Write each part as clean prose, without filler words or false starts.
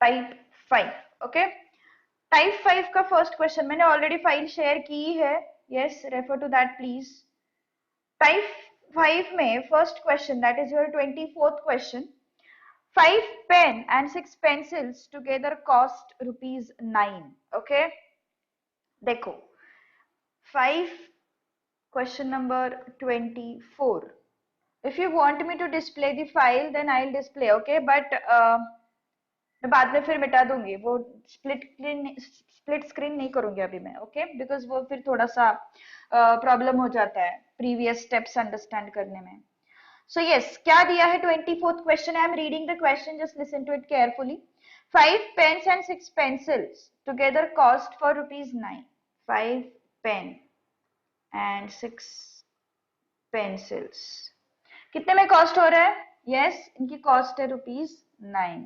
Type 5. Okay, type 5 का first question मैंने already file share की है. Yes, refer to that please. Type 5 में first question, that is your 24th question. 5 pen and 6 pencils together cost rupees 9. Okay, देखो 5, question number 24. If you want me to display the file then I'll display. Okay, but मैं बाद में फिर मिटा दूंगी वो. Split screen नहीं करूंगी अभी मैं. ओके, बिकॉज वो फिर थोड़ा सा प्रॉब्लम हो जाता है प्रीवियस स्टेप्स अंडरस्टैंड करने में. So yes, क्या दिया है 24th question? I am reading the question, just listen to it carefully. 5 pens and 6 pencils together cost for rupees 9. 5 pen and 6 pencils. कितने में कॉस्ट हो रहा है? Yes, इनकी कॉस्ट है rupees 9.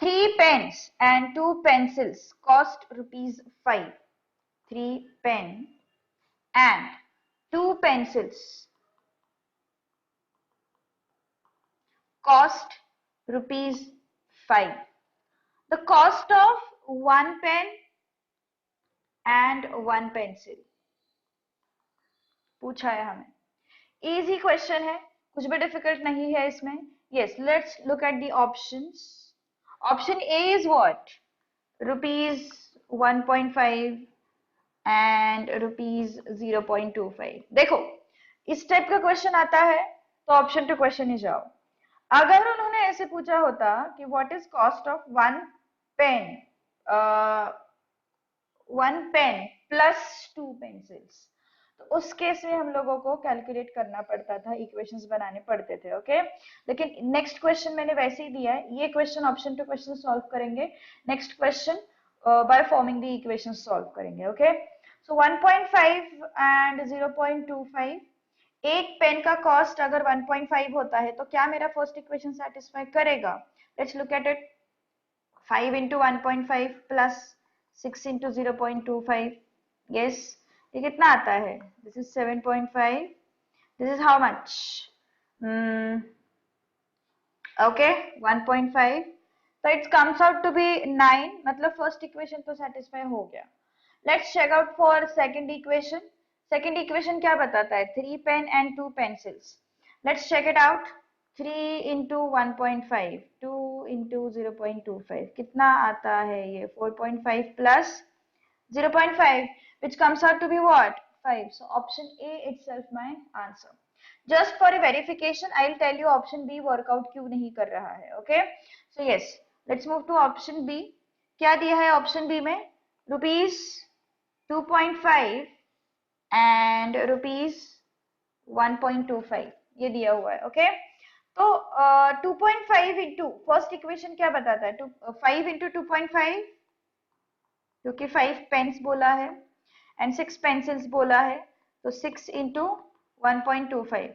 3 pens and 2 pencils cost rupees 5. 3 pen and 2 pencils cost rupees 5. The cost of 1 pen and 1 pencil पूछा है हमें. इजी क्वेश्चन है, कुछ भी डिफिकल्ट नहीं है इसमें. Yes, let's look at the options. Option A is what? Rupees 1.5 and rupees 0.25. देखो इस टाइप का क्वेश्चन आता है तो ऑप्शन टू क्वेश्चन ही जाओ. अगर उन्होंने ऐसे पूछा होता कि what is cost of 1 pen, 1 pen plus 2 pencils, तो उस केस में हम लोगों को कैलकुलेट करना पड़ता था, इक्वेशंस बनाने पड़ते थे. ओके, लेकिन नेक्स्ट क्वेश्चन मैंने वैसे ही दिया है. ये question option to question solve करेंगे. Next question by forming the equation solve करेंगे. Okay, so 1.5 and 0.25. एक पेन का कॉस्ट अगर 1.5 होता है तो क्या मेरा फर्स्ट इक्वेशन सेटिस्फाई करेगा? Let's look at it. 5 into 1.5 plus 6 into 0.25. yes, ये कितना आता है? This is 7.5. This is how much? Okay, 1.5. So it comes out to be 9. मतलब फर्स्ट इक्वेशन तो सेटिस्फाई हो गया. Let's check out for second equation. Second equation क्या बताता है? 3 pen and 2 pencils. Let's check it out. 3 into 1.5, 2 into 0.25. कितना आता है ये? 4.5 plus 0.5, which comes out to be what? 5. So option A itself my answer. Just for a verification, I'll tell you option B workout क्यों नहीं कर रहा है. Okay? So yes, let's move to option B. क्या दिया है option B में? Rupees 2.5 and rupees 1.25 ये दिया हुआ है. ओके, तो 2.5 इंटू फर्स्ट इक्वेशन क्या बताता है? 5 इंटू 2.5, क्योंकि 5 पेन्स बोला है एंड 6 पेंसिल्स बोला है, तो 6 इंटू 1.25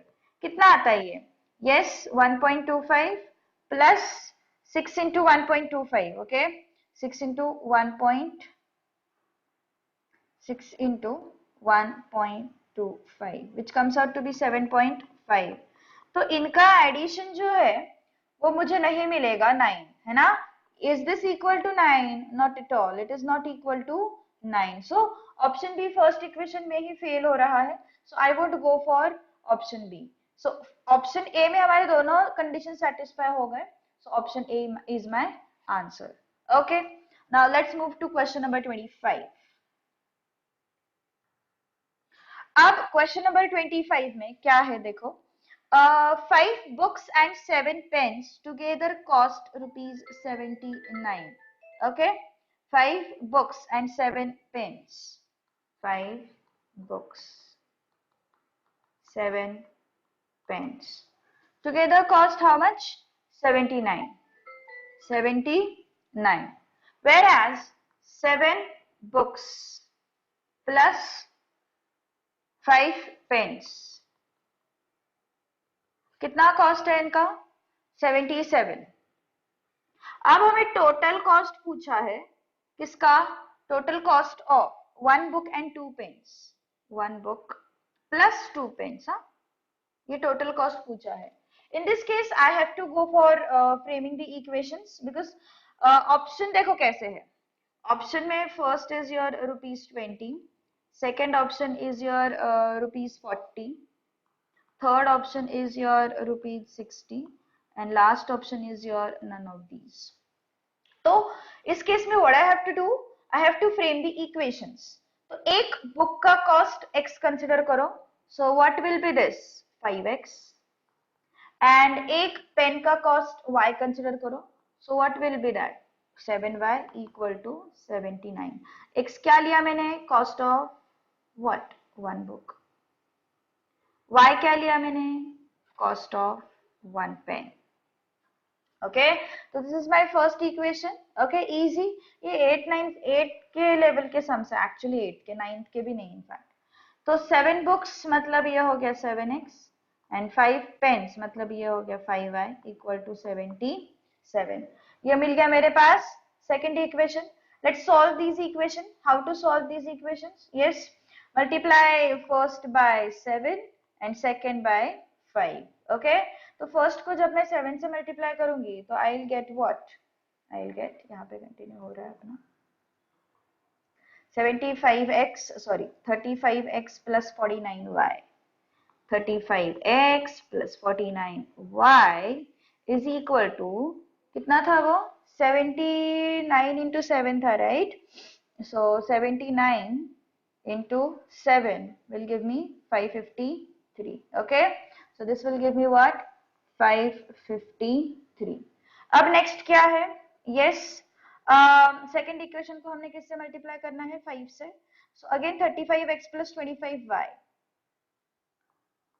कितना आता है ये? Yes, 1.25 plus 6 into 1.25. Okay, 6 into 1.25 which comes out to be 7.5. तो इनका एडिशन जो है वो मुझे नहीं मिलेगा 9, है ना? Is this equal to 9? Not at all. It is not equal to 9. So option B first equation में ही फेल हो रहा है. So I would go for option B. So option A में हमारे दोनों कंडीशन सेटिस्फाई हो गए. So option A is my answer. Okay. Now let's move to question number 25. अब क्वेश्चन नंबर 25 में क्या है? देखो, 5 books and 7 pens together cost rupees 79. Okay, 5 books and 7 pens. 5 books, 7 pens together cost how much? 79. 79. Whereas 7 books plus 5 pens कितना cost है इनका? 77. अब हमें टोटल कॉस्ट पूछा है. किसका? Total cost of 1 book and 2 pens. 1 book plus 2 pens. हाँ, ये टोटल कॉस्ट पूछा है. In this case, I have to go for framing the equations because option देखो कैसे है. ऑप्शन में first is your ₹20, second option is your ₹40, third option is your ₹60 and last option is your none of these. तो इस case में what I have to do, I have to frame the equations. तो एक book का cost x consider करो, so what will be this 5x, and एक pen का cost y consider करो, so what will be that 7y equal to 79. x क्या लिया मैंने, cost of what, one book. y क्या लिया मैंने, cost of one pen. Okay, तो this is my first equation. Okay, easy. ये 8 के लेवल के सम्स है एक्चुअली, 8 के, 9th के भी नहीं इनफैक्ट. तो 7 बुक्स मतलब ये हो गया 7x एंड 5 पेन्स मतलब ये हो गया 5y इक्वल टू 77. ये मिल गया मेरे पास second equation. Let's solve this equation. How to solve this equations? Yes, multiply first by 7 and second by 5. okay, तो फर्स्ट को जब मैं 7 से मल्टीप्लाई करूंगी तो I will get what, I will get, यहाँ पे कंटिन्यू हो रहा है अपना, 35x plus 49y, 35x plus 49y is equal to कितना था वो, 79 into 7 था, right? So 79 into 7 will give me 553. okay, so this will give me what, 553. अब नेक्स्ट क्या है, yes, सेकेंड इक्वेशन को हमने किससे मल्टीप्लाई करना है, 5 से. so again 35x plus 25y,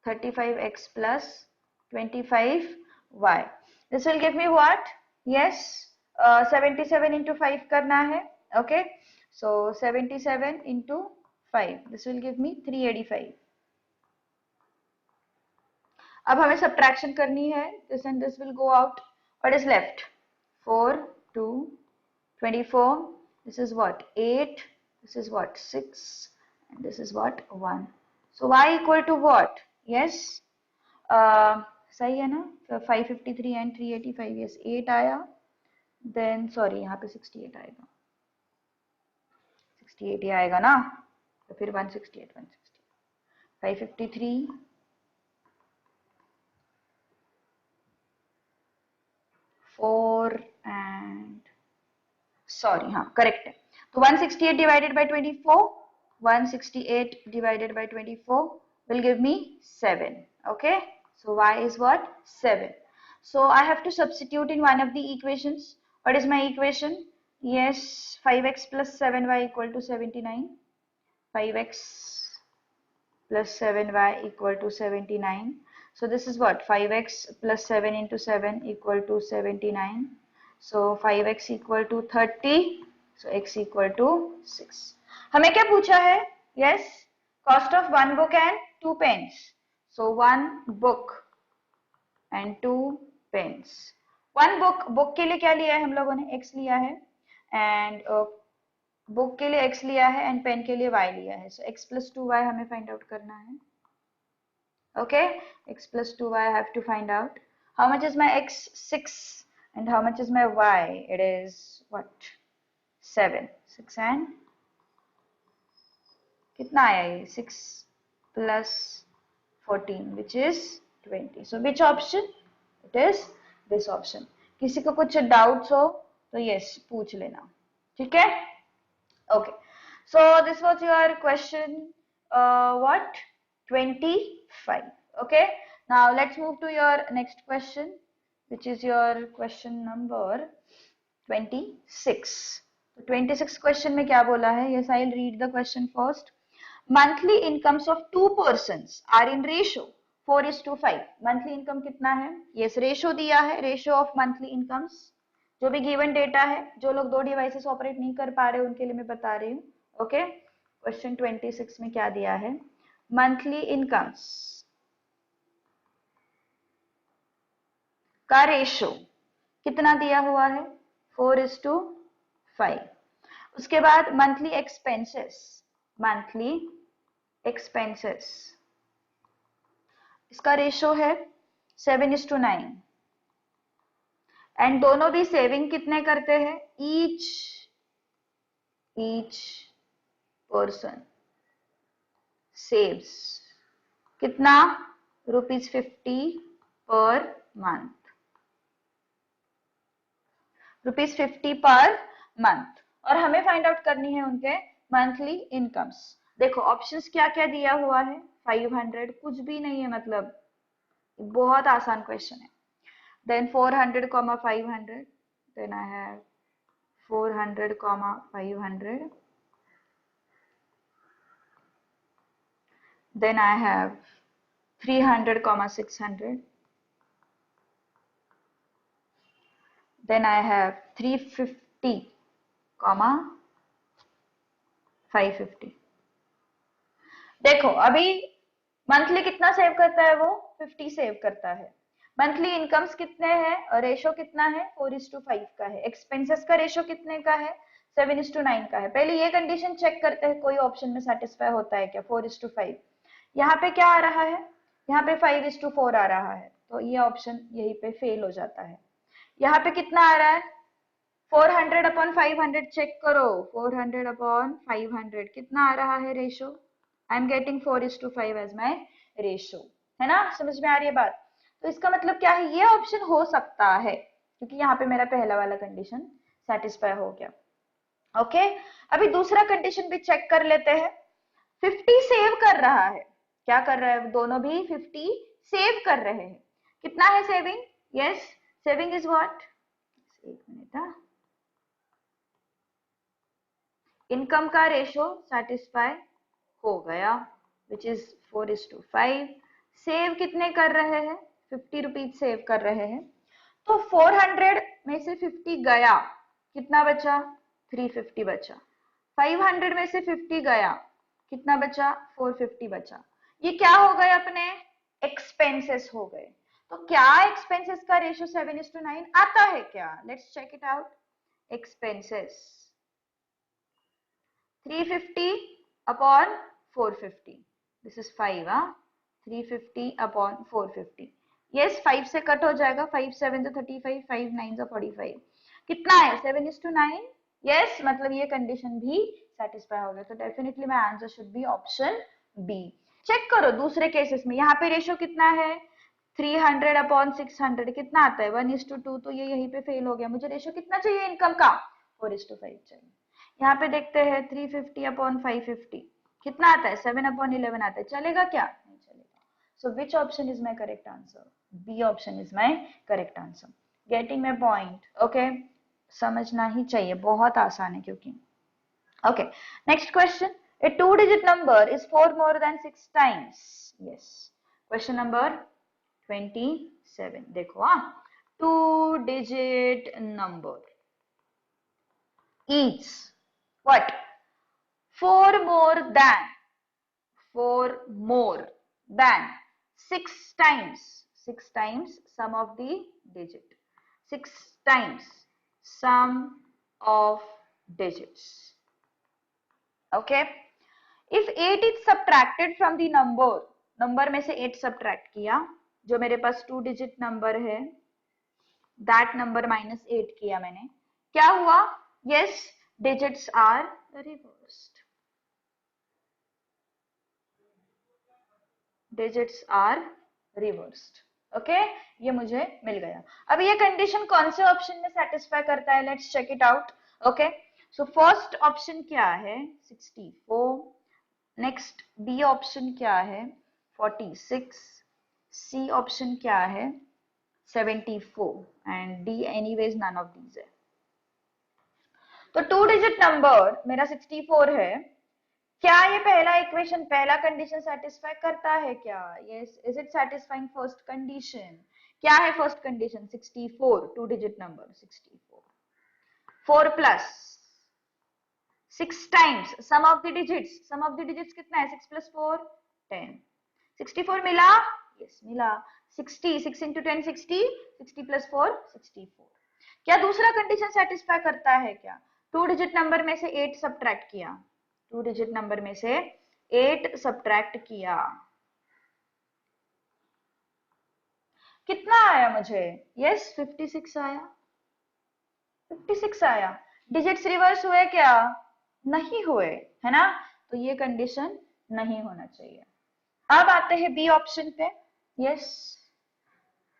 35x plus 25y, this will give me what, yes, 77 into 5 करना है. okay, so 77 into 5, this will give me 385. अब हमें सब्ट्रैक्शन करनी है, this and this will go out. what is left, 4 2 24, this is what, 8, this is what, 6, and this is what, 1. so y equal to what, yes, सही है ना, 553 and 385, yes, 8 आया, then sorry यहाँ पे 68 आएगा, 68 ही आएगा ना, तो फिर 168, 553 4 and sorry, हाँ करेक्ट है. तो 168 divided by 24, 168 divided by 24 will give me 7. okay, so y is what, 7. so I have to substitute in one of the equations. what is my equation, yes, 5x plus 7y equal to 79, 5x plus 7y equal to 79. so this is what, 5x plus 7 into 7 equal to 79. so 5x equal to 30, so x equal to 6. हमें क्या पूछा है, yes, cost of one book and 2 pens. so one book and 2 pens. one book के लिए क्या लिया है हम लोगों ने, x लिया है, and बुक के लिए x लिया है एंड पेन के लिए y लिया है. so x plus 2y हमें फाइंड आउट करना है. okay, x plus 2y I have to find out. how much is my x, 6, and how much is my y, it is what, 7. 6 and कितना आया ये, 6 plus 14 which is 20. so which option, it is this option. किसी को कुछ doubts हो तो yes पूछ लेना, ठीक है. okay, so this was your question what, 25. okay, now let's move to your next question which is your question number 26. तो 26 क्वेश्चन में क्या बोला है, yes, I'll read the question first. monthly incomes of 2 persons are in ratio 4:5. Monthly income कितना है, yes, ratio दिया है, ratio of monthly incomes, जो भी गिवन डेटा है, जो लोग 2 डिवाइसेस ऑपरेट नहीं कर पा रहे उनके लिए मैं बता रही हूँ. ओके, क्वेश्चन 26 में क्या दिया है, मंथली इनकम्स का रेशो कितना दिया हुआ है, 4:5. उसके बाद मंथली एक्सपेंसेस, मंथली एक्सपेंसेस इसका रेशो है 7:9. एंड दोनों भी सेविंग कितने करते हैं, ईच पर्सन सेव्स कितना, ₹50 पर मंथ, ₹50 पर मंथ। और हमें फाइंड आउट करनी है उनके मंथली इनकम्स। देखो ऑप्शंस क्या क्या दिया हुआ है, 500 कुछ भी नहीं है, मतलब बहुत आसान क्वेश्चन है। Then 400, 500, then I have 400, 500, then I have 300, 600, then I have 350, 550। देखो अभी मंथली कितना सेव करता है वो, 50 सेव करता है। मंथली इनकम्स कितने हैं और रेशो कितना है, 4:5 का है। एक्सपेंसेस का रेशो कितने का है, 7:9 का है। पहले ये कंडीशन चेक करते हैं कोई ऑप्शन में सेटिस्फाई होता है क्या, 4:5। यहाँ पे क्या आ रहा है, यहाँ पे 5:4 आ रहा है, तो ये ऑप्शन यहीं पे फेल हो जाता है। यहाँ पे कितना आ रहा है, 400/500 चेक करो, 400/500 कितना आ रहा है ratio, I am getting 4:5 as my ratio, है ना, समझ में आ रही है बात। तो इसका मतलब क्या है, ये ऑप्शन हो सकता है, क्योंकि यहाँ पे मेरा पहला वाला कंडीशन सेटिस्फाई हो गया। ओके, अभी दूसरा कंडीशन भी चेक कर लेते हैं। 50 सेव कर रहा है, क्या कर रहा है, दोनों भी 50 सेव कर रहे हैं। कितना है saving, yes saving is what, एक मिनट, इनकम का रेशो सेटिस्फाई हो गया, विच इज 4:5। सेव कितने कर रहे हैं, 50 रुपीज सेव कर रहे हैं। तो 400 में से 50 गया, कितना बचा, 350 बचा। 500 में से 50 गया, कितना बचा, 450 बचा। ये क्या हो गए अपने, एक्सपेंसेस हो गए। तो क्या एक्सपेंसेस का रेशो 7:9 आता है क्या, let's check it out. Expenses 350/450, this is 5, 350/450, yes 5 से कट हो जाएगा, 5 7 35, 5 9 45, कितना है 7:9, यस मतलब ये कंडीशन भी सेटिस्फाई हो गया। तो definitely my answer should be option B. Check करो दूसरे केसेस में, यहाँ पे रेशो कितना है, 300/600 कितना आता है, 1:2, तो ये यहीं पे फेल हो गया। मुझे रेशो कितना चाहिए इनकम का, 4:5 चाहिए। यहाँ पे देखते हैं 350/550 कितना आता है, 7/11 आता है, चलेगा क्या, नहीं चलेगा। So which option is my correct answer, B option is my correct answer. Getting my point, okay, समझना ही चाहिए, बहुत आसान है क्योंकि। Okay, next question, a 2-digit number is 4 more than 6 times, yes, question number 27। देखो 2-digit number is what, 4 more than 6 times sum of the digit, 6 times sum of digits, okay। if 8 is subtracted from the number में से 8 subtract किया, जो मेरे पास 2 digit number है, that number -8 किया मैंने, क्या हुआ, yes digits are reversed, digits are reversed, okay ये मुझे मिल गया। अब ये कंडीशन कौन से ऑप्शन में सेटिस्फाई करता है, let's check it out. Okay, so first option क्या है, 64, नेक्स्ट बी ऑप्शन क्या है, 46, सी ऑप्शन क्या है, 74 and D anyways none of these है। तो 2 डिजिट नंबर मेरा 64 है, क्या ये पहला इक्वेशन, पहला कंडीशन सेटिस्फाई करता है क्या, yes, is it satisfying first condition. क्या है first condition, 64, 2 digit number 64, 4 plus 6 times sum of the digits, sum of the digits कितना है, 6 + 4 10, 64 मिला, यस मिला, 60, 6 × 10 60, 60 + 4 64। क्या दूसरा कंडीशन सेटिस्फाई करता है क्या, 2 डिजिट नंबर में से 8 सब्ट्रैक्ट किया, 2 डिजिट नंबर में से 8 सब्ट्रैक्ट किया, कितना आया मुझे, यस 56 आया, 56 आया। डिजिट्स रिवर्स हुए क्या? नहीं हुए, है ना? तो ये कंडीशन नहीं होना चाहिए। अब आते हैं बी ऑप्शन पे। Yes,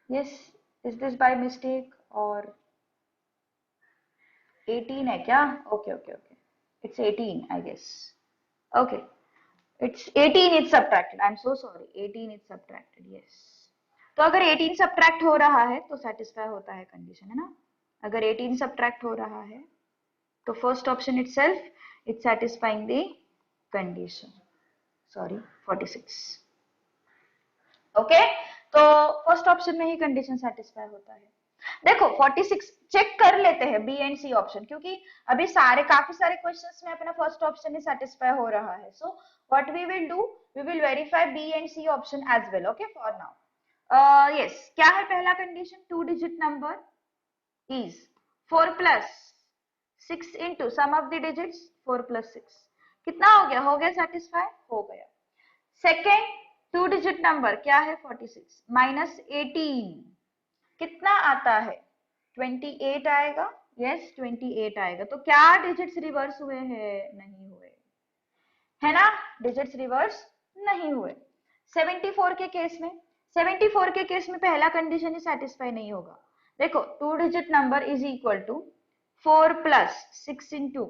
yes, is this by mistake और 18 है क्या? Okay okay okay, it's 18 I guess. Okay, it's 18 is subtracted, I am so sorry, 18 is subtracted, yes. तो अगर 18 सब्ट्रैक्ट हो रहा है तो सेटिस्फाई होता है कंडीशन, है ना? अगर 18 सब्ट्रैक्ट हो रहा है तो first option itself is satisfying the condition, sorry 46। Okay, तो फर्स्ट ऑप्शन में ही कंडीशन सेटिस्फाई होता है। देखो 46 चेक कर लेते हैं बी एंड सी ऑप्शन, क्योंकि अभी काफी सारे क्वेश्चंस में अपना फर्स्ट ऑप्शन ही सेटिस्फाई हो रहा है। So what we will do, we will verify B and C option as well. Okay, for now yes, क्या है पहला condition? 2 digit number is 4 plus 6 into sum of the digits 4 plus 6, कितना हो गया? हो गया सेटिस्फाई, हो गया। सेकेंड 2 डिजिट नंबर क्या है? 46 माइनस 18 कितना आता है? 28 आएगा। यस, 28 आएगा। तो क्या डिजिट्स रिवर्स हुए हैं? नहीं हुए, है ना? डिजिट्स रिवर्स नहीं हुए। 74 के केस में, 74 के केस में पहला कंडीशन ही सेटिस्फाई नहीं होगा। देखो 2 digit number is equal to 4 plus 6 into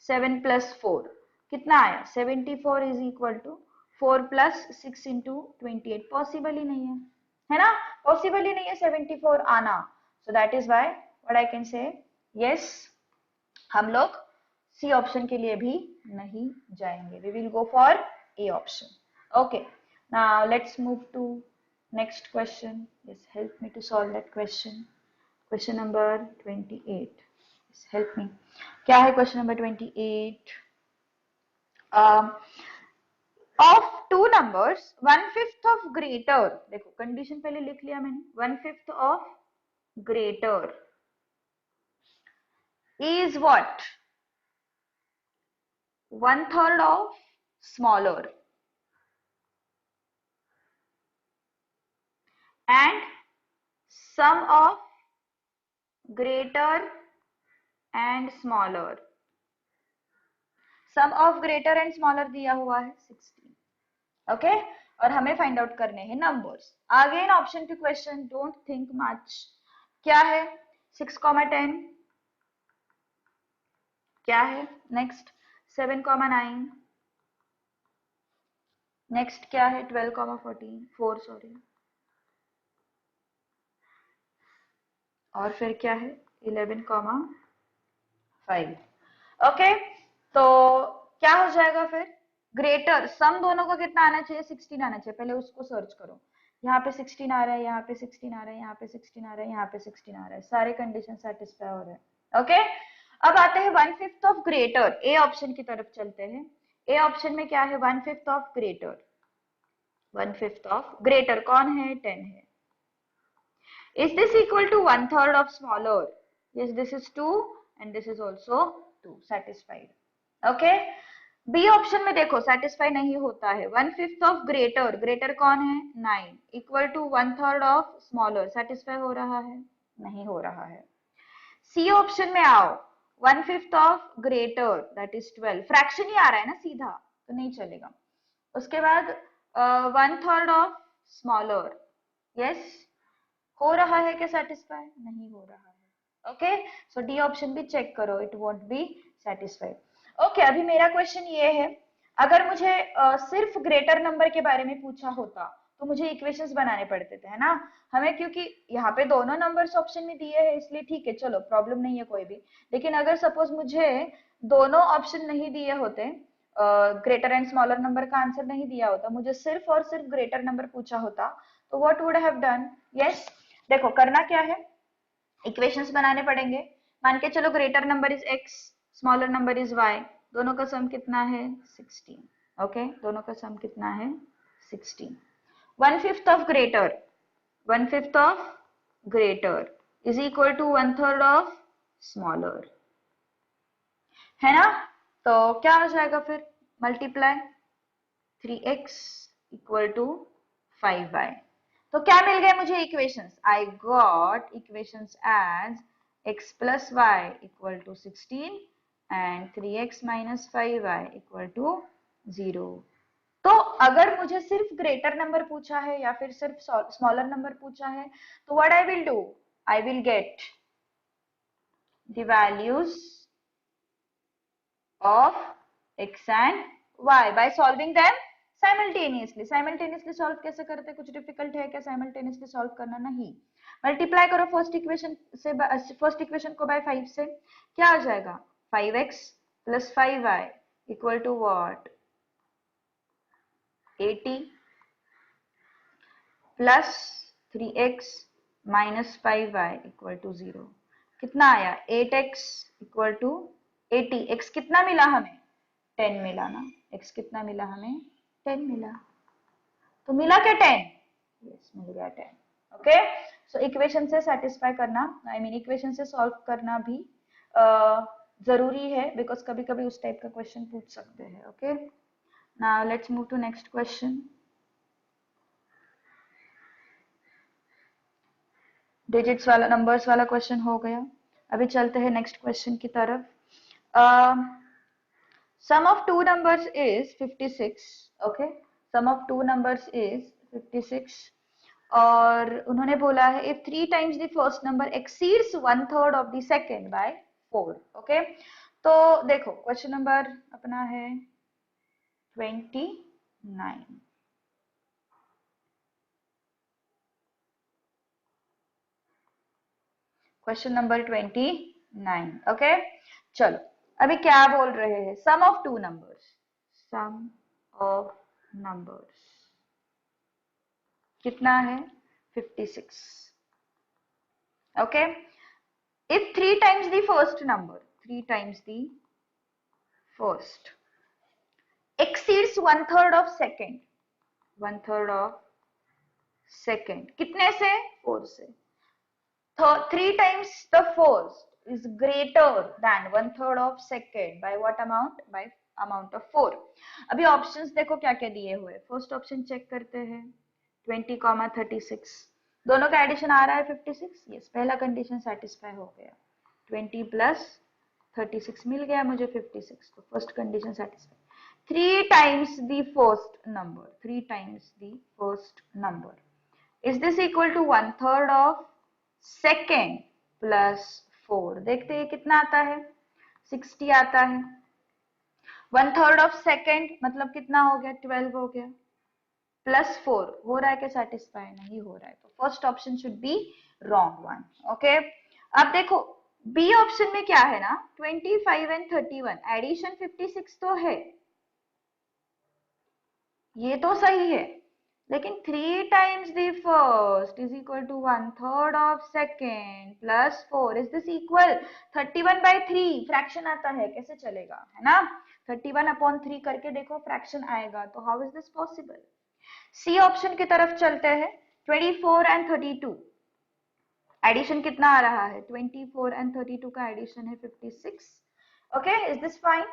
7 plus 4, कितना आया? 74 is equal to 4 plus 6 into 28। Possible ही नहीं है ना? पॉसिबल ही नहीं है 74 आना। So that is why what I can say yes, हम लोग सी ऑप्शन के लिए भी नहीं जाएंगे। We will go for A option. Okay, now let's move to next question. Yes, help me to solve that question. Question number 28, help me. क्या है question number 28? Of two numbers 1/5 of greater, देखो condition पहले लिख लिया मैंने, 1/5 of greater is what? 1/3 of smaller and sum of greater and smaller, sum of greater and smaller दिया हुआ है 16। ओके, और हमें फाइंड आउट करने हैं numbers. Again option to question, don't think much. क्या है? 6,10, क्या है नेक्स्ट? 7,9, नेक्स्ट क्या है? 12,14, 4 सॉरी, और फिर क्या है? 11,5। ओके, तो क्या हो जाएगा फिर? ग्रेटर सम दोनों का कितना आना चाहिए? 16 आना चाहिए। पहले उसको सर्च करो। यहाँ पे 16 आ रहा है, यहाँ पे 16 आ रहा है, यहाँ पे 16 आ रहा है, यहाँ पे 16 आ रहा है, सारे कंडीशन सेटिस्फाई हो रहे हैं। ओके, अब आते हैं 1/5 ऑफ ग्रेटर, ए ऑप्शन की तरफ चलते हैं। ए ऑप्शन में क्या है? 1/5 ऑफ ग्रेटर, 1/5 ऑफ ग्रेटर कौन है? 10 है। Is this equal to 1/3 of smaller? Yes, this is 2 and this is also 2. Satisfied. Okay. B option में देखो सेटिस्फाई नहीं होता है। 1/5 ऑफ ग्रेटर, ग्रेटर कौन है? 9, equal to 1/3 of smaller, satisfy हो रहा है? नहीं हो रहा है। सी ऑप्शन में आओ, 1/5 of greater that is 12, fraction ही आ रहा है ना सीधा, तो नहीं चलेगा। उसके बाद 1/3 ऑफ स्मॉलर, यस, हो रहा है क्या सेटिस्फाई? नहीं हो रहा है। ओके, सो डी ऑप्शन भी चेक करो, it won't be satisfied. Okay, अभी मेरा क्वेश्चन ये है, अगर मुझे सिर्फ ग्रेटर नंबर के बारे में पूछा होता तो मुझे इक्वेशंस बनाने पड़ते थे, है ना? हमें क्योंकि यहाँ पे दोनों नंबर्स ऑप्शन में दिए हैं इसलिए ठीक है, चलो प्रॉब्लम नहीं है कोई भी। लेकिन अगर सपोज मुझे दोनों ऑप्शन नहीं दिए होते, ग्रेटर एंड स्मॉलर नंबर का आंसर नहीं दिया होता, मुझे सिर्फ और सिर्फ ग्रेटर नंबर पूछा होता, तो what would have done? Yes, देखो करना क्या है, इक्वेशंस बनाने पड़ेंगे। मान के चलो greater number is x, smaller number is y, दोनों का सम कितना है? 16। ओके, दोनों का सम कितना है? 16। 1/5 of greater, 1/5 of greater is equal to 1/3 of smaller, है ना? तो क्या हो जाएगा फिर? Multiply 3x equal to 5y। तो क्या मिल गए मुझे equations? I got equations as x plus y equal to 16 and 3x minus 5y equal to 0. तो अगर मुझे सिर्फ ग्रेटर नंबर पूछा है या फिर सिर्फ स्मॉलर नंबर पूछा है, तो what I will do, I will get the values of x and y by solving them simultaneously. Simultaneously solve कैसे करते हैं? कुछ डिफिकल्ट है क्या साइमल्टेनियसली सॉल्व करना? नहीं. मल्टीप्लाई करो फर्स्ट इक्वेशन से, फर्स्ट इक्वेशन को बाय 5 से, क्या आ जाएगा? 5x plus 5y equal to what? 80 plus 3x minus 5y equal to 0. कितना आया? 8x equal to 80. x कितना मिला हमें? 10 मिला ना. x कितना मिला हमें? 10 मिला. तो मिला क्या 10? यस, मिल गया 10. ओके, सो इक्वेशन से सेटिस्फाई करना, आई मीन इक्वेशन से सॉल्व करना भी जरूरी है, बिकॉज कभी कभी उस टाइप का क्वेश्चन पूछ सकते हैं. Okay, now let's move to next question. Digits वाला, नंबर्स वाला क्वेश्चन हो गया. अभी चलते हैं नेक्स्ट क्वेश्चन की तरफ. Sum of two numbers is 56. Okay, sum of two numbers is 56. और उन्होंने बोला है if 3 times the first number exceeds 1/3 of the second by 4. Okay, तो देखो क्वेश्चन नंबर अपना है 29. Question number 29. ओके, चलो अभी क्या बोल रहे हैं? Sum of two numbers. Sum of numbers कितना है? 56. Okay, if 3 times the first number, 3 times the first exceeds 1/3 of second, 1/3 of second कितने से? 4 से. 3 times the first is greater than 1/3 of second by what amount? By amount of 4. अभी options देखो क्या क्या दिए हुए. फर्स्ट ऑप्शन चेक करते हैं, 20, 36. दोनों का एडिशन आ रहा है 56. यस, पहला कंडीशन सेटिस्फाई हो गया. 20 प्लस 36 मिल गया मुझे 56. तो first condition satisfy. 3 times the first number, 3 times the first number. Is this equal to 1/3 of second plus 4? देखते हैं कितना आता है. 60 आता है. 1/3 of second मतलब कितना हो गया? 12 हो गया. प्लस 4 हो रहा है क्या? सेटिस्फाई नहीं हो रहा है. तो first option should be wrong one. Okay, अब देखो बी ऑप्शन में क्या है ना, 25 एंड 31 एडिशन 56 तो है, ये तो सही है, लेकिन 3 times the first is equal to 1/3 of second plus 4. Is this equal 31/3? Fraction आता है, कैसे चलेगा, है ना? 31/3 करके देखो फ्रैक्शन आएगा. तो how is this possible? C option की तरफ चलते हैं. 24 एंड 32 एडिशन कितना आ रहा है? 24 एंड 32 का एडिशन है 56. Okay, is this fine?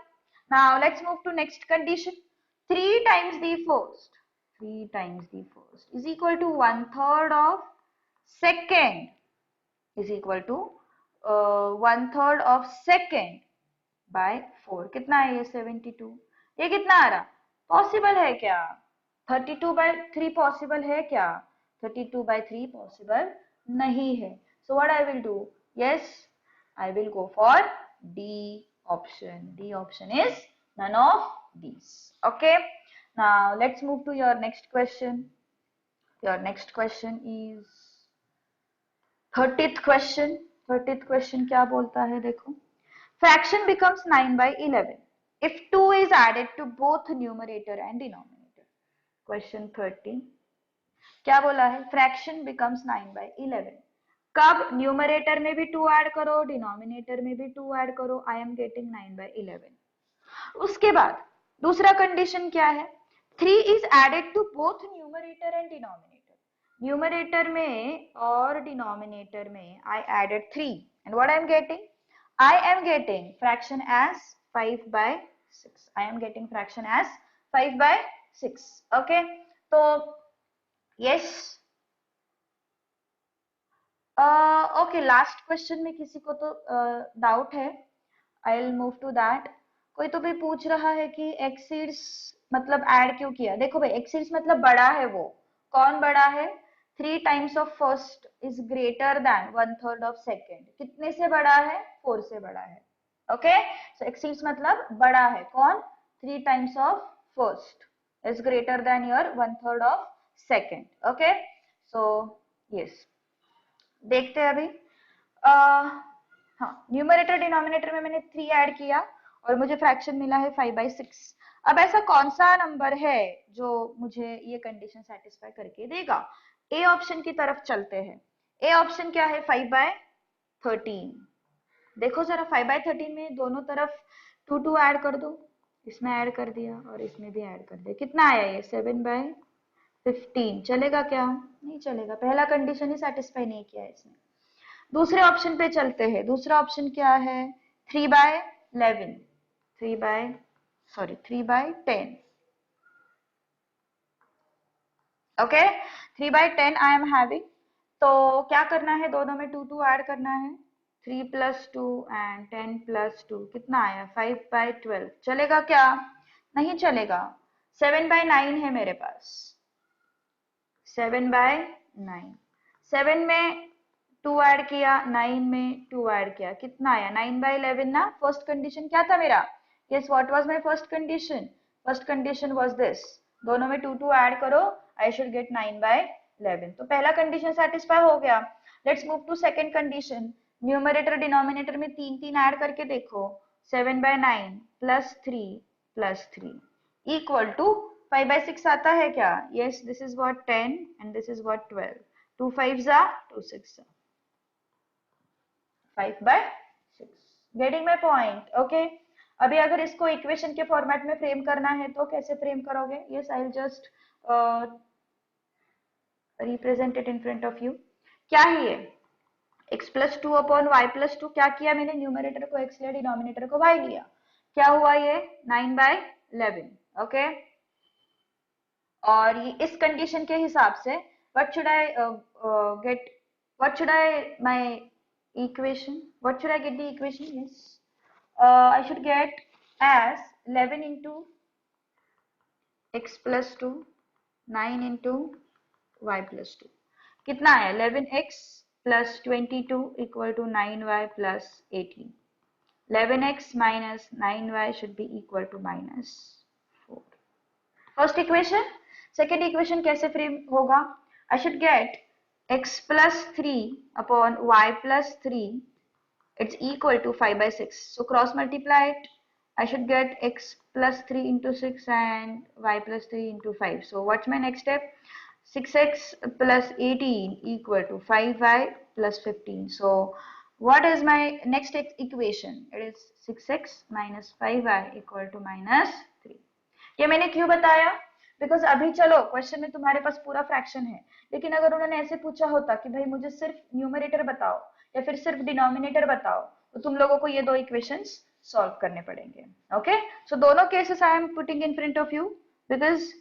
Now let's move to next condition. 3 times the first, 3 times the first is equal to 1/3 of second is equal to 1/3 of second by 4. कितना है ये? 72. ये कितना आ रहा? पॉसिबल है क्या? 32/3 पॉसिबल है क्या? 32/3 पॉसिबल नहीं है. So what I will do? Yes, I will go for D option. D option is none of these. Okay, now let's move to your next question. Your next question is 30th question. 30th question क्या बोलता है? देखो, fraction becomes 9/11 if 2 is added to both numerator and denominator. Question 30 क्या बोला है? fraction becomes 9/11 कब? Numerator में भी 2 ऐड करो, डिनोमिनेटर में भी 2 ऐड करो. I am getting 9/11. उसके बाद दूसरा कंडीशन क्या है? 3 is added to both numerator and denominator. Numerator में और डिनोमिनेटर में I added 3 and what I am getting? I am getting fraction as 5/6. I am getting fraction as 5/6. Okay, तो yes, okay, last question में किसी को तो doubt है, I will move to that. कोई तो भी पूछ रहा है कि एक्सीड्स मतलब ऐड क्यों किया। देखो भाई, एक्सीड्स मतलब बड़ा है वो। कौन बड़ा है? 3 times of first is greater than 1/3 of second. कितने से बड़ा है? 4 से बड़ा है। ओके, सो एक्सीड्स मतलब बड़ा है। कौन? 3 times of first is greater than your 1/3 of second. Okay, so yes, देखते हैं अभी। हाँ, न्यूमरेटर डिनोमिनेटर में मैंने 3 ऐड किया और मुझे फ्रैक्शन मिला है 5/6। अब ऐसा कौन सा नंबर है जो मुझे ये कंडीशन सेटिस्फाई करके देगा? ए ऑप्शन की तरफ चलते हैं। ए ऑप्शन क्या है? 5/13। देखो जरा, 5/13 में दोनों तरफ 2 ऐड कर दो। इसमें ऐड कर दिया और इसमें भी ऐड कर दिया। कितना आया ये? 7/15। चलेगा क्या? नहीं चलेगा, पहला कंडीशन ही सेटिस्फाई नहीं किया है इसने। दूसरे ऑप्शन पे चलते हैं। दूसरा ऑप्शन क्या है? 3/11। 3/10। Okay, 3/10 I am having. तो क्या करना है? दोनों में 2 ऐड करना है। 3+2 एंड 10+2 कितना आया? 5/12। चलेगा क्या? नहीं चलेगा। 7/9 है मेरे पास। 7/9। 7 में 2 ऐड किया, 9 में 2 ऐड किया, कितना आया? 9/11 ना। फर्स्ट कंडीशन क्या था मेरा? Yes, what was my first condition? First condition was this. दोनों में 2 ऐड करो, आई शुड गेट 9/11। तो पहला कंडीशन सेटिस्फाई हो गया। Let's move to second condition. Numerator denominator में 3 ऐड करके देखो। 7/9 +3 इक्वल टू 5/6 आता है क्या? Yes, this is what 10 and this is what 12। 2 5s are 2 6 are 5/6। Getting my point? Okay, अभी अगर इसको इक्वेशन के फॉर्मेट में फ्रेम करना है तो कैसे फ्रेम करोगे? Yes, I will just represent it in front of you. क्या है ये? x+2/y+2। क्या किया मैंने? न्यूमरेटर को x लिया, डिनोमिनेटर को y लिया। क्या हुआ ये? 9/11। ओके, और ये इस कंडीशन के हिसाब से what should I get, what should I my equation, what should I get the equation? Yes, I should get as 11 into x+2, 9 into y+2। कितना है? 11x plus 22 equal to 9y plus 18। 11x minus 9y should be equal to -4। First equation. Second equation कैसे frame होगा? आई should gate x+3/y+3 it's equal to 5/6, so cross multiply it. I should get x+3 into 6 and y+3 into 5. So what's my next step? 6x plus 18 equal to 5y plus 15. So what is my next equation? It is 6x minus 5y equal to -3। ये मैंने क्यों बताया? Because अभी चलो question में तुम्हारे पास पूरा fraction है, लेकिन अगर उन्होंने ऐसे पूछा होता कि भाई मुझे सिर्फ न्यूमरेटर बताओ या फिर सिर्फ डिनोमिनेटर बताओ, तो तुम लोगों को ये 2 इक्वेशंस सॉल्व करने पड़ेंगे। ओके, सो दोनों cases I am putting in front of you because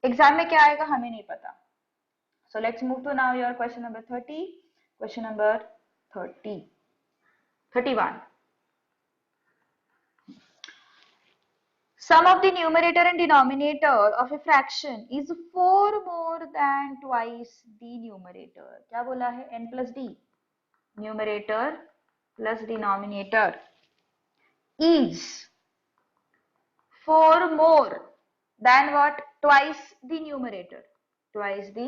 exam में क्या आएगा हमें नहीं पता। So let's move to now your question number 30। Question number 31। Sum of the numerator and denominator of a fraction is 4 more than twice the numerator। क्या बोला है? n plus d, numerator plus denominator is 4 more than what? Twice the numerator, twice the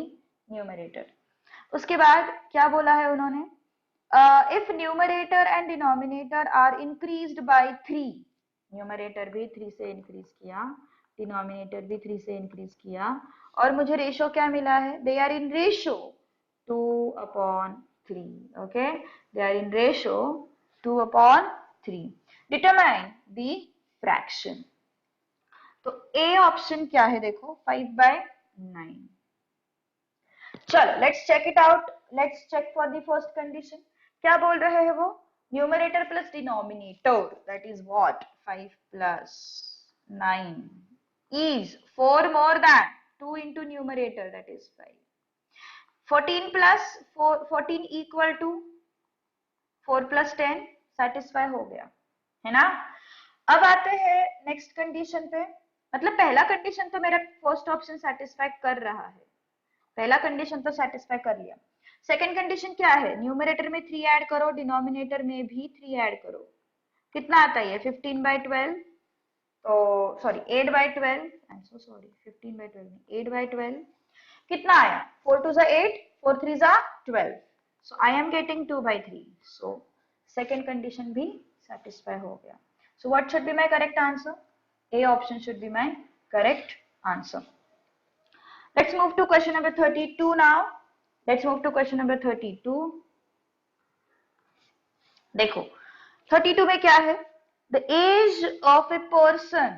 numerator। उसके बाद क्या बोला है उन्होंने? If numerator and denominator are increased by 3, numerator भी 3 से इंक्रीज किया, डिनोमिनेटर भी 3 से इंक्रीज किया, और मुझे रेशो क्या मिला है? They are in ratio 2/3। Okay, they are in ratio 2/3। Determine the fraction. तो ए ऑप्शन क्या है? देखो 5/9। चलो let's check it out. Let's check for the first condition. क्या बोल रहे हैं वो? Numerator plus denominator that is what? 5 plus 9 is 4 more than 2 into numerator that is 5। 14 plus 14 equal to 4 plus 10, satisfy हो गया, है ना। अब आते हैं नेक्स्ट कंडीशन पे। मतलब पहला कंडीशन तो मेरा फर्स्ट ऑप्शन सेटिस्फाई कर रहा है, पहला कंडीशन तो सेटिस्फाई कर लिया। सेकंड कंडीशन क्या है, न्यूमरेटर में 3 ऐड करो, डिनोमिनेटर में भी 3 ऐड करो। कितना आता है 15/12, तो sorry 8/12, I am so sorry 15/12 नहीं 8/12, कितना आया 4 2 जा 8, 4 3 जा 12, so I am getting 2/3, so second condition भी satisfy हो गया। So what should be my correct answer? A option should be my correct answer. Let's move to question number 32 now. Let's move to question number 32. देखो 32 में क्या है, the age of a person,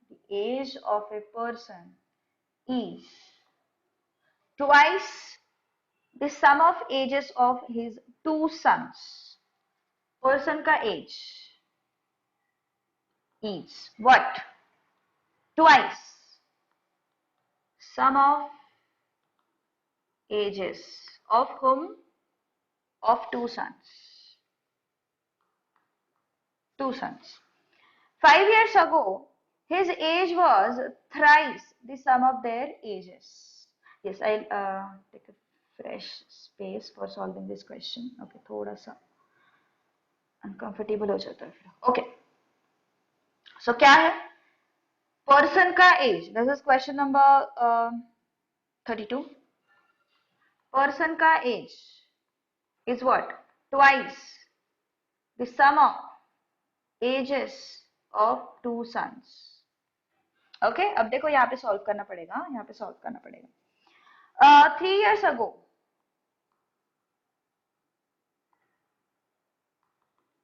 the age of a person is twice the sum of ages of his two sons. Person का age is what? Twice sum of ages of whom? Of two sons. Two sons. 5 years ago, his age was thrice the sum of their ages. Yes, I'll take a fresh space for solving this question. Okay, थोड़ा सा uncomfortable हो जाता है फिर. Okay. So क्या है? Person का age. This is question number 32. Person का age is what? Twice the sum of ages of two sons. Okay अब देखो यहाँ पे सॉल्व करना पड़ेगा, यहाँ पे सॉल्व करना पड़ेगा। 3 years ago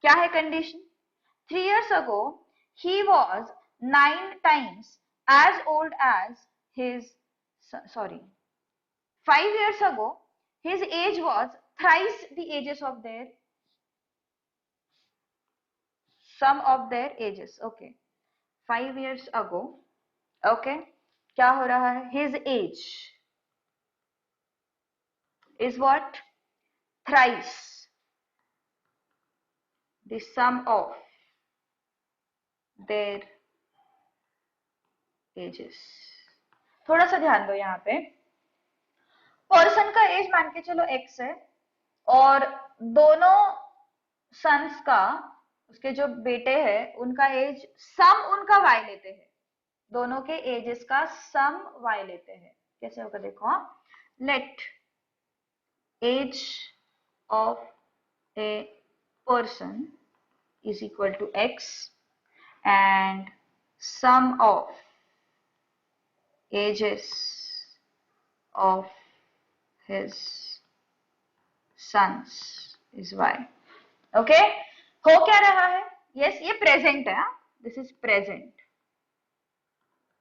क्या है condition, 3 years ago he was 9 times as old as his, sorry 5 years ago his age was thrice the ages of their sum of their ages. Okay 5 years ago, okay क्या हो रहा है, his age is what? Thrice the sum of their ages. थोड़ा सा ध्यान दो यहाँ पे, पर्सन का एज मान के चलो x है और दोनों सन्स का, उसके जो बेटे हैं उनका एज सम उनका y लेते हैं, दोनों के एजेस का सम y लेते हैं। कैसे होगा देखो, let age of a person is equal to x and sum of ages of his sons is y. Okay, हो क्या रहा है, yes ये प्रेजेंट है, this is present,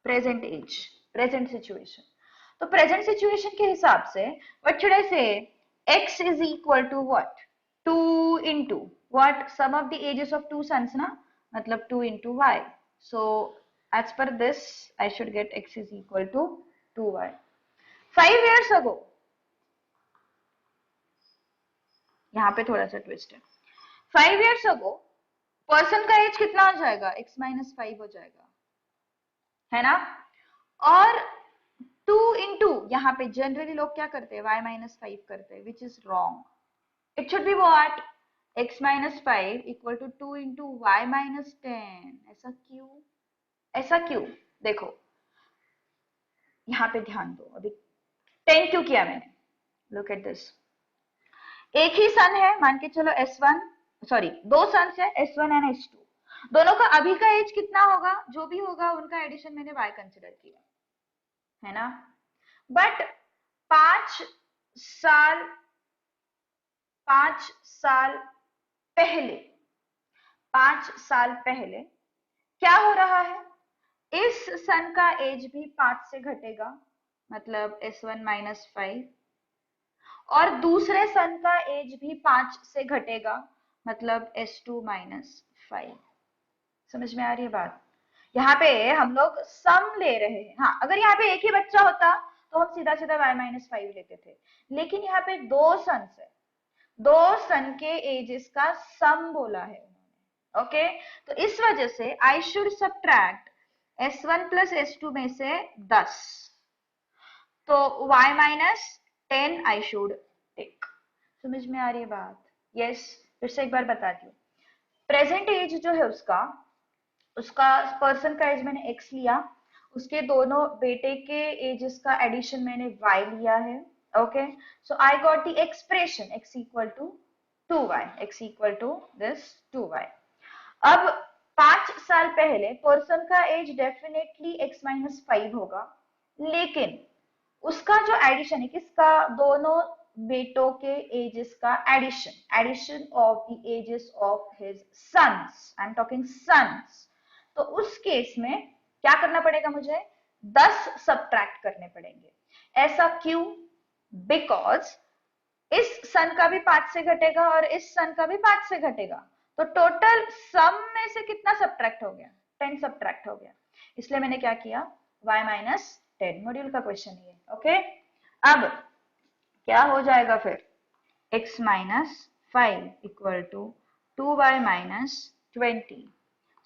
present age, present situation. तो प्रेजेंट सिचुएशन के हिसाब से व्हाट शुड आई से, x is equal to what, 2 into what, sum of the ages of two sons ना, मतलब 2 into y. So as per this I should get x is equal to 2y. 5 years ago, यहाँ पे थोड़ा सा twist है, 5 years ago person का age कितना हो जाएगा, x minus 5 हो जाएगा, है ना। और 2 into यहाँ पे जनरली लोग क्या करते हैं, y minus 5 करते हैं, which is wrong. It should be what, x minus 5 equal to 2 into y minus 10. ऐसा क्यों, ऐसा क्यों, देखो यहाँ पे ध्यान दो, अभी 10 क्यों किया मैंने, लुक एट दिस, एक ही सन है मान के चलो S1, सॉरी दो सन्स है S1 एंड S2, दोनों का अभी का एज कितना होगा, जो भी होगा उनका एडिशन मैंने y कंसिडर किया, है ना। बट 5 साल पहले, 5 साल पहले क्या हो रहा है, इस सन का एज भी 5 से घटेगा, मतलब S1 minus 5, और दूसरे सन का एज भी 5 से घटेगा, मतलब S2 minus 5। समझ में आ रही है बात, यहाँ पे हम लोग सम ले रहे हैं। हाँ अगर यहाँ पे एक ही बच्चा होता तो हम सीधा सीधा y-5 लेते थे, लेकिन यहाँ पे दो सन्स है, दो सन के एजेस का सम बोला है उन्होंने, ओके। तो इस वजह से I should subtract S1 plus S2 में से 10, तो y-10 आई शुड टेक। समझ में आ रही है बात? यस, फिर से एक बार बताती हूँ। प्रेजेंट एज जो है उसका उसका पर्सन का एज मैंने x लिया, उसके दोनों बेटे के एजेस का एडिशन मैंने y लिया है, okay. So I got the expression x equal to 2y, x equal to this 2y। अब 5 साल पहले पर्सन का एज डेफिनेटली x-5 होगा, लेकिन उसका जो एडिशन है किसका, दोनों बेटों के एजेस का addition of the ages of his sons, I am talking sons. तो उस केस में क्या करना पड़ेगा मुझे, 10 सब्ट्रैक्ट करने पड़ेंगे। ऐसा क्यों? बिकॉज इस सन का भी 5 से घटेगा और इस सन का भी 5 से घटेगा, तो टोटल सम में से कितना सब्ट्रैक्ट हो गया, 10 सब्ट्रैक्ट हो गया। इसलिए मैंने क्या किया, y-10 मॉड्यूल का क्वेश्चन है, ओके। अब क्या हो जाएगा फिर, x-5 equal to 2y-20,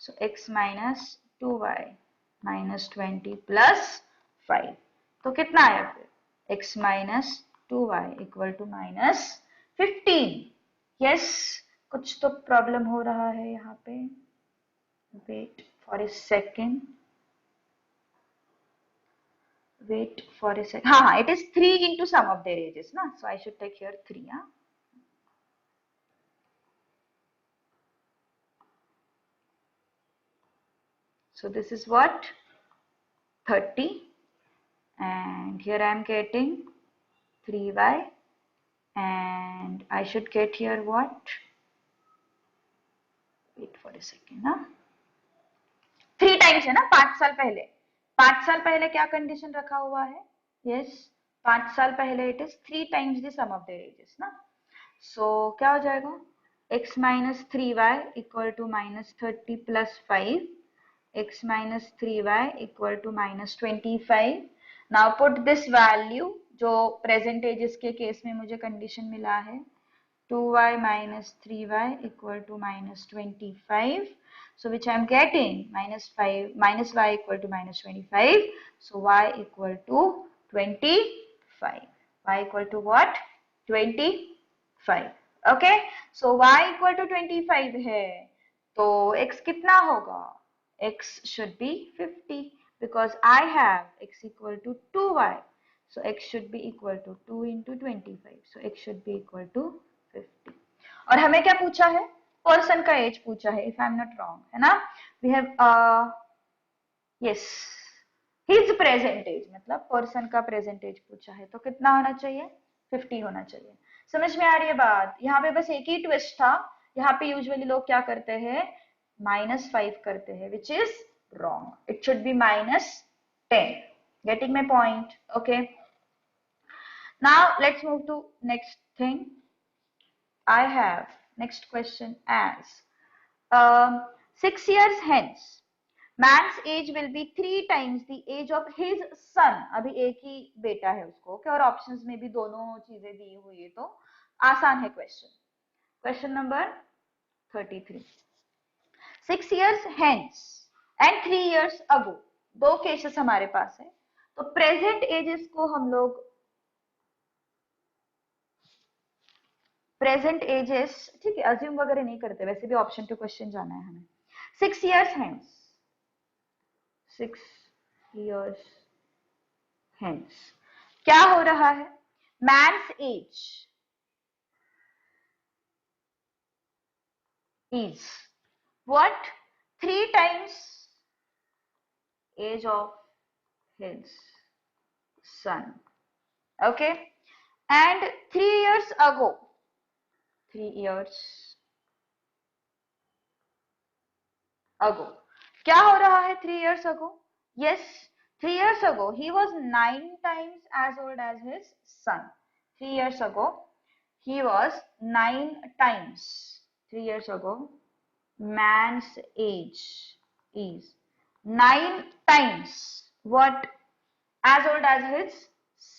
so x-2y-20 plus 5, तो कितना आया फिर, x-2y इक्वल टू -15। यस, कुछ तो प्रॉब्लम हो रहा है यहाँ पे, वेट फॉर ए सेकेंड, हाँ, it is 3 into sum of their ages ना, so I should take here 3, हाँ. So this is what, 30, and here I am getting 3y, and I should get here what, wait for a second ना, 3 times है ना, 5 साल पहले, 5 साल पहले क्या कंडीशन रखा हुआ है, यस, 5 साल पहले it is 3 times the sum of their ages ना। सो क्या हो जाएगा, x-3y equal to -30 plus 5, x-3y equal to -25। Now put this value जो प्रेजेंट एजेस के केस में मुझे कंडीशन मिला है, 2y minus 3y equal to -25, so which I am getting minus y equal to -25, so y equal to 25, y equal to what, 25, okay, so y equal to 25 है, तो x कितना होगा, x should be 50 because I have x equal to 2y, so x should be equal to 2 into 25, so x should be equal to 50। और हमें क्या पूछा है, person का एज पूछा है, if I am not wrong, है ना। We have yes, his present age, मतलब पर्सन का प्रेजेंट एज पूछा है, तो कितना होना चाहिए, 50 होना चाहिए। समझ में आ रही है बात? यहाँ पे बस एक ही ट्विस्ट था, यहाँ पे यूजुअली लोग क्या करते हैं, -5 करते हैं, which is wrong, it should be -10। Getting my point? Okay, now let's move to next thing. I have next question as 6 years hence man's age will be 3 times the age of his son। अभी एक ही बेटा है उसको, okay? और options में भी दोनों चीजें दी हुई है, तो आसान है question. Question number 33, 6 years hence and 3 years ago, दो केसेस हमारे पास है, तो प्रेजेंट एजेस को हम लोग प्रेजेंट एजेस, ठीक है, अज्यूम वगैरह नहीं करते, वैसे भी ऑप्शन टू क्वेश्चन जाना है हमें। 6 years hence, 6 years hence क्या हो रहा है, man's age is what, 3 times age of his son, okay, and 3 years ago, 3 years ago क्या हो रहा है, 3 years ago, yes, 3 years ago he was 9 times as old as his son। 3 years ago he was 9 times, 3 years ago man's age is 9 times what, as old as his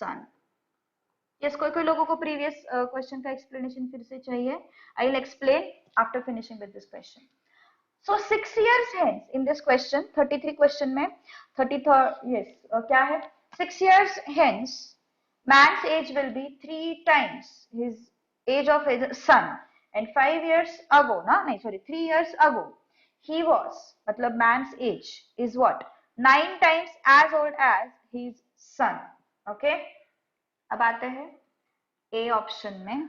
sun. Yes, कोई कोई लोगों को previous question का explanation फिर से चाहिए. I will explain after finishing with this question. So 6 years hence in this question, 33 question में 33 yes क्या है 6 years hence man's age will be 3 times his age of his son and 5 years ago ना नहीं sorry 3 years ago he was मतलब man's age is what 9 times as old as his son. Okay, अब आते हैं A option में.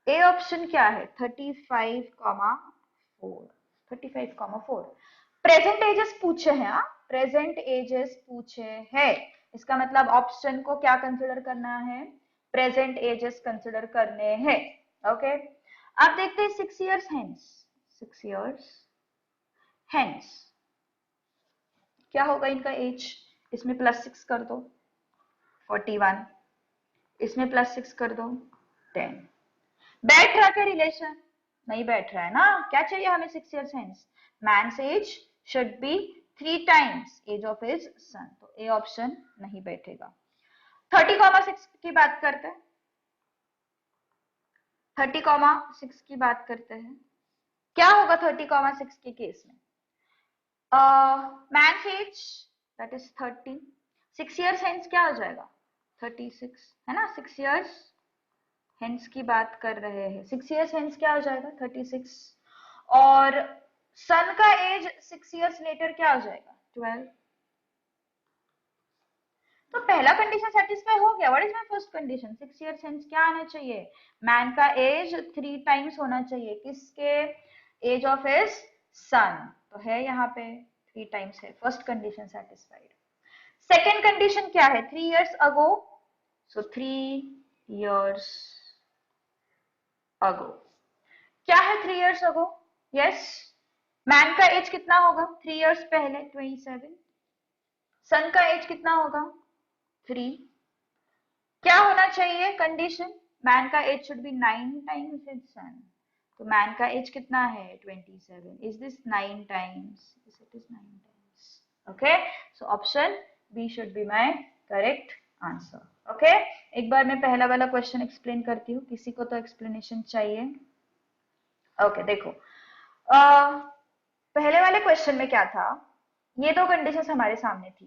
A option क्या है 35,4 35,4 present ages पूछे हैं. प्रेजेंट एजेस पूछे हैं इसका मतलब ऑप्शन को क्या कंसिडर करना है प्रेजेंट एजेस कंसिडर करने हैं. ओके, अब देखते हैं 6 इयर्स हेंस. 6 इयर्स हेंस क्या होगा इनका एज. इसमें +6 कर दो 41, इसमें +6 कर दो 10. बैठ रहा क्या रिलेशन. नहीं बैठ रहा है ना. क्या चाहिए हमें 6 years hence. Man's age should be 3 times age of his son. तो ए ऑप्शन नहीं बैठेगा. 30,6 की बात करते हैं. 30,6 की बात करते हैं. क्या होगा 30,6 के केस में. Man's age that is 30. 6 years hence क्या हो जाएगा 36 है ना. 6 इयर्स हेंस की बात कर रहे हैं. 6 इयर्स हेंस क्या हो जाएगा 36 और सन का एज 6 इयर्स लेटर क्या हो जाएगा 12. तो पहला कंडीशन सेटिस्फाई हो गया. What is my first condition 6 years hence क्या आना चाहिए मैन का एज 3 टाइम्स होना चाहिए किसके एज ऑफ हिज सन. तो है यहाँ पे 3 टाइम्स है. First condition satisfied. Second condition क्या है 3 इयर्स अगो. सो 3 इयर्स अगो क्या है 3 इयर्स अगो. यस, मैन का एज कितना होगा 3 इयर्स पहले 27. सन का एज कितना होगा 3. क्या होना चाहिए कंडीशन मैन का age should be 9 times his son. तो मैन का एज कितना है 27. Is this 9 times. It is 9 times. Okay, so option B should be my correct answer. Okay, एक बार मैं पहला वाला क्वेश्चन एक्सप्लेन करती हूँ. किसी को तो एक्सप्लेनेशन चाहिए. ओके, देखो पहले वाले क्वेश्चन में क्या था. ये दो कंडीशंस हमारे सामने थी.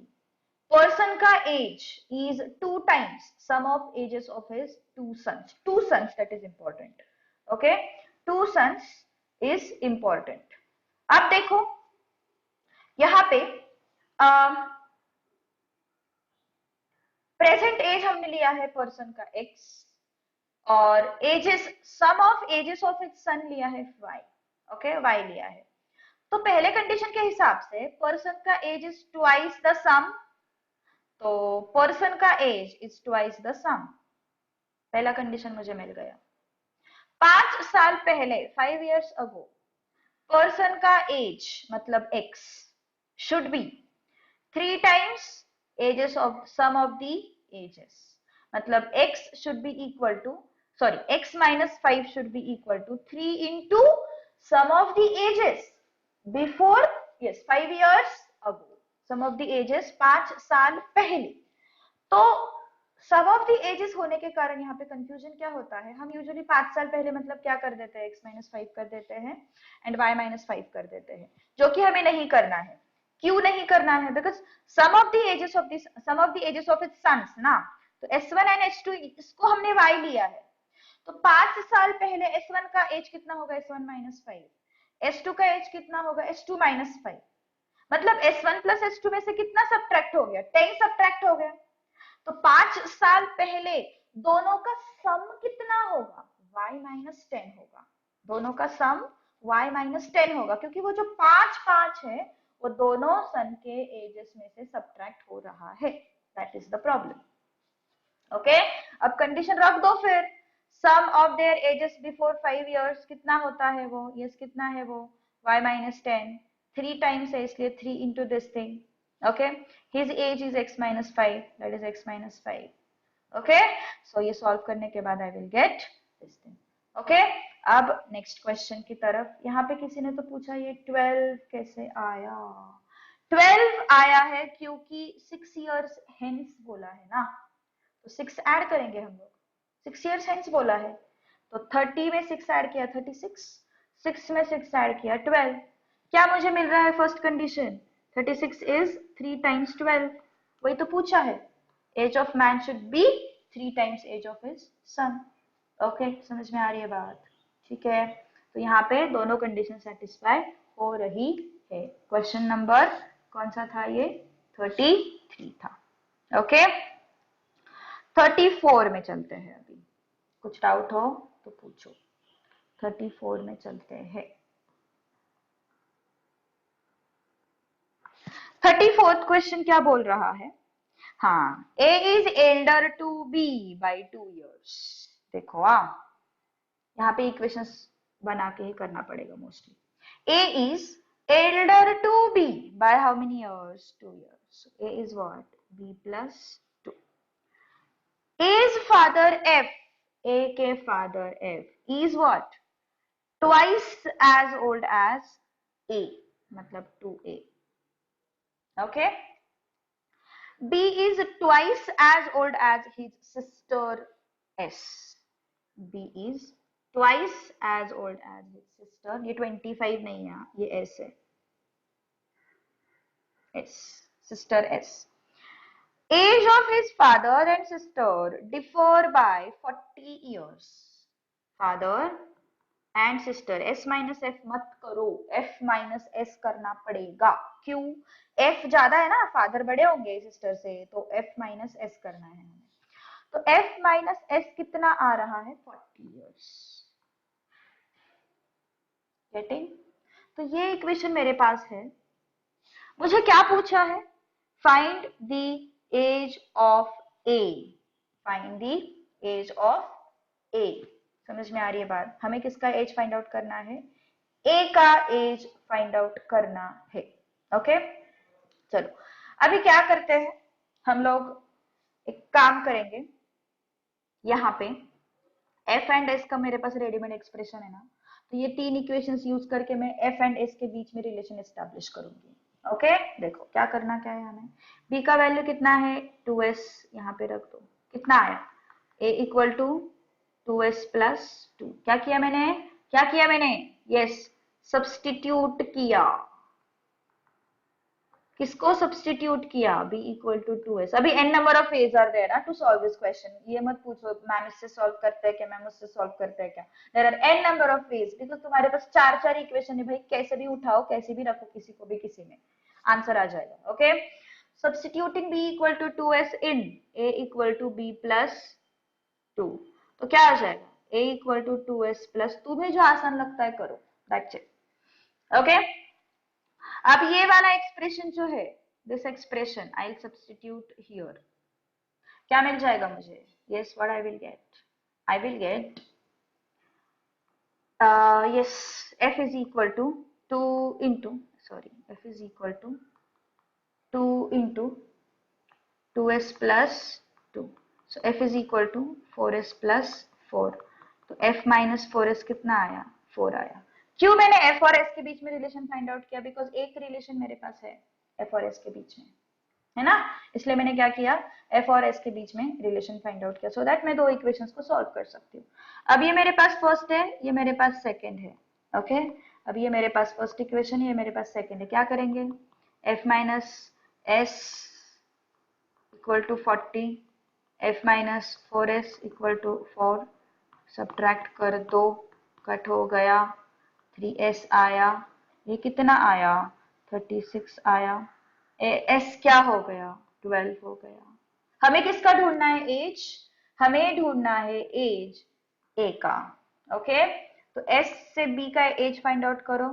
पर्सन का age is 2 times sum of ages of his 2 sons. 2 sons that is important. Okay, 2 sons is important. अब देखो यहाँ पे प्रेजेंट एज हमने लिया है पर्सन का x और ages sum of ages of its son लिया है y. ओके, y लिया है. तो पहले कंडीशन के हिसाब से पर्सन का age is twice the sum. तो पर्सन का age is twice the sum. पहला कंडीशन मुझे मिल गया. 5 साल पहले 5 इयर्स अगो पर्सन का एज मतलब x should be 3 times ages of sum of the ages. मतलब x should be equal to sorry x minus 5 should be equal to 3 into sum of the ages before yes 5 years ago. sum of the ages 5 साल पहले. तो सम of the edges होने के कारण यहाँ पे confusion क्या होता है. हम यूजुअली 5 साल पहले मतलब क्या कर देते हैं x minus 5 कर देते हैं एंड y minus 5 कर देते हैं जो कि हमें नहीं करना है. क्यों नहीं करना है because sum of the ages of this sum of the ages of its sons ना. तो S1 एंड S2 इसको हमने y लिया है. तो 5 साल पहले S1 का एज कितना होगा S1 minus 5. S2 का एज कितना होगा S2 minus 5. मतलब S1 plus S2 में से कितना सब्ट्रैक्ट हो गया 10 सब्ट्रैक्ट हो गया. तो 5 साल पहले दोनों का सम कितना होगा y minus 10 होगा. दोनों का सम y minus 10 होगा क्योंकि वो जो 5 है वो दोनों सन के एजेस में से सब्ट्रैक्ट हो रहा है. That is the problem. Okay, अब कंडीशन रख दो फिर. Sum of their ages before 5 years कितना होता है वो. यस, कितना है वो y minus 10. 3 टाइम्स है इसलिए 3 into this thing. Okay, his age is x minus 5 that is x minus 5. Okay, so ये सॉल्व करने के बाद I will get this thing. Okay, अब नेक्स्ट क्वेश्चन की तरफ. यहाँ पे किसी ने तो पूछा ये 12 कैसे आया. 12 आया है क्योंकि 6 इयर्स हेंस बोला है ना. तो 6 ऐड करेंगे हम लोग, 6 ईयर्स हेंस बोला है, तो 30 में 6 ऐड किया 36, 6 में 6 ऐड किया 12। क्या मुझे मिल रहा है फर्स्ट कंडीशन? 36 इज 3 टाइम्स 12, वही तो पूछा है। Age of man should be 3 times age of his son. Okay, समझ में आ रही है बात? ठीक है, तो यहाँ पे दोनों कंडीशन सेटिस्फाई हो रही है। क्वेश्चन नंबर कौन सा था ये? 33 था। ओके, 34 में चलते हैं। अभी कुछ डाउट हो तो पूछो। 34 में चलते हैं। 34th क्वेश्चन क्या बोल रहा है? हाँ, A is elder to B by 2 years। देखो यहाँ पे इक्वेशंस बना के ही करना पड़ेगा mostly. A is elder to B by how many years? 2 years. So A is what? B plus 2. A's father F, A के father F is what? Twice as old as A, मतलब 2A. Okay? B is twice as old as his sister S. B is twice as old as his sister. ये 25 नहीं है, ये S है, S, sister S. Age of his father and sister differ by 40 years. Father and sister, S minus F मत करो, F minus S करना पड़ेगा। क्यों? F ज्यादा है ना, फादर बड़े होंगे सिस्टर से, तो F माइनस एस करना है हमें। तो F माइनस एस कितना आ रहा है? 40 इयर्स। गेटिंग? तो ये इक्वेशन मेरे पास है। मुझे क्या पूछा है? Find the age of A. Find the age of A. समझ में आ रही है बात? हमें किसका एज फाइंड आउट करना है? ए का एज फाइंड आउट करना है। ओके, चलो अभी क्या करते हैं हम लोग, एक काम करेंगे। यहाँ पे एफ एंड एस का मेरे पास रेडीमेड एक्सप्रेशन है ना, तो ये 3 इक्वेशंस यूज करके मैं एफ एंड एस के बीच में रिलेशन एस्टैब्लिश करूंगी। ओके, देखो क्या करना क्या है हमें। बी का वैल्यू कितना है? 2s, यहाँ पे रख दो। कितना आया? a equal to 2s plus 2। क्या किया मैंने? क्या किया मैंने? यस, सब्सटीट्यूट किया। किसको सब्सटीट्यूट किया? b equal to 2s। अभी n number of ways are there ना टू सॉल्व दिस क्वेश्चन। ये मत पूछो मैम इससे सॉल्व करते हैं क्या, मैम उससे सॉल्व करते हैं क्या। There are n number of ways, because तुम्हारे पास 4 इक्वेशन है भाई, कैसे भी उठाओ, कैसे भी रखो, किसी को भी किसी में आंसर आ जाएगा। Okay, substituting b equal to 2s in a equal to b plus 2, तो क्या आ जाएगा? a equal to 2s plus, तुम्हें जो आसान लगता है करो, दैट्स इट। ओके, अब ये वाला एक्सप्रेशन जो है, this expression I will substitute here, क्या मिल जाएगा मुझे? Yes, what I will get? I will get yes, f is equal to 2 into, sorry, f is equal to 2 into 2s plus 2, so f is equal to 4s plus 4, तो f minus 4s कितना आया? 4 आया। क्यों मैंने f और s के बीच में relation find out किया? बिकॉज एक रिलेशन मेरे पास है f और s के बीच में, है ना, इसलिए मैंने क्या किया? f और s के बीच में रिलेशन फाइंड आउट किया, सो दैट मैं दो इक्वेशंस को सॉल्व कर सकती हूँ। अब ये मेरे पास फर्स्ट है, ये मेरे पास सेकंड है। ओके, अब ये मेरे पास फर्स्ट इक्वेशन है, ये मेरे पास सेकंड है। क्या करेंगे? f minus S equal to 40, f minus 4s equal to 4, subtract कर दो, कट हो गया, 3s आया, ये कितना आया? 36 आया, s क्या हो गया? 12 हो गया। हमें किसका ढूंढना है? एज। हमें ढूंढना है एज a का। ओके, तो s से b का एज फाइंड आउट करो।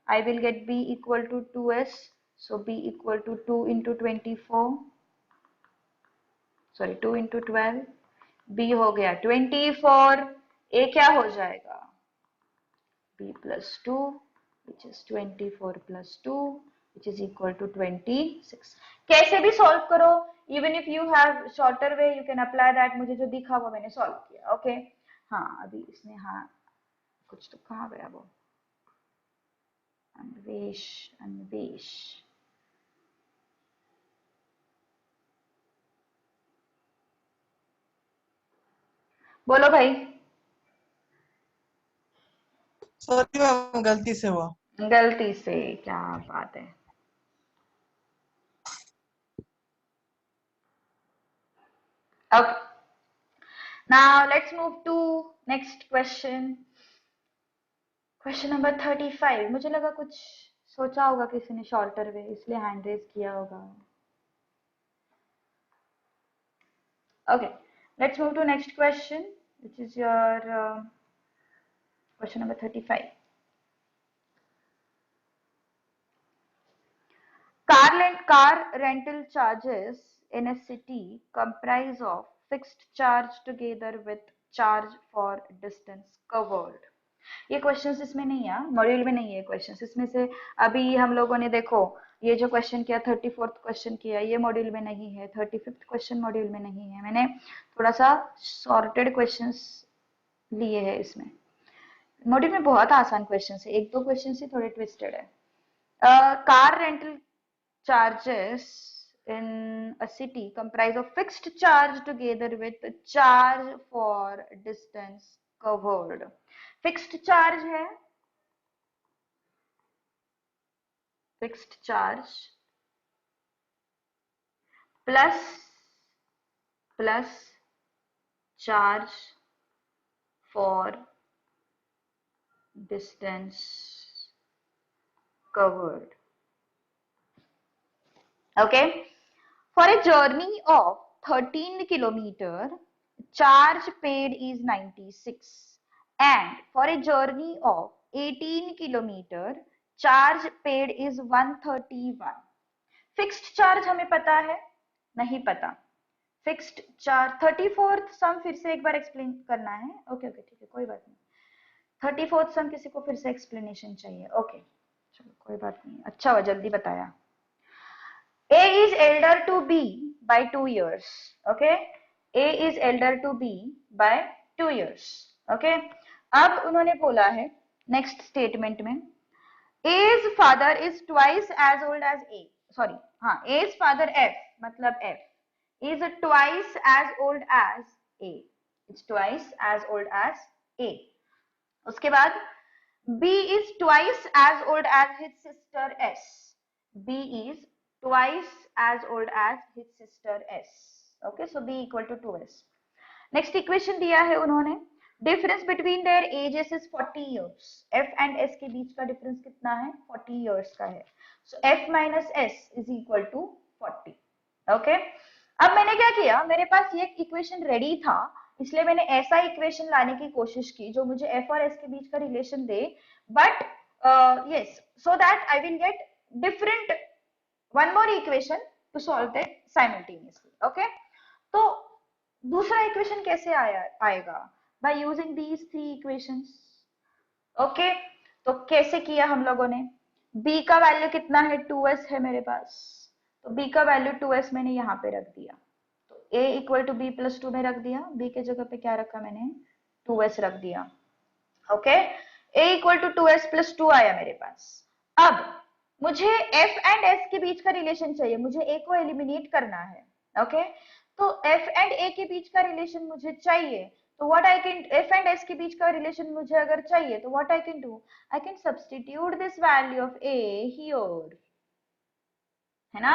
I will get b equal to 2s, so b equal to 2 into 24, sorry 2 into 12, b हो गया 24, a क्या हो जाएगा? b plus 2, which is 24 plus 2, which is equal to 26। कैसे भी सॉल्व करो, even if you have shorter way you can apply that. मुझे जो दिखा वो मैंने सॉल्व किया। ओके, हाँ अभी इसने, हाँ कुछ तो कहाँ गया वो? अन्वेष, अन्वेष, बोलो भाई। सॉरी मैम, गलती से हुआ। गलती से, क्या बात है। अब now let's move to next question. Question number 35। मुझे लगा कुछ सोचा होगा किसी ने शॉर्टर वे, इसलिए हैंड रेज किया होगा। Okay, let's move to next question which is your question number 35. Car rental charges in a city comprise of fixed charge together with charge for distance covered. ये क्वेश्चंस इसमें नहीं है, module में नहीं है questions इसमें से। अभी हम लोगों ने देखो ये जो क्वेश्चन किया 34th क्वेश्चन किया, ये मॉड्यूल में नहीं है। 35th क्वेश्चन मॉड्यूल में नहीं है। मैंने थोड़ा सा सॉर्टेड क्वेश्चंस लिए हैं इसमें। मॉड्यूल में बहुत आसान क्वेश्चंस है, एक दो क्वेश्चन ही थोड़े ट्विस्टेड है। Car rental charges in a city comprise of fixed charge together with charge for distance covered. Fixed charge है, fixed charge plus charge for distance covered. Okay, for a journey of 13 kilometer, charge paid is 96, and for a journey of 18 kilometer, charge paid is 131. Fixed charge हमें पता है, नहीं पता। Fixed charge 34th सम फिर से एक बार explain करना है। ओके ओके ठीक है, कोई बात नहीं। 34th सम किसी को फिर से एक्सप्लेनेशन चाहिए? ओके चलो कोई बात नहीं, अच्छा हुआ जल्दी बताया। A is elder to B by 2 years. Okay, A is elder to B by 2 years. Okay, अब उन्होंने बोला है नेक्स्ट स्टेटमेंट में A's father is twice as old as A. Sorry, हाँ, A's father F मतलब F is twice as old as A. It's twice as old as A. उसके बाद B is twice as old as his sister S. B is twice as old as his sister S. Okay, so B equal to 2S. Next equation दिया है उन्होंने, difference between their edges is 40 years. F and S के बीच का difference कितना है? 40 years का है। So F minus S is equal to 40। Okay, अब मैंने क्या किया, मेरे पास ये इक्वेशन रेडी था, इसलिए मैंने ऐसा इक्वेशन लाने की कोशिश की जो मुझे F और S के बीच का relation they, but yes, so that I will get different one more equation two solve that simultaneously. Okay, तो दूसरा इक्वेशन कैसे आएगा? By using these three equations. Okay, तो कैसे किया हम लोगों ने? b का वैल्यू कितना है? 2s है मेरे पास, तो b का वैल्यू 2s मैंने यहाँ पे रख दिया, तो a equal to B plus 2 में रख दिया। b के जगह पे क्या रखा मैंने? 2s रख दिया। Okay, a equal to 2s plus 2 आया मेरे पास। अब मुझे f एंड s के बीच का रिलेशन चाहिए, मुझे a को एलिमिनेट करना है। ओके, तो f एंड a के बीच का रिलेशन मुझे चाहिए, तो what I can, f and s के बीच का रिलेशन मुझे अगर चाहिए तो what I can do, I can substitute this value of a here, है ना?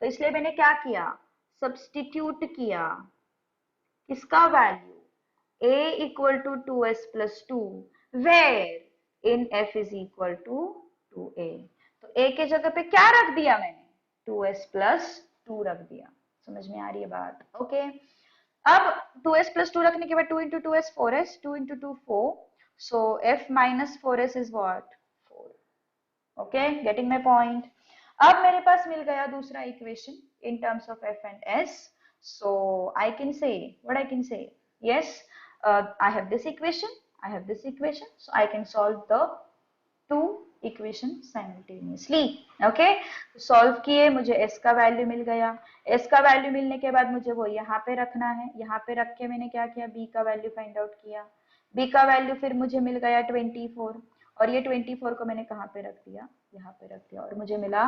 तो इसलिए मैंने क्या किया, सब्स्टिट्यूट किया किसका value? a equal to 2s plus 2 where in f is equal to 2a। तो a के जगह पे क्या रख दिया मैंने? 2s plus 2 रख दिया। समझ में आ रही है बात? ओके, अब 2s plus 2 रखने के बाद 2 into 2s 4s, 2 into 2 4, so f minus 4s is what? 4। Okay, getting my point? अब मेरे पास मिल गया दूसरा equation in terms of f and s, so I can say what I can say, yes, I have this equation, I have this equation, so I can solve the two equation simultaneously। okay, तो solve किए, मुझे s का value मिल गया। s का value मिलने के बाद मुझे वो यहाँ पे रखना है, यहाँ पे रख के मैंने क्या किया, b का वैल्यू फाइंड आउट किया। b का वैल्यू फिर मुझे मिल गया 24, और ये 24 को मैंने कहाँ पे रख दिया? यहाँ पे रख दिया, और मुझे मिला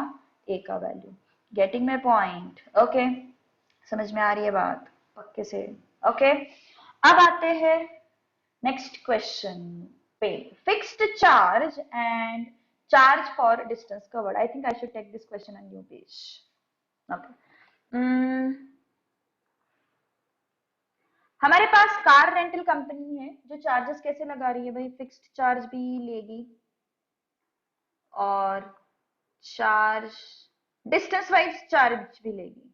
a का value. Getting my point? Okay, समझ में आ रही है बात पक्के से? ओके, अब आते हैं नेक्स्ट क्वेश्चन पे. Fixed charge and charge for distance covered. I think I should take this question on new page. Okay. हमारे पास कार रेंटल कंपनी है जो चार्जेस कैसे लगा रही है भाई. फिक्स्ड चार्ज भी लेगी और चार्ज डिस्टेंस वाइज चार्ज भी लेगी.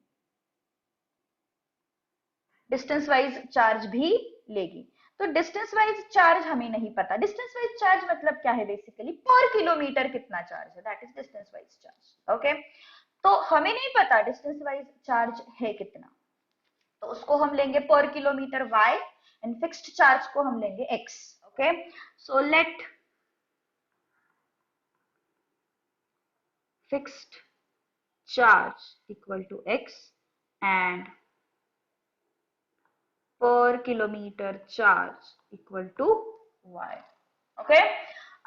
डिस्टेंस वाइज चार्ज भी लेगी. तो डिस्टेंस वाइज चार्ज हमें नहीं पता. डिस्टेंस वाइज चार्ज मतलब क्या है बेसिकली, पर किलोमीटर कितना चार्ज है, that is distance wise charge. Okay. तो हमें नहीं पता डिस्टेंस वाइज चार्ज है कितना, तो उसको हम लेंगे per kilometre y and fixed charge को हम लेंगे x. Okay. So let fixed charge equal to x and per kilometre charge equal to y. Okay.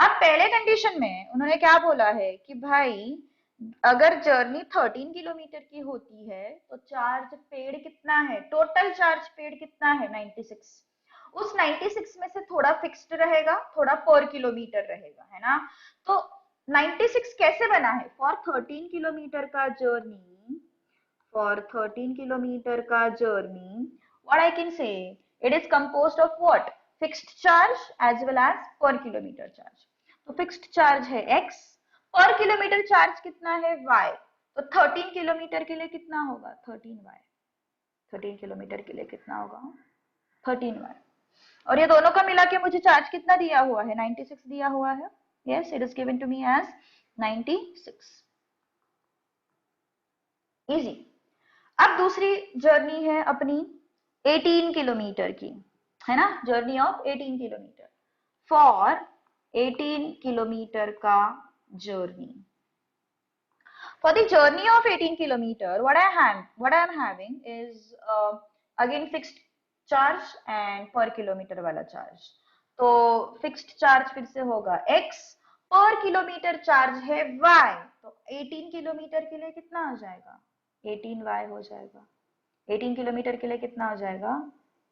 अब पहले कंडीशन में उन्होंने क्या बोला है कि भाई अगर जर्नी 13 किलोमीटर की होती है तो चार्ज पेड कितना है, टोटल चार्ज पेड कितना है 96. उस 96 में से थोड़ा फिक्स्ड रहेगा, थोड़ा पर किलोमीटर रहेगा, है ना. तो 96 कैसे बना है, फॉर 13 किलोमीटर का जर्नी, for 13 kilometer का journey, what I can say, it is composed of what, fixed charge as well as per kilometer charge. तो fixed charge है x, per kilometer charge कितना है y. तो 13 किलोमीटर के लिए कितना होगा 13y. 13 किलोमीटर के लिए कितना होगा 13y. और ये दोनों का मिला के मुझे चार्ज कितना दिया हुआ है 96 दिया हुआ है. yes, it is given to me as 96. easy. अब दूसरी जर्नी है अपनी 18 किलोमीटर की, है ना. Journey of 18 kilometre. For 18 kilometre का journey, for the journey of 18 kilometer, what I am having is again fixed charge and per kilometer वाला charge. तो fixed charge फिर से होगा x, per kilometer charge है y. तो 18 किलोमीटर के लिए कितना हो जाएगा 18y हो जाएगा. 18 किलोमीटर के लिए कितना हो जाएगा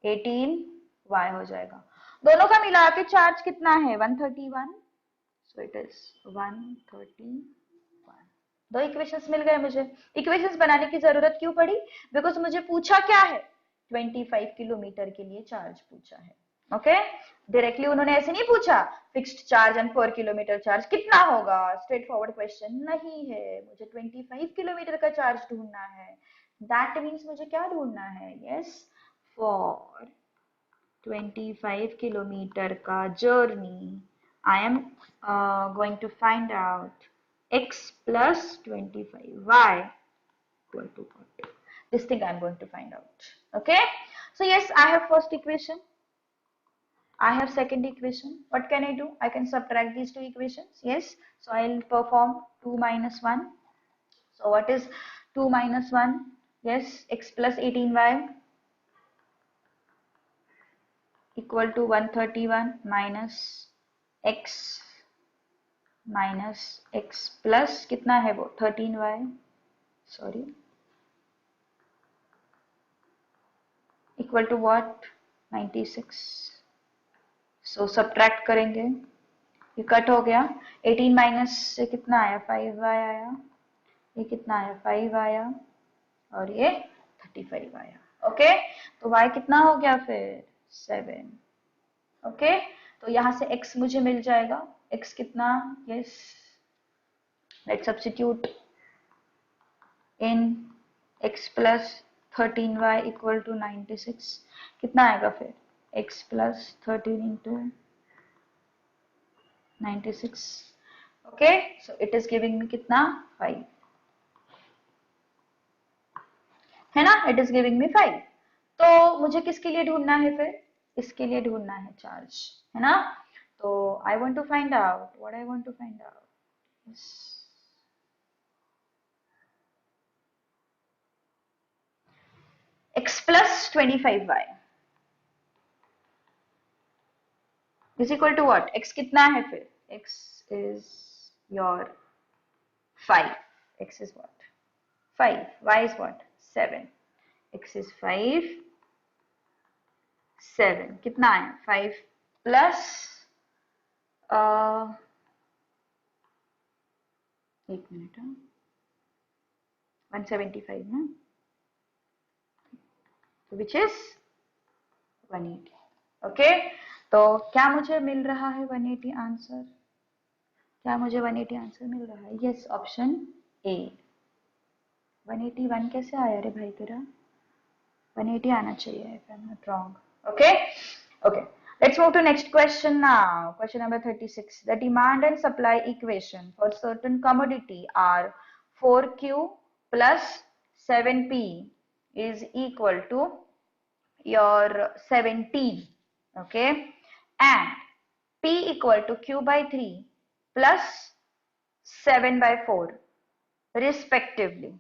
18y हो जाएगा. दोनों का मिला के चार्ज कितना है 131. सो इट इज 131. दो इक्वेशंस मिल गए मुझे. इक्वेशंस बनाने की जरूरत क्यों पड़ी, बिकॉज मुझे पूछा क्या है 25 किलोमीटर के लिए चार्ज पूछा है. ओके. डायरेक्टली उन्होंने ऐसे नहीं पूछा fixed charge and per kilometre charge कितना होगा, स्ट्रेट फॉरवर्ड क्वेश्चन नहीं है. मुझे 25 किलोमीटर का चार्ज ढूंढना है. दैट मीन्स मुझे क्या ढूंढना है, यस, फॉर 25 किलोमीटर का journey I am going to find out x plus 25y equal to 40. This thing I am going to find out. Okay. So yes, I have first equation. I have second equation. What can I do? I can subtract these two equations. Yes. So I'll perform 2 minus 1. So what is 2 minus 1? Yes, x plus 18y equal to 131 minus x plus कितना है वो 13y, sorry, equal to what 96. So subtract करेंगे, ये cut हो गया. 18 minus से कितना आया 5y आया, ये कितना आया 5 आया और ये 35 आया. ओके. तो y कितना हो गया फिर 7. ओके. तो यहाँ से x मुझे मिल जाएगा. x कितना, yes, let's substitute in x plus 13y equal to 96. कितना आएगा फिर x plus 13 into 96. Okay. So it is giving me कितना 5, है ना. It is giving me 5. तो मुझे किसके लिए ढूंढना है फिर, इसके लिए ढूंढना है चार्ज, है ना. तो I want to find out, what I want to find out, x plus 25y is equal to what, x कितना है फिर, x is your 5, x is what 5, y is what 7, x is 5, 7 कितना है 5 plus एक minute 175 ना, तो which is 180. Okay, तो क्या मुझे मिल रहा है 180 आंसर? क्या मुझे 180 आंसर मिल रहा है? Yes, option A. 181 कैसे आया रे भाई तेरा? 180 आना चाहिए if I'm not wrong. Okay, okay. Let's move to next question now. Question number 36. The demand and supply equation for certain commodity are 4Q plus 7P is equal to your 17. Okay, and P equal to Q by 3 plus 7 by 4 respectively.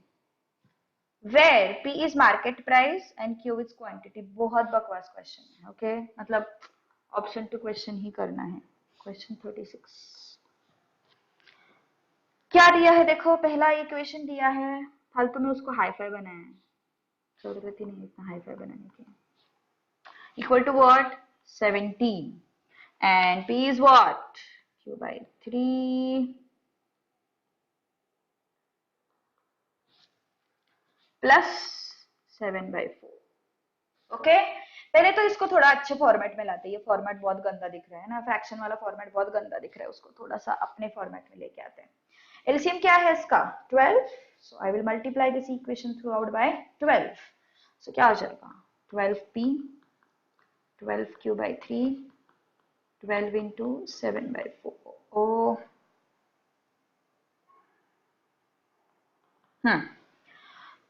Where P is market price and Q is quantity. बहुत बकवास question है. Okay, मतलब option to question ही करना है. Question 36 क्या दिया है? देखो, पहला इक्वेशन दिया है, फालतू में उसको हाई फाई बनाया है, जरूरत ही नहीं इतना हाई फाई बनाने की. Equal to what? 17 and P is what? Q by 3 plus 7 by 4. Okay, पहले तो इसको थोड़ा अच्छे फॉर्मेट में लाते हैं. ये फॉर्मेट बहुत गंदा दिख रहा है ना, फ्रैक्शन वाला फॉर्मेट बहुत गंदा दिख रहा है, उसको थोड़ा सा अपने फॉर्मेट में लेके आते हैं. एलसीएम क्या है इसका? 12. So I will multiply this equation through out by 12. So क्या हो जाएगा? 12p 12q by 3 12 into 7 by 4. ओ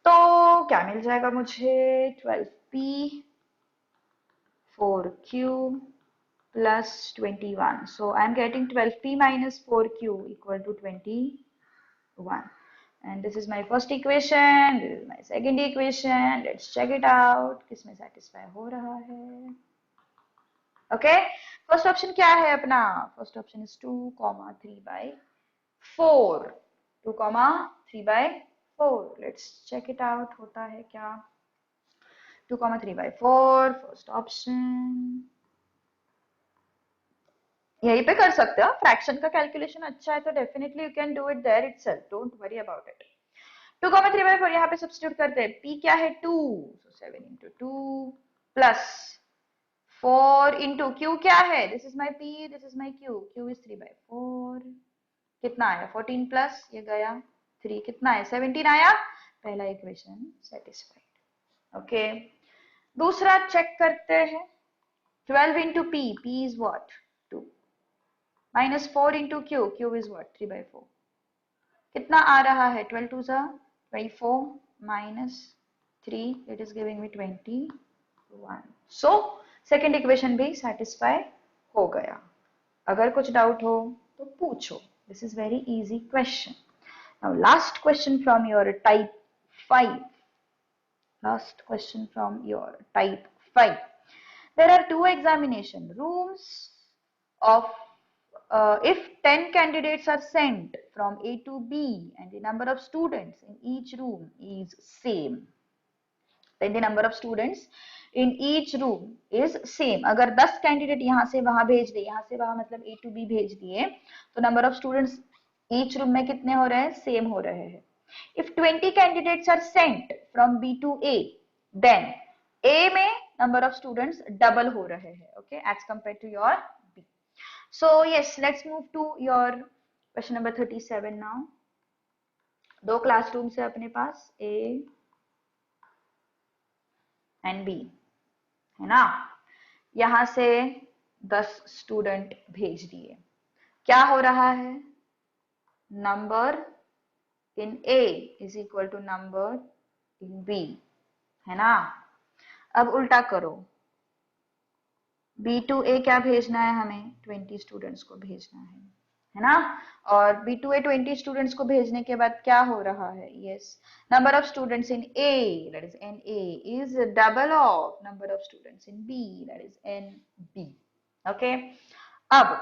तो क्या मिल जाएगा मुझे? 12p 4q plus 21. So I'm getting 12p minus 4q equal to 21. And this is my first equation. This is my second equation. Let's check it out. किसमें satisfy हो रहा है? Okay. First option क्या है अपना? First option is 2, 3 by 4. 2, 3 by 4. Let's check it out. होता है क्या? 2, 3 by 4. First option. यहीं पे कर सकते हो. फ्रैक्शन का कैलकुलेशन अच्छा है तो definitely you can do it there itself. Don't worry about it. 2, 3 by 4 यहाँ पे सब्स्टिट्यूट करते हैं. P क्या है? 2. So 7 into 2 plus 4 into Q क्या है? This is my P, this is my Q. Q is 3 by 4. कितना आया? 14 प्लस ये गया 3. कितना है? 17 आया. पहला इक्वेशन सेटिस्फाइड. ओके, दूसरा चेक करते हैं. 12 into P. P is what? 2. Minus 4 into Q. Q is what? 3 by 4. कितना आ रहा है? 12 2 जा 24 minus 3. It is giving me 21. So second equation भी सेटिस्फाई हो गया. अगर कुछ डाउट हो तो पूछो. This is very easy question. Now last question from your type 5. Last question from your type 5. There are 2 examination rooms of if 10 candidates are sent from A to B and the number of students in each room is same, then the number of students in each room is same. अगर 10 candidate यहाँ से वहां भेज दिए, यहाँ से वहां मतलब A to B भेज दिए, तो number of students each room में कितने हो रहे हैं? सेम हो रहे हैं. If 20 candidates are sent from B to A, then A में number of students double हो रहे हैं, okay, as compared to your B. So yes, let's move to your question number 37 now. 2 classrooms है अपने पास, A and B, है ना. यहां से 10 स्टूडेंट भेज दिए. क्या हो रहा है? Number in A is equal to number in B, है ना. अब उल्टा करो. B to A क्या भेजना है हमें? 20 स्टूडेंट्स को भेजना है ना. और B to A 20 स्टूडेंट्स को भेजने के बाद क्या हो रहा है? Yes, number of students in A, that is NA, is double of number of students in B, that is NB. Okay, अब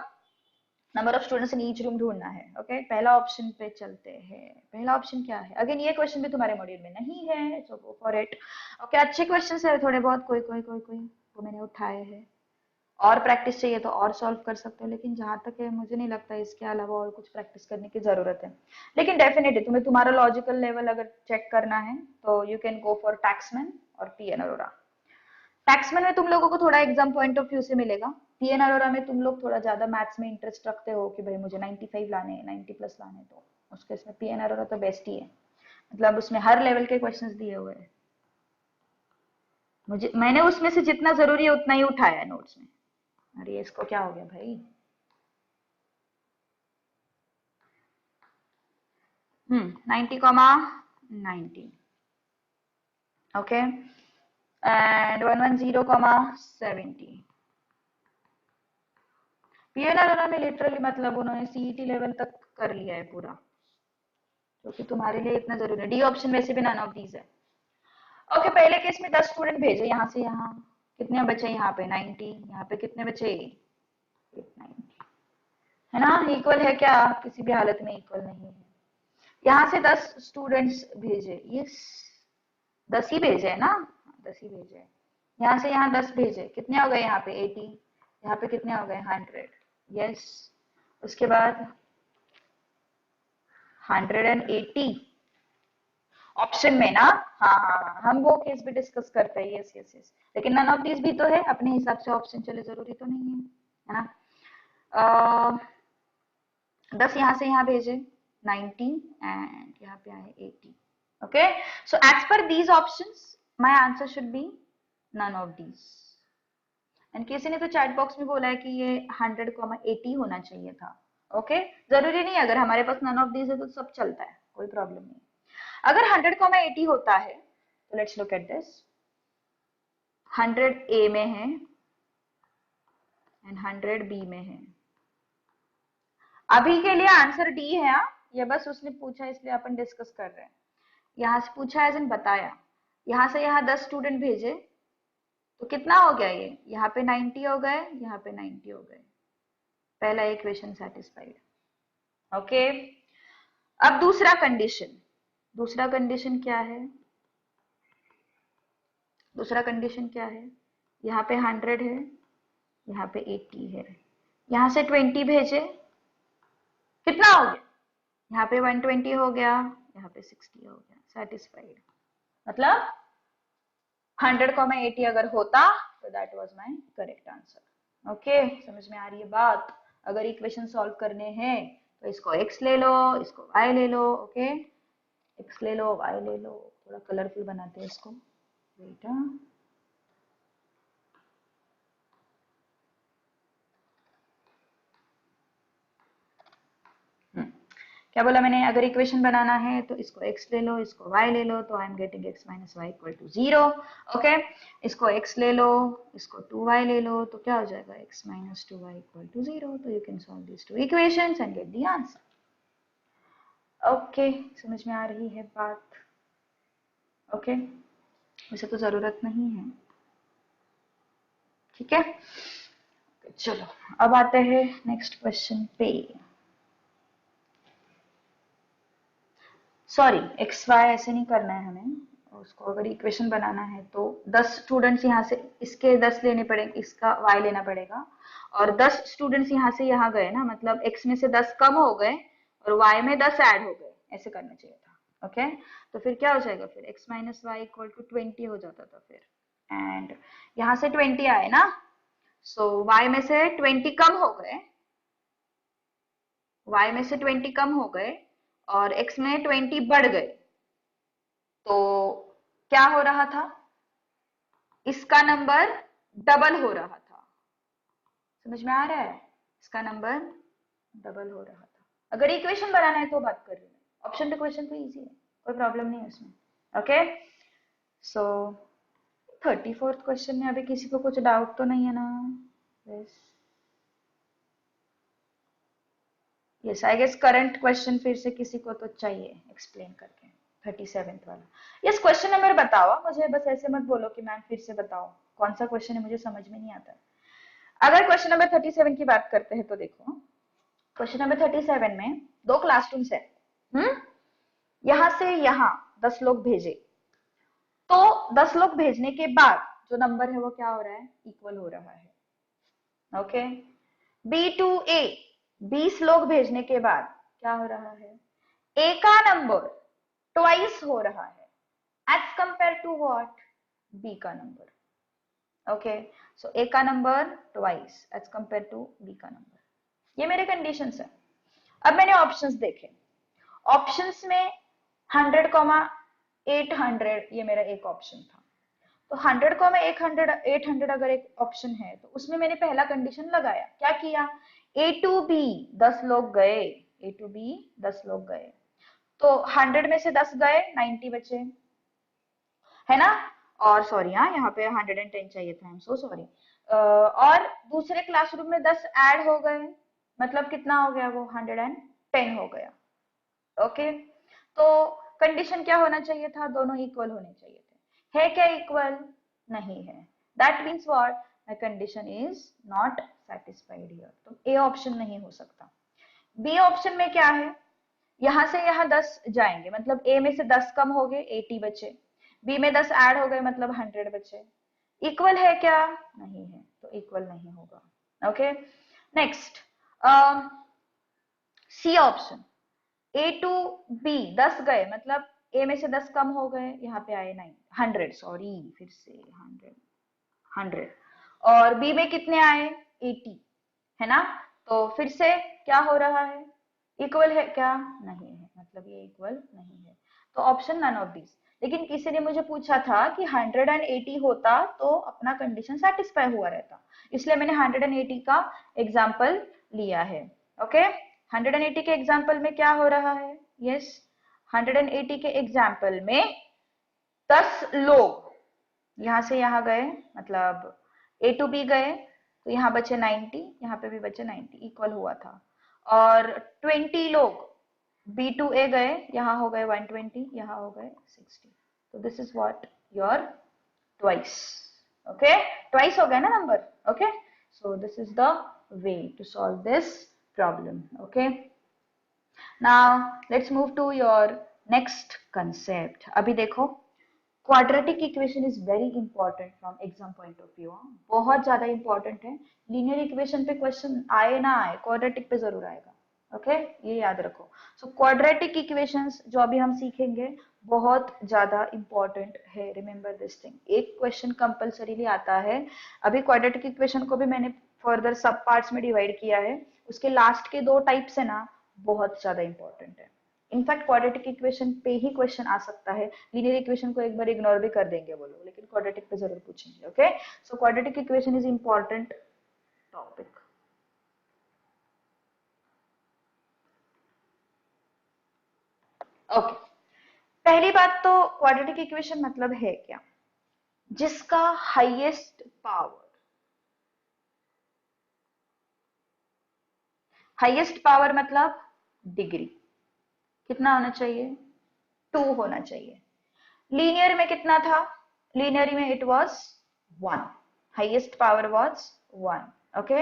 number of students in each room ढूंढना है. ओके, पहला ऑप्शन पे चलते हैं. पहला ऑप्शन क्या है? अगेन ये क्वेश्चन भी तुम्हारे मॉड्यूल में नहीं है, सो गो फॉर इट. ओके, अच्छे क्वेश्चन है थोड़े बहुत. कोई कोई कोई कोई वो मैंने उठाए हैं। और प्रैक्टिस चाहिए तो और सॉल्व कर सकते हो, लेकिन जहां तक है मुझे नहीं लगता इसके अलावा और कुछ प्रैक्टिस करने की जरूरत है। लेकिन डेफिनेटली तुम्हें तुम्हारा लॉजिकल लेवल अगर चेक करना है तो you can go for Taxmann और पीएन अरोरा। टैक्समैन में तुम लोगों को थोड़ा एग्जाम पॉइंट ऑफ व्यू से मिलेगा। पीएन अरोरा में तुम लोग थोड़ा ज्यादा मैथ्स में इंटरेस्ट रखते हो कि भाई मुझे 95 लाने हैं, 90 प्लस लाने हैं, तो उसके इसमें पीएन अरोरा तो बेस्ट ही है। मतलब उसमें हर लेवल के क्वेश्चंस दिए हुए हैं। मैंने उसमें से जितना जरूरी है उतना ही उठाया है नोट्स में। अरे इसको क्या हो गया भाई। 90, 90, ओके, एंड 110, 70। पीएन अरोरा में लिटरली मतलब उन्होंने सीईटी लेवल तक कर लिया है पूरा, जो कि तुम्हारे लिए इतना जरूरी है। डी ऑप्शन वैसे भी नन ऑफ दीज है। ओके, पहले केस में 10 स्टूडेंट भेजे यहाँ से यहाँ, कितने बचे यहाँ पे 90, यहाँ पे कितने बचे 890, है ना, इक्वल है क्या, किसी भी हालत में इक्वल नहीं है। यहाँ से 10 स्टूडेंट्स भेजे, यस 10 ही भेजे है ना, 10 ही भेजे। यहाँ से यहाँ 10 भेजे, कितने हो गए यहाँ पे 80, यहाँ पे कितने हो गए 100, यस। उसके बाद 180 ऑप्शन में ना, हाँ हाँ हाँ, हम वो केस भी डिस्कस करते हैं, यस यस यस। लेकिन नन ऑफ दिस भी तो है, अपने हिसाब से ऑप्शन चले, जरूरी तो नहीं है ना। 10 यहाँ से यहाँ भेजे 90 एंड यहाँ पे आए 80। Okay, so as per these options my answer should be none of these. And किसी ने तो चैट बॉक्स में बोला है कि ये 100,80 होना चाहिए था। ओके, जरूरी नहीं, अगर हमारे पास नन ऑफ दीज है तो सब चलता है, कोई प्रॉब्लम नहीं। अगर 100,80 होता है तो लेट्स लुक एट दिस। 100 ए में है एंड 100 बी में है। अभी के लिए आंसर डी है, ये बस उसने पूछा इसलिए अपन डिस्कस कर रहे हैं। यहाँ से पूछा एज इन बताया। यहाँ से यहाँ 10 स्टूडेंट भेजे तो कितना हो गया, ये यहाँ पे 90 हो गए, यहाँ पे 90 हो गए। पहला इक्वेशन सेटिस्फाइड। ओके, अब दूसरा कंडीशन। दूसरा कंडीशन क्या है, दूसरा कंडीशन क्या है, यहाँ पे 100 है, यहाँ पे 80 है। यहाँ से 20 भेजे, कितना हो गया, यहाँ पे 120 हो गया, यहाँ पे 60 हो गया, सेटिस्फाइड। मतलब 100,80 अगर होता तो that was my correct answer. Okay, समझ में आ रही है बात। अगर इक्वेशन सॉल्व करने हैं तो इसको x ले लो, इसको y ले लो। ओके, x ले लो, y ले लो, थोड़ा कलरफुल बनाते हैं इसको बेटा। क्या बोला मैंने, अगर इक्वेशन बनाना है तो इसको x ले लो, इसको y ले लो, तो I am getting x minus y equal to 0। Okay, इसको x ले लो, इसको 2y ले लो, तो क्या हो जाएगा x minus 2y equal to 0। तो you can solve this two equations and get the answer. Okay, समझ में आ रही है बात। ओके, वैसे तो जरूरत नहीं है, ठीक है। चलो अब आते हैं नेक्स्ट क्वेश्चन पे। सॉरी, एक्स वाई ऐसे नहीं करना है हमें, उसको अगर इक्वेशन बनाना है तो 10 स्टूडेंट्स यहाँ से इसके 10 लेने पड़ेंगे, इसका y लेना पड़ेगा, और 10 स्टूडेंट्स यहाँ से यहाँ गए ना, मतलब x में से 10 कम हो गए और y में 10 ऐड हो गए, ऐसे करना चाहिए था। ओके, तो फिर क्या हो जाएगा, फिर x minus y equal to 20 हो जाता था फिर, एंड यहाँ से 20 आए ना, सो y में से 20 कम हो गए, y में से 20 कम हो गए और x में 20 बढ़ गए, तो क्या हो रहा था, इसका नंबर डबल हो रहा था। समझ में आ रहा है, इसका नंबर डबल हो रहा था। अगर इक्वेशन बनाना है तो बात कर रही हूँ, ऑप्शन टू क्वेश्चन तो इजी है, कोई प्रॉब्लम नहीं है उसमें। ओके, सो 34th क्वेश्चन में अभी किसी को कुछ डाउट तो नहीं है ना? Yes, I guess current question फिर से किसी को तो चाहिए एक्सप्लेन करके, 37th वाला। यस, क्वेश्चन नंबर बताओ मुझे, बस ऐसे मत बोलो कि मैम फिर से बताओ कौन सा क्वेश्चन है, मुझे समझ में नहीं आता। अगर क्वेश्चन नंबर 37 की बात करते हैं तो देखो, क्वेश्चन नंबर 37 में 2 क्लासरूम्स है। यहां से यहां 10 लोग भेजे, तो 10 लोग भेजने के बाद जो नंबर है वो क्या हो रहा है, इक्वल हो रहा है। ओके, बी टू ए 20 लोग भेजने के बाद क्या हो रहा है, ए का नंबर ट्वाइस हो रहा है as compare to what, B का नंबर। ओके, सो ए का number twice as compare to B का नंबर, ये मेरे कंडीशंस है। अब मैंने ऑप्शंस देखे, ऑप्शंस में 100,800 ये मेरा एक ऑप्शन था। तो 100,800 अगर एक ऑप्शन है तो उसमें मैंने पहला कंडीशन लगाया, क्या किया, ए टू बी 10 लोग गए, ए टू बी 10 लोग गए, तो 100 में से 10 गए, 90 बचे, है ना। और सॉरी, हाँ यहाँ पे 110 चाहिए था, आई एम सो सॉरी। और दूसरे क्लासरूम में 10 ऐड हो गए, मतलब कितना हो गया, वो 110 हो गया। ओके, तो कंडीशन क्या होना चाहिए था, दोनों इक्वल होने चाहिए थे, है क्या इक्वल, नहीं है। That means what, my condition is not satisfied here, तो ए ऑप्शन नहीं हो सकता। बी ऑप्शन में क्या है, यहां से यहाँ 10 जाएंगे, मतलब ए में से 10 कम हो गए, 80 बचे, बी में 10 ऐड हो गए, मतलब 100 बचे। इक्वल है क्या, नहीं है, तो इक्वल नहीं होगा। Okay, next, C option, A to B 10 गए, मतलब ए में से 10 कम हो गए, यहाँ पे आए 100, सॉरी फिर से 100, और बी में कितने आए, 80, है ना। तो फिर से क्या हो रहा है, इक्वल है क्या, नहीं है, मतलब ये इक्वल नहीं है, तो ऑप्शन नन ऑफ दीज। लेकिन किसी ने मुझे पूछा था कि 180 होता तो अपना कंडीशन सेटिस्फाई हुआ रहता, इसलिए मैंने 180 का एग्जाम्पल लिया है। ओके, 180 के एग्जाम्पल में क्या हो रहा है, यस, 180 के एग्जाम्पल में 10 लोग यहां से यहां गए, मतलब ए टू बी गए, तो यहाँ बचे 90, यहाँ पे भी बचे 90, इक्वल हुआ था। और 20 लोग बी टू ए गए, यहाँ हो गए 120, यहाँ हो गए 60, तो this is what your twice. Okay, twice हो गया ना number. Okay, so this is the way to solve this problem. Okay, now let's move to your next concept. अभी देखो, quadratic equation is very important from exam point of view, बहुत ज्यादा important है। Linear equation पे question आए ना आए, quadratic पे जरूर आएगा। ओके, ये याद रखो। सो क्वाड्रेटिक इक्वेशंस जो अभी हम सीखेंगे बहुत ज्यादा इंपॉर्टेंट है, रिमेंबर दिस थिंग, एक क्वेश्चन कंपल्सरीली आता है। अभी क्वाड्रेटिक इक्वेशन को भी मैंने फर्दर सब पार्ट्स में डिवाइड किया है, उसके लास्ट के 2 टाइप्स है ना, बहुत ज्यादा इंपॉर्टेंट है। इनफैक्ट क्वाड्रेटिक इक्वेशन पे ही क्वेश्चन आ सकता है, लीनियर इक्वेशन को एक बार इग्नोर भी कर देंगे वो लोग, लेकिन क्वाड्रेटिक पे जरूर पूछेंगे। Okay, so quadratic equation is important topic. Okay, पहली बात तो क्वाड्रेटिक इक्वेशन मतलब है क्या, जिसका हाईएस्ट पावर, हाईएस्ट पावर मतलब डिग्री कितना होना चाहिए, 2 होना चाहिए। लीनियर में कितना था, लीनियर में it was 1, highest power was 1। Okay,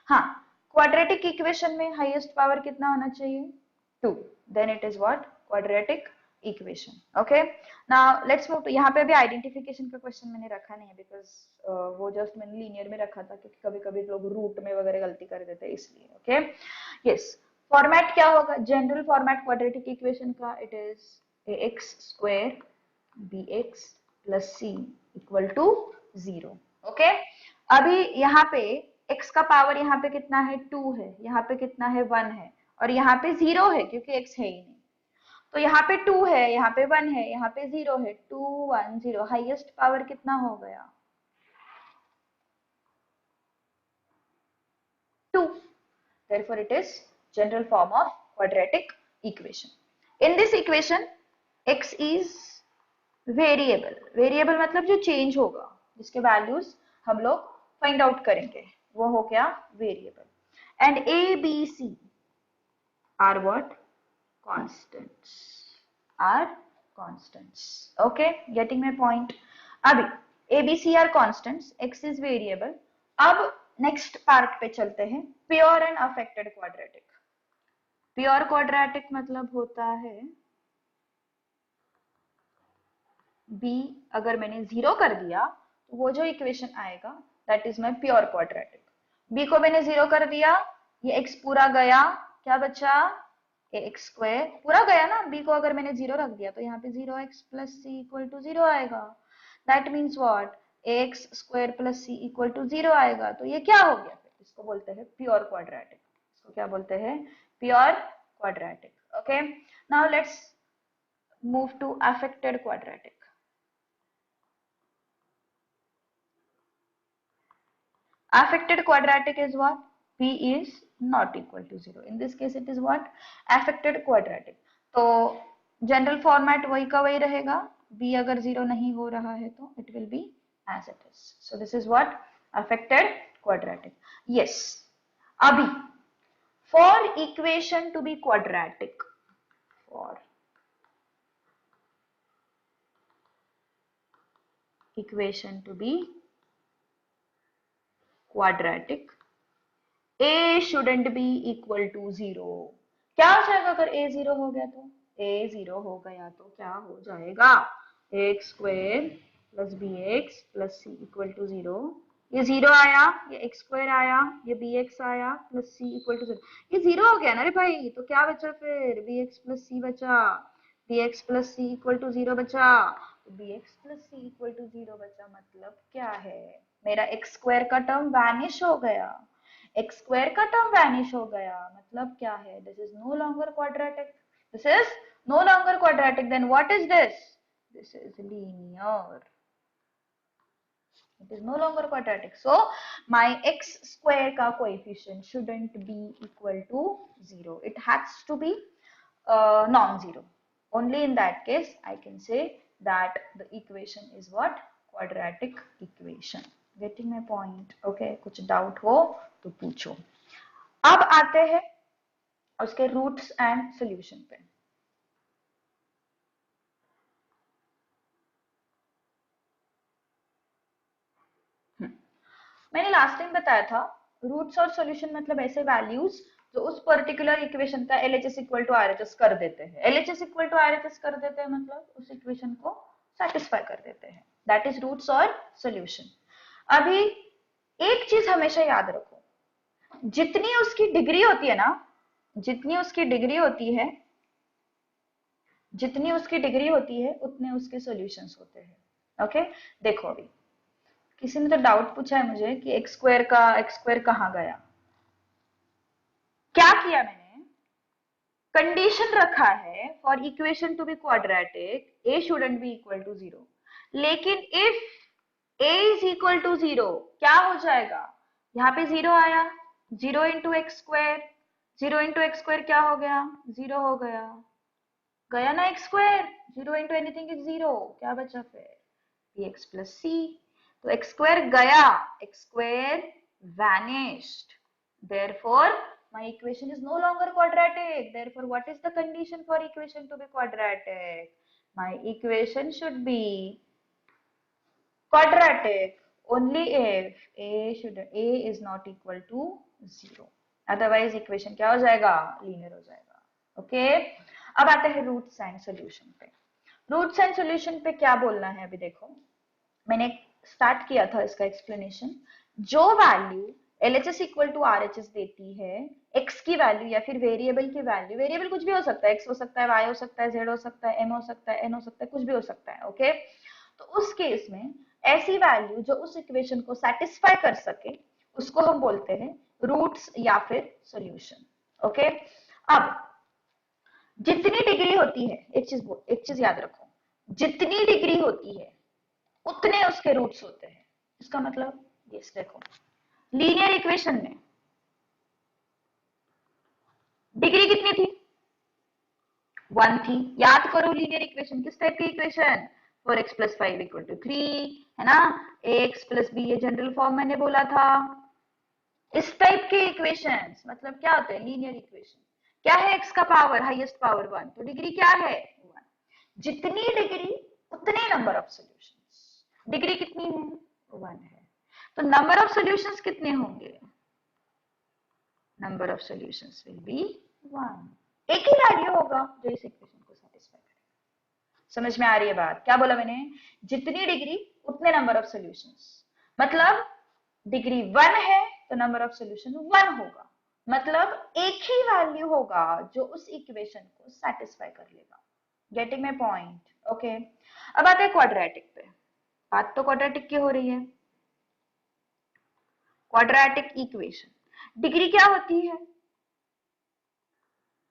हाँ, क्वाड्रेटिक इक्वेशन में हाईएस्ट पावर कितना होना चाहिए, 2, then it is what, quadratic equation. Okay, now let's move to, यहाँ पे अभी आइडेंटिफिकेशन का क्वेश्चन मैंने रखा नहीं है, बिकॉज वो जस्ट मैंने लीनियर में रखा था, क्योंकि कभी कभी लोग रूट में वगैरह गलती कर देते हैं, इसलिए। ओके, यस, फॉर्मेट क्या होगा, जनरल फॉर्मेट क्वाड्रेटिक इक्वेशन का, it is ax square bx plus c equal to 0। Okay, अभी यहाँ पे x का पावर यहाँ पे कितना है, 2 है, यहाँ पे कितना है, 1 है, और यहाँ पे 0 है क्योंकि x है ही नहीं। तो यहाँ पे 2 है, यहाँ पे 1 है, यहाँ पे 0 है, 2 1 0, हाईएस्ट पावर कितना हो गया, 2। Therefore, it is general form of quadratic equation. In this equation, x is variable, variable मतलब जो चेंज होगा, जिसके वैल्यूज हम लोग फाइंड आउट करेंगे, वो हो गया variable. And A B C are what, constants, are constants. Okay, getting my point. अभी A B C are constants, X is variable. अब नेक्स्ट पार्ट पे चलते हैं, pure and affected quadratic. Pure quadratic मतलब होता है b अगर मैंने 0 कर दिया वो जो इक्वेशन आएगा that is my pure quadratic. B को मैंने 0 कर दिया, ये x पूरा गया, क्या बचा एक्स स्क्वायर पूरा गया ना, बी को अगर मैंने 0 रख दिया तो यहाँ पे 0x plus C equal to 0 आएगा। That means what, x square plus C equal to 0 आएगा। तो ये क्या हो गया, फिर इसको बोलते हैं प्योर क्वाड्रेटिक। इसको क्या बोलते हैं, pure quadratic. Okay, now let's move to affected quadratic. Affected quadratic is what? P is not equal to 0. In this case, it is what? Affected quadratic. तो जनरल फॉर्मेट वही का वही रहेगा, b अगर 0 नहीं हो रहा है तो it will be as it is. So this is what? Affected quadratic. Yes. अभी for equation to be quadratic, for equation to be quadratic, a shouldn't be equal to 0. क्या हो जाएगा अगर a 0 हो गया तो, a 0 हो गया तो क्या हो जाएगा, x square plus B x plus C equal to 0। ये 0 आया, ये एक्स स्क्वायर आया, ये बी एक्स आया प्लस सी इक्वल टू 0। ये 0 हो गया ना रे भाई, तो क्या बचा फिर, बी एक्स प्लस सी बचा, b x plus C equal to 0 बचा, b x plus C equal to 0 बचा। मतलब क्या है, मेरा एक्स स्क्वायर का टर्म वैनिश हो गया, एक्स स्क्वायर का टर्म वैनिश हो गया। मतलब क्या है, this is no longer quadratic, this is no longer quadratic. Then what is this, this is linear, it is no longer quadratic. So my x square ka coefficient shouldn't be equal to 0, it has to be non-zero. Only in that case I can say that the equation is what, quadratic equation. Getting my point? Okay, कुछ doubt हो तो पूछो। अब आते हैं उसके roots and solution पे। मैंने लास्ट टाइम बताया था रूट्स और सॉल्यूशन मतलब ऐसे वैल्यूज जो उस पर्टिकुलर इक्वेशन का LHS इक्वल टू RHS कर देते हैं। LHS इक्वल टू RHS कर देते हैं मतलब उस इक्वेशन को सेटिस्फाई कर देते हैं, दैट इज रूट्स और सॉल्यूशन। अभी एक चीज हमेशा याद रखो, जितनी उसकी डिग्री होती है ना, जितनी उसकी डिग्री होती है, जितनी उसकी डिग्री होती है उतने उसके सॉल्यूशंस होते हैं। ओके, देखो अभी किसी ने तो डाउट पूछा है मुझे कि एक्स स्क्वायर कहाँ गया। क्या किया मैंने, कंडीशन रखा है for equation to be quadratic A shouldn't be equal to 0, लेकिन if A is equal to 0 क्या हो जाएगा, यहाँ पे 0 आया, 0 into x square, 0 into x square क्या हो गया, 0 हो गया, गया ना x square, 0 into anything is 0, क्या बचा फिर बी एक्स प्लस सी। तो एक्स स्क्वायर गया, x square vanished, therefore my equation is no longer quadratic। therefore what is the condition for equation to be quadratic, my equation should be quadratic only if a is not equal to 0, otherwise equation क्या हो जाएगा, linear हो जाएगा। Okay, अब आते हैं roots and solution पे। Roots and solution पे क्या बोलना है, अभी देखो मैंने स्टार्ट किया था इसका एक्सप्लेनेशन। जो value LHS equal to RHS देती है, x की वैल्यू या फिर वेरिएबल की वैल्यू, वेरिएबल कुछ भी हो सकता है, x हो सकता है, y हो सकता है, z हो सकता है, m हो सकता है, n हो सकता है, कुछ भी हो सकता है। ओके, तो उस केस में ऐसी वैल्यू जो उस इक्वेशन को सेटिस्फाई कर सके उसको हम बोलते हैं रूट्स या फिर सॉल्यूशन। ओके, अब जितनी डिग्री होती है, एक चीज याद रखो, जितनी डिग्री होती है उतने उसके रूट्स होते हैं। इसका मतलब यस, देखो लीनियर इक्वेशन में डिग्री कितनी थी, 1 थी। याद करो लीनियर इक्वेशन किस टाइप की इक्वेशन, 4x प्लस 5 इक्वल टू 3 है ना, ax प्लस b, ये जनरल फॉर्म मैंने बोला था। इस टाइप के इक्वेशंस मतलब क्या होते हैं, लीनियर इक्वेशन। क्या है x का पावर, हाईएस्ट पावर 1, तो डिग्री क्या है 1। जितनी डिग्री उतने नंबर ऑफ सॉल्यूशंस, डिग्री कितनी है 1 है, तो नंबर ऑफ सॉल्यूशंस कितने होंगे, number of solutions will be 1। एक ही वैल्यू होगा जो इस इक्वेशन को सेटिस्फाई करेगा। समझ में आ रही है बात, क्या बोला मैंने, जितनी डिग्री उतने नंबर ऑफ सॉल्यूशंस, मतलब डिग्री 1 है तो नंबर ऑफ सॉल्यूशन 1 होगा, मतलब एक ही वैल्यू होगा जो उस इक्वेशन को सेटिस्फाई कर लेगा। Getting my point? ओके, अब आते हैं क्वाड्रेटिक पे। बात तो क्वाड्रेटिक की हो रही है। क्वाड्रेटिक इक्वेशन डिग्री क्या होती है?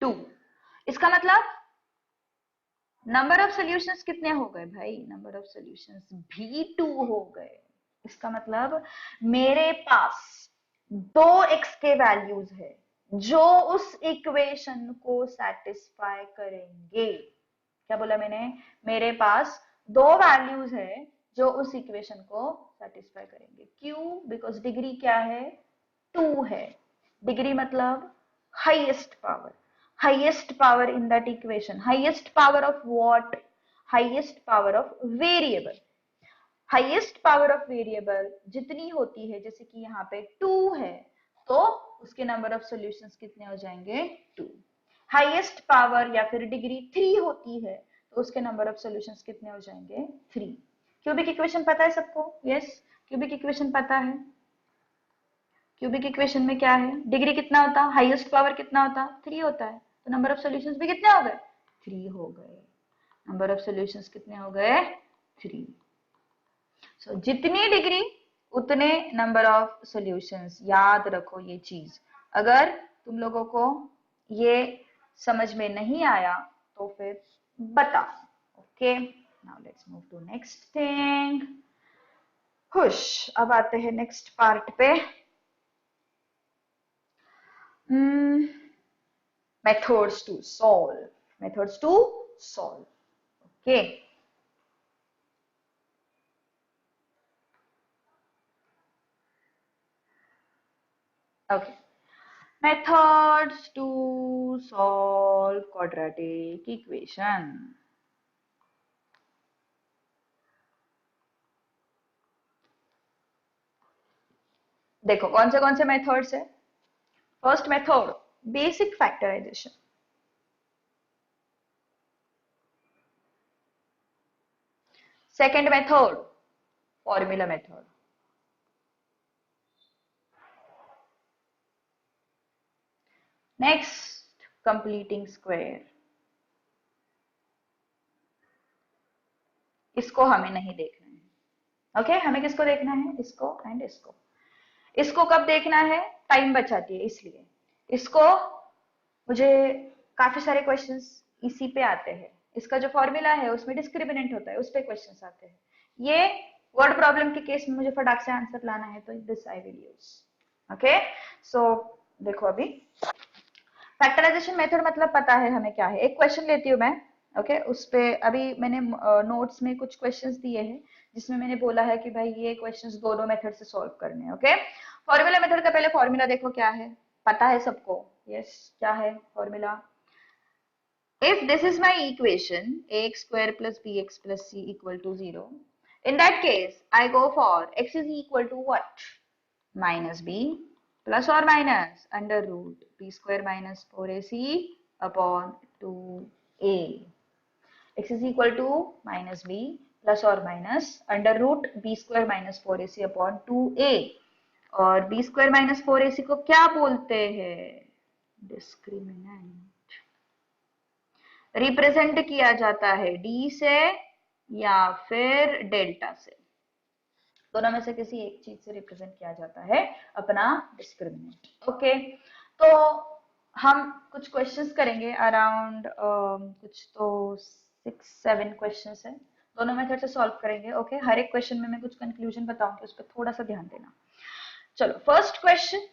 2। इसका मतलब नंबर ऑफ सॉल्यूशंस कितने हो गए भाई? नंबर ऑफ सॉल्यूशंस भी 2 हो गए। इसका मतलब मेरे पास 2x के वैल्यूज है जो उस इक्वेशन को सेटिस्फाई करेंगे। क्या बोला मैंने? मेरे पास 2 वैल्यूज है जो उस इक्वेशन को सेटिस्फाई करेंगे। क्यों? बिकॉज डिग्री क्या है? 2 है। डिग्री मतलब highest power, highest power in that equation, highest power of what? Highest power of variable, highest power of variable जितनी होती है, जैसे कि यहाँ पे 2 है तो उसके नंबर ऑफ सॉल्यूशंस कितने हो जाएंगे? 2। हाईएस्ट पावर या फिर डिग्री 3 होती है तो उसके नंबर ऑफ सॉल्यूशंस कितने हो जाएंगे? 3। क्यूबिक इक्वेशन पता है सबको? यस, क्यूबिक इक्वेशन पता है। क्यूबिक इक्वेशन में क्या है? डिग्री कितना होता? हाईएस्ट पावर कितना होता? 3 होता है, तो नंबर ऑफ सॉल्यूशंस भी कितने हो गए? 3 हो गए। नंबर ऑफ सॉल्यूशंस कितने हो गए? 3। सो जितनी डिग्री उतने नंबर ऑफ सॉल्यूशंस। याद रखो ये चीज। अगर तुम लोगों को ये समझ में नहीं आया तो फिर बताओ। Okay, now let's move to next thing. खुश, अब आते हैं नेक्स्ट पार्ट पे। Methods to solve. Methods to solve. Okay. Okay. Methods to solve quadratic equation. देखो कौन से मेथड्स है। First method basic factorization. Second method formula method. Next completing square. इसको हमें नहीं देखना है। ओके, हमें किसको देखना है? इसको एंड इसको। इसको कब देखना है? टाइम बचाती है इसलिए। इसको मुझे काफी सारे क्वेश्चंस इसी पे आते हैं। इसका जो फॉर्मूला है उसमें डिस्क्रिमिनेंट होता है, उस पे क्वेश्चंस आते हैं। ये वर्ड प्रॉब्लम के केस में मुझे फटाक से आंसर लाना है तो this I will use. Okay, so देखो अभी फैक्टराइजेशन मेथड मतलब पता है हमें क्या है। एक क्वेश्चन लेती हूँ मैं। ओके, उस पे अभी मैंने नोट्स में कुछ क्वेश्चंस दिए हैं जिसमें मैंने बोला है कि भाई ये क्वेश्चंस दोनों मेथड से सॉल्व करने हैं। ओके, फॉर्मूला मेथड का पहले फॉर्मूला देखो क्या है, पता है सबको? यस, क्या है formula? If this is my equation, ax square plus bx plus c equal to 0, in that case, I go for x is equal to what? Minus b plus or minus under root b square minus 4ac upon 2a. X is equal to minus b plus or minus under root b square minus 4ac upon 2a. और b square minus 4ac को क्या बोलते हैं? Discriminant. Represent किया जाता है D से या फिर डेल्टा से, दोनों में से किसी एक चीज से रिप्रेजेंट किया जाता है अपना डिस्क्रिमिनेंट। ओके, तो हम कुछ क्वेश्चंस करेंगे अराउंड कुछ तो 6-7 क्वेश्चंस है, दोनों मेथड से सॉल्व करेंगे। ओके, हर एक क्वेश्चन में मैं कुछ कंक्लूजन बताऊंगी, उस पर थोड़ा सा ध्यान देना। चलो, first question,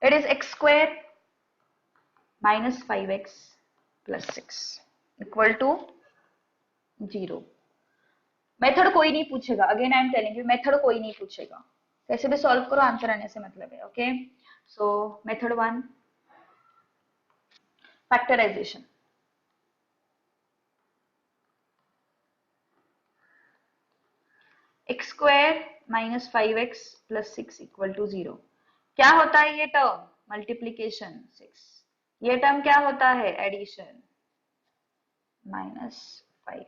it is x square minus 5x plus 6 equal to 0। Method कोई नहीं पूछेगा, again I am telling you, method कोई नहीं पूछेगा, कैसे भी सॉल्व करो, आंसर आने से मतलब है। Okay, so method 1 factorization. X square minus 5x plus 6 equal to 0। क्या होता है ये टर्म? मल्टीप्लीकेशन 6। ये टर्म क्या होता है? Addition, minus 5।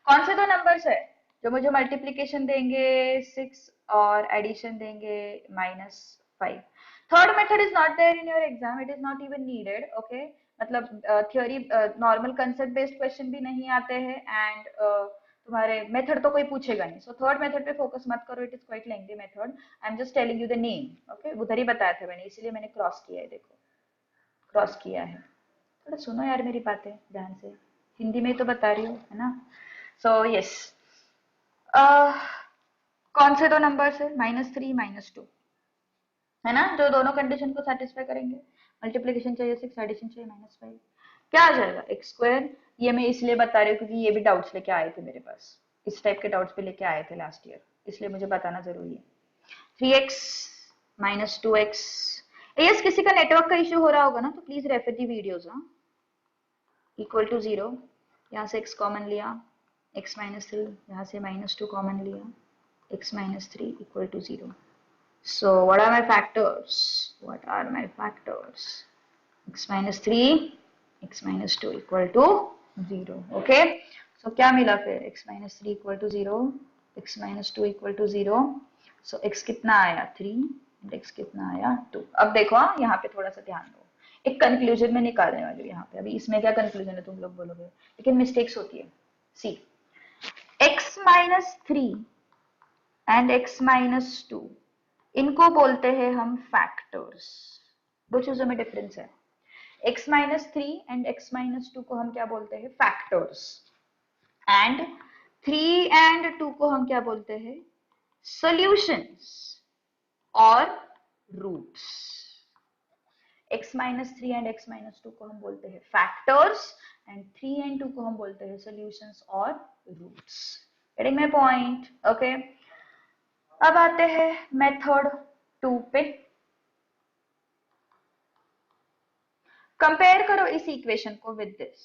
कौन से दो नंबर्स है जो मुझे मल्टीप्लीकेशन देंगे 6 और एडिशन देंगे -5? Third method is not there in your exam, it is not even needed, okay. मतलब theory normal concept based question भी नहीं आते हैं एंड तुम्हारे मेथड तो कोई पूछेगा नहीं, सो थर्ड मेथड पे फोकस मत करो, it is quite lengthy method. I am just telling you the name, okay. उधर ही बताया था मैंने, इसीलिए मैंने क्रॉस किया है, देखो क्रॉस किया है। थोड़ा सुनो यार मेरी बातें ध्यान से, हिंदी में तो बता रही हूँ, है ना। सो यस, कौन से दो नंबर्स है? -3 -2, है ना, जो दोनों कंडीशन को सेटिस्फाई करेंगे। मल्टीप्लीकेशन चाहिए 6, एडिशन चाहिए -5, क्या आ जाएगा? X square. ये मैं इसलिए बता रही हूँ क्योंकि ये भी डाउट्स लेके आए थे मेरे पास, इस टाइप के डाउट्स भी लेके आए थे लास्ट ईयर, इसलिए मुझे बताना जरूरी है। 3x -2x। यस, किसी का नेटवर्क का इश्यू हो रहा होगा ना तो प्लीज रेफर दी वीडियोस। हाँ, इक्वल टू 0, यहाँ से x कॉमन लिया, x -3, यहाँ से -2 कॉमन लिया, x -3 equal to 0। So what are my factors? What are my factors? X -3, x -2 equal to 0. Okay. So क्या मिला फिर? X -3 equal to 0, x -2 equal to 0. So x कितना आया? 3 and x कितना आया? 2. अब देखो, हाँ यहाँ पे थोड़ा सा ध्यान दो, एक कंक्लूजन में निकालने वाली हूँ यहाँ पे। अभी इसमें क्या कंक्लूजन है तुम लोग बोलोगे, लेकिन मिस्टेक्स होती है। सी, x -3 एंड x -2, इनको बोलते हैं हम फैक्टर्स। दो चीजों में डिफरेंस है। x -3 एंड x -2 को हम क्या बोलते हैं? फैक्टर्स। एंड 3 एंड 2 को हम क्या बोलते हैं? सॉल्यूशंस और रूट्स। x -3 एंड x -2 को हम बोलते हैं फैक्टर्स एंड 3 एंड 2 को हम बोलते हैं सॉल्यूशंस और roots. Getting my point? Okay. अब आते हैं मेथड 2 पे। कंपेयर करो इस इक्वेशन को विद दिस।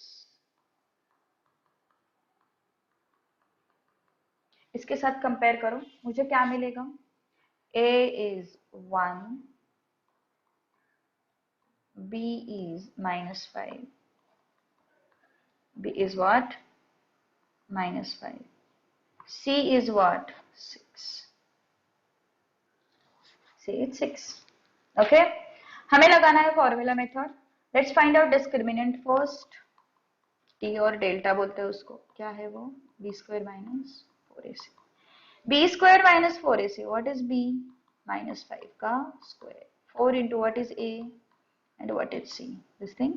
इसके साथ कंपेयर करो, मुझे क्या मिलेगा? a is 1, b is -5, b is what? -5, c is what? 6, c is 6, okay। हमें लगाना है formula method. Let's find out discriminant first. T और डेल्टा बोलते हैं उसको, क्या है वो? b square -4ac। b square -4ac, what is b? -5 का square, 4 into what is a and what is c, this thing।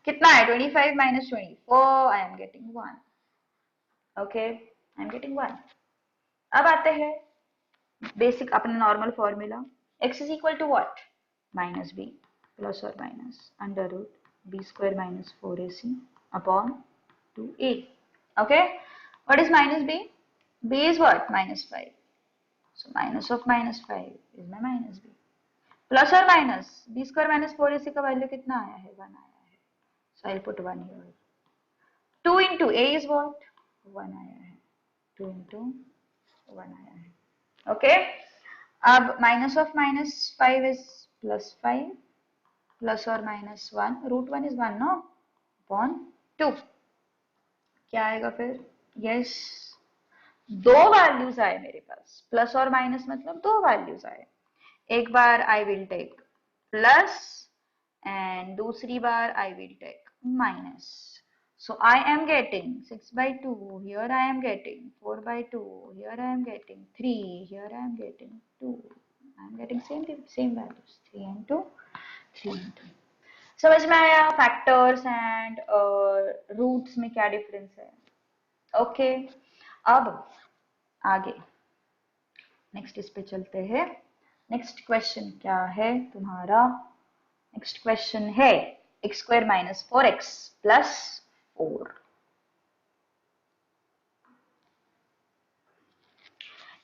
कितना है? 25 - 24, I am getting 1, okay, I am getting 1। अब आते हैं बेसिक अपना normal formula. x is equal to what? -b plus or minus under root b square -4ac upon 2a, okay। What is -b? b is what? -5, so minus of -5 is my -b plus or minus b square -4ac का value कितना आया है? 1 आया है, so I'll put 1 here। 2 into a is what? 1 आया है, 2 into 1 आया है, okay। अब minus of -5 is +5 plus or minus 1, root 1 is 1 no, upon 2, क्या आएगा फिर? यस, दो वैल्यूज आए मेरे पास, प्लस और माइनस मतलब दो वैल्यूज आए। एक बार I will take plus and दूसरी बार I will take minus. So I am getting 6/2, here I am getting 4/2, here I am getting 3, here I am getting 2, I am getting same values, 3 and 2, 3 and 2। समझ में आया factors and roots में क्या difference है? Okay. अब आगे next इस पे चलते हैं। नेक्स्ट क्वेश्चन क्या है तुम्हारा? नेक्स्ट क्वेश्चन है x square -4x plus 4।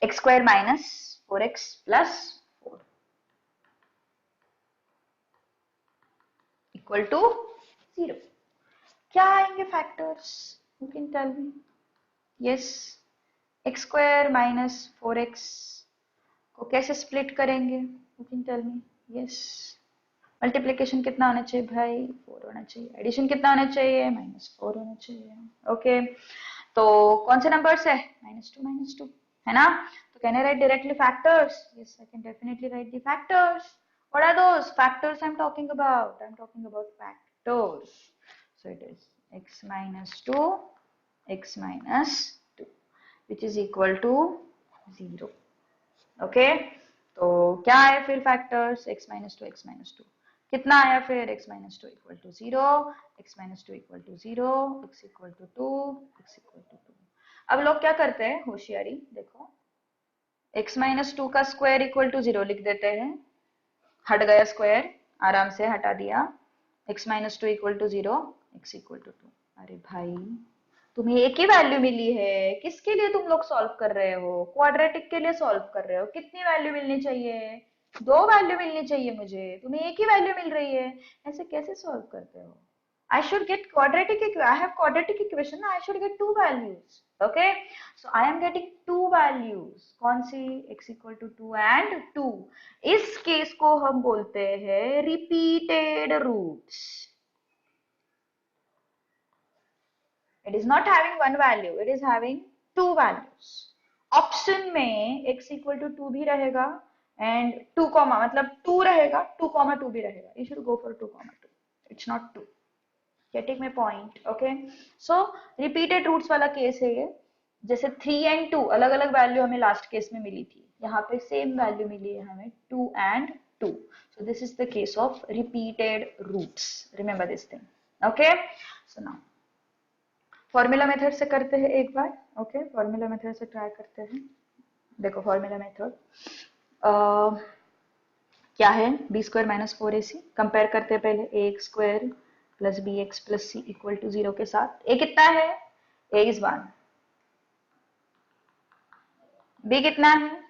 x square -4x plus 4 equal to 0। क्या आएंगे factors? You can tell me. Yes, x square -4x को कैसे स्प्लिट करेंगे? You can tell me. Yes, multiplication कितना होना चाहिए भाई, 4 होना चाहिए। एडिशन कितना होना चाहिए, -4 होना चाहिए। ओके, तो कौन से नंबर्स है, -2 है ना। तो can I write directly factors, yes I can definitely write the factors. What are those factors I am talking about, I am talking about factors. So it is x - 2 x - 2 which is equal to 0। Okay, तो क्या आया फिर factors, x - 2 x - 2 कितना आया फिर, x - 2 equal to 0, x - 2 equal to 0, x equal to 2, x equal to 2। अब लोग क्या करते हैं, होशियारी देखो, x - 2 का स्क्वायर इक्वल टू 0 लिख देते हैं, हट गया स्क्वायर, आराम से हटा दिया, x - 2 equal to 0, x equal to 2। अरे भाई तुम्हें एक ही वैल्यू मिली है, किसके लिए तुम लोग सॉल्व कर रहे हो, क्वाड्रेटिक के लिए सॉल्व कर रहे हो, कितनी वैल्यू मिलनी चाहिए, 2 वैल्यू मिलनी चाहिए मुझे, तुम्हें एक ही वैल्यू मिल रही है, ऐसे कैसे सॉल्व करते हो। I should get quadratic equation, I have quadratic equation, I should get 2 values, okay, so I am getting 2 values, कौन सी, x equal to 2 and 2। इस केस को हम बोलते हैं repeated roots। It is not having one value, it is having two values। Option में x equal to 2 भी रहेगा and 2 comma मतलब 2 रहेगा, 2 comma 2 भी रहेगा। You should go for 2 comma 2, it's not 2। Getting my point, okay? So repeated roots वाला case है ये, जैसे 3 and 2 अलग अलग वैल्यू हमें लास्ट केस में मिली थी, यहाँ पे सेम वैल्यू मिली है हमें 2 and 2। So this is the case of repeated roots, remember this thing, okay? So now formula method से करते हैं एक बार, ओके, फॉर्मूला मेथड से ट्राई करते हैं। देखो फॉर्मूला मेथड क्या है, B square minus 4ac, compare करते हैं पहले A X square plus B x plus C equal to 0 के साथ। ए कितना है, ए इज 1, बी कितना है,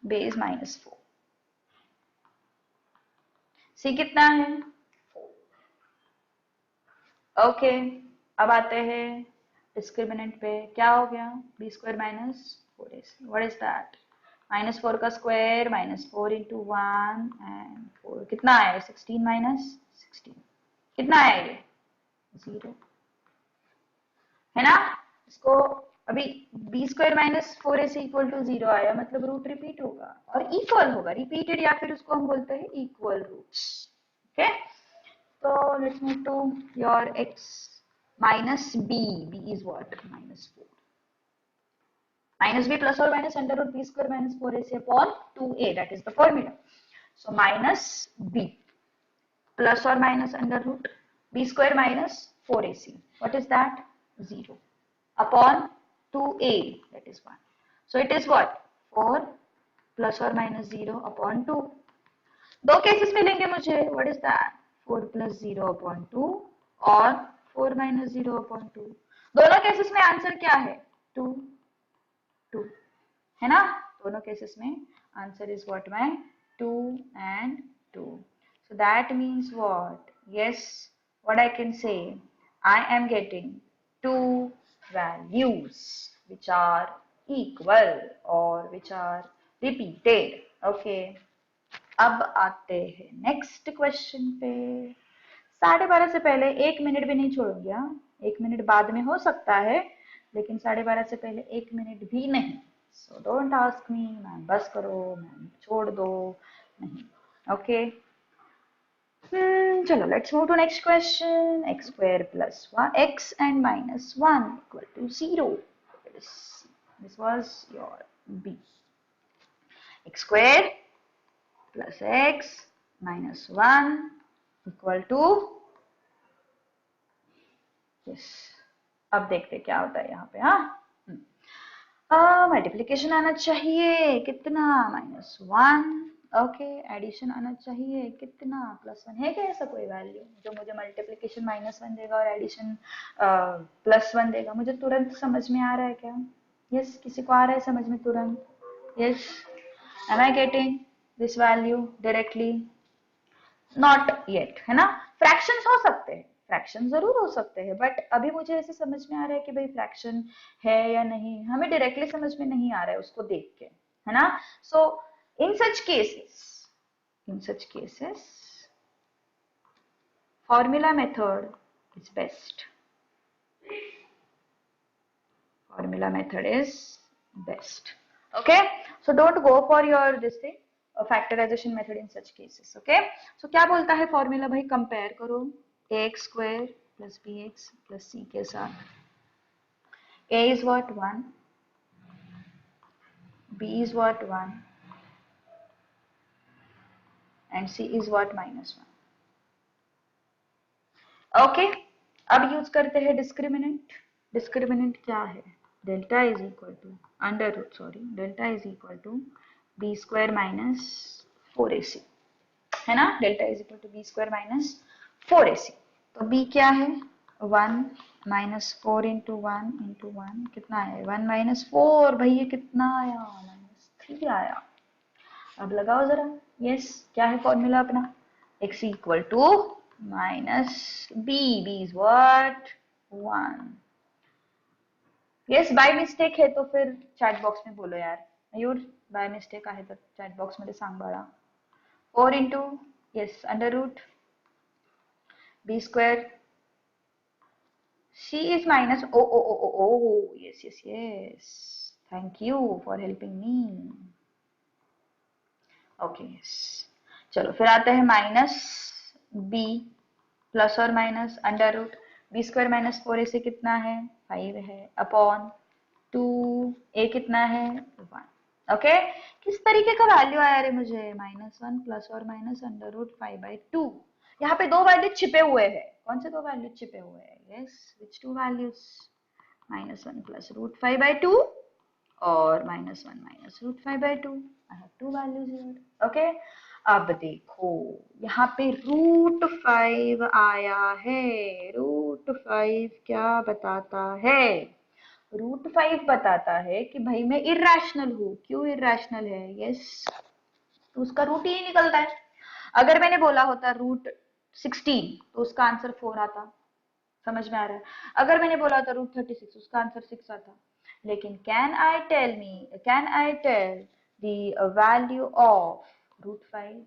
बी इज -4, सी कितना है, 4। ओके, अब आते हैं डिस्क्रिमिनेंट पे, क्या हो गया, b square minus 4ac, what is that, -4 का स्क्वायर -4 इंटू 1 एंड 4 कितना है, 16 माइनस 16 कितना है ये, 0 है ना। इसको अभी b square minus 4ac equal to 0 आया, मतलब रूट रिपीट होगा और इक्वल होगा, रिपीटेड या फिर उसको हम बोलते हैं equal roots. Okay, so let's move to your x minus b, b is what, -4, minus b plus or minus under root b square minus 4ac upon 2a, that is the formula। So minus b plus or minus under root b square minus 4ac, what is that, 0 upon 2a, that is 1। So it is what, 4 plus or minus 0 upon 2। दो cases मिलेंगे मुझे, what is that, 4 plus 0 upon 2 और 4 minus 0 upon 2। दोनों cases में answer क्या है, 2 2 है ना, दोनों केसेस में answer is what my 2 and 2। so that means what, yes, what I can say, I am getting two values which are equal or which are repeated। okay, अब आते हैं नेक्स्ट क्वेश्चन पे। 12:30 से पहले 1 मिनट भी नहीं छोड़ूंगी, हाँ, 1 मिनट बाद में हो सकता है, लेकिन 12:30 से पहले 1 मिनट भी नहीं। So don't ask me ma'am बस करो, मैम छोड़ दो, नहीं, ओके। चलो let's move to next question. X square plus 1 x and minus 1 equal to 0। This was your b, x square plus x minus 1 equal to, yes, अब देखते क्या होता है यहाँ पे, हाँ, मल्टीप्लीकेशन आना चाहिए कितना, -1, ओके, एडिशन आना चाहिए कितना, +1, है क्या ऐसा कोई वैल्यू जो मुझे मल्टीप्लीकेशन -1 देगा और एडिशन +1 देगा, मुझे तुरंत समझ में आ रहा है क्या, यस, किसी को आ रहा है समझ में तुरंत, yes, am I getting this value directly, not yet, है ना। फ्रैक्शंस हो सकते हैं, फ्रैक्शन जरूर हो सकते हैं, बट अभी मुझे ऐसे समझ में आ रहा है कि भाई फ्रैक्शन है या नहीं, हमें डायरेक्टली समझ में नहीं आ रहा है उसको देख के, है ना। So in such cases formula method is best. Formula method is best. Okay, so don't go for your this thing factorization method in such cases. Okay, so क्या बोलता है formula भाई? compare करो ax square plus bx plus c के साथ. A is what? 1, b is what? 1 and c is what? -1. Okay, अब use करते हैं डिस्क्रिमिनेंट. डिस्क्रिमिनेंट क्या है? Delta is equal to under root, sorry, delta is equal to b square minus 4ac, है ना? Delta is equal to b square minus 4ac. तो b क्या है? 1 माइनस 4 इंटू 1 कितना है? 1 माइनस 4. भाई ये कितना आया? -3 आया. अब लगाओ जरा. यस, क्या है फॉर्मूला अपना? x equal to minus b. b is what? 1. yes, by mistake है तो फिर चैट बॉक्स में बोलो यार. मयूर, बाय मिस्टेक आहे तर चॅट बॉक्स मध्ये सांग बाळा. 4 into yes under root b square. c is minus oh yes, thank you for helping me. Okay yes, चलो फिर आते हैं माइनस b प्लस और minus under root b square minus 4ac से कितना है? 5 है अपॉन 2. a कितना है? 1. ओके, किस तरीके का वैल्यू आया रे मुझे? -1 प्लस और माइनस अंडर रूट 5/2. यहाँ पे दो वैल्यू छिपे हुए हैं. कौन से दो वैल्यू छिपे हुए हैं? Yes, which two values? -1 plus root 5/2 और -1 minus root 5/2. I have two values here. Okay, अब देखो यहाँ पे रूट 5 आया है. रूट 5 क्या बताता है? रूट 5 बताता है कि भाई मैं इर्रेशनल हूँ. क्यों इर्रेशनल है? यस, तो उसका रूट ही नहीं निकलता है. अगर मैंने बोला होता रूट 16 तो उसका आंसर 4 आता. समझ में आ रहा है? अगर मैंने बोला था रूट 36 उसका आंसर 6 आता. लेकिन can I tell the value of root 5?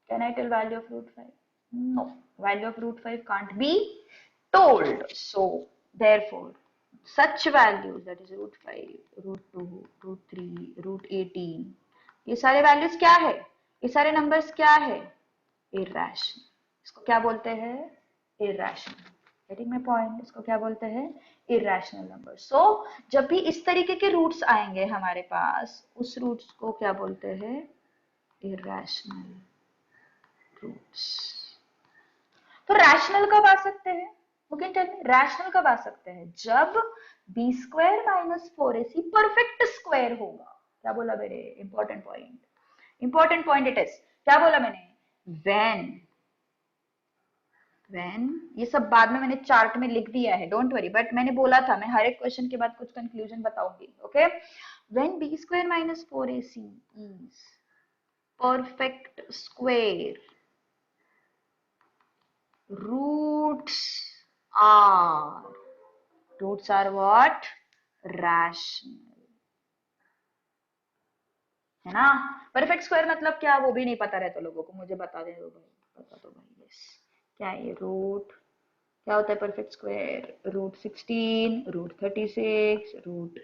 Can I tell value of root 5? No, value of root 5 can't be told. So therefore such values, that is root 5, root 2, root 3, root 18, ये सारे values क्या है? ये सारे numbers क्या है? Irrational. इसको क्या बोलते हैं? इर्रेशनल. Getting my point? इसको क्या बोलते हैं? Irrational number. सो जब भी इस तरीके के रूट्स आएंगे हमारे पास, उस रूट्स को क्या बोलते हैं? Irrational roots. तो रैशनल कब आ सकते हैं? Who can tell me? Rational कब आ सकते हैं? जब b square minus 4ac perfect square होगा. क्या बोला मेरे? Important point, important point it is. क्या बोला मैंने? when ये सब बाद में मैंने चार्ट में लिख दिया है, डोंट वरी. बट मैंने बोला था मैं हर एक क्वेश्चन के बाद कुछ कंक्लूजन बताऊंगी. Okay, when b square minus 4ac is perfect square, roots are what? Rational. है ना? परफेक्ट स्क्वायर मतलब क्या? वो भी नहीं पता रहता लोगों को. मुझे बता दे दो भाई, बता दो भाई. यस, क्या है ये रूट? क्या होता है perfect square? Root 16, root 36, root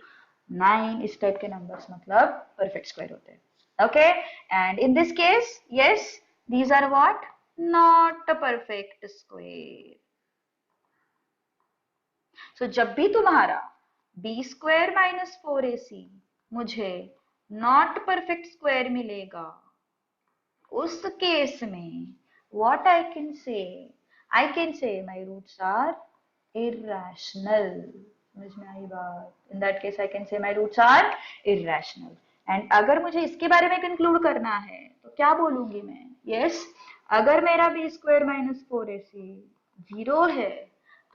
9, इस टाइप के नंबर्स मतलब परफेक्ट स्क्वायर होते हैं. Okay, and in this case yes, these are what? Not a perfect square. So जब भी तुम्हारा बी स्क्वायर माइनस 4ac मुझे नॉट परफेक्ट स्क्वायर मिलेगा, उस केस में what I can say my roots are irrational. समझ में आई बात? In that case I can say my roots are irrational. And अगर मुझे इसके बारे में कंक्लूड करना है तो क्या बोलूंगी मैं? यस, अगर मेरा b स्क्वायर माइनस 4ac 0 है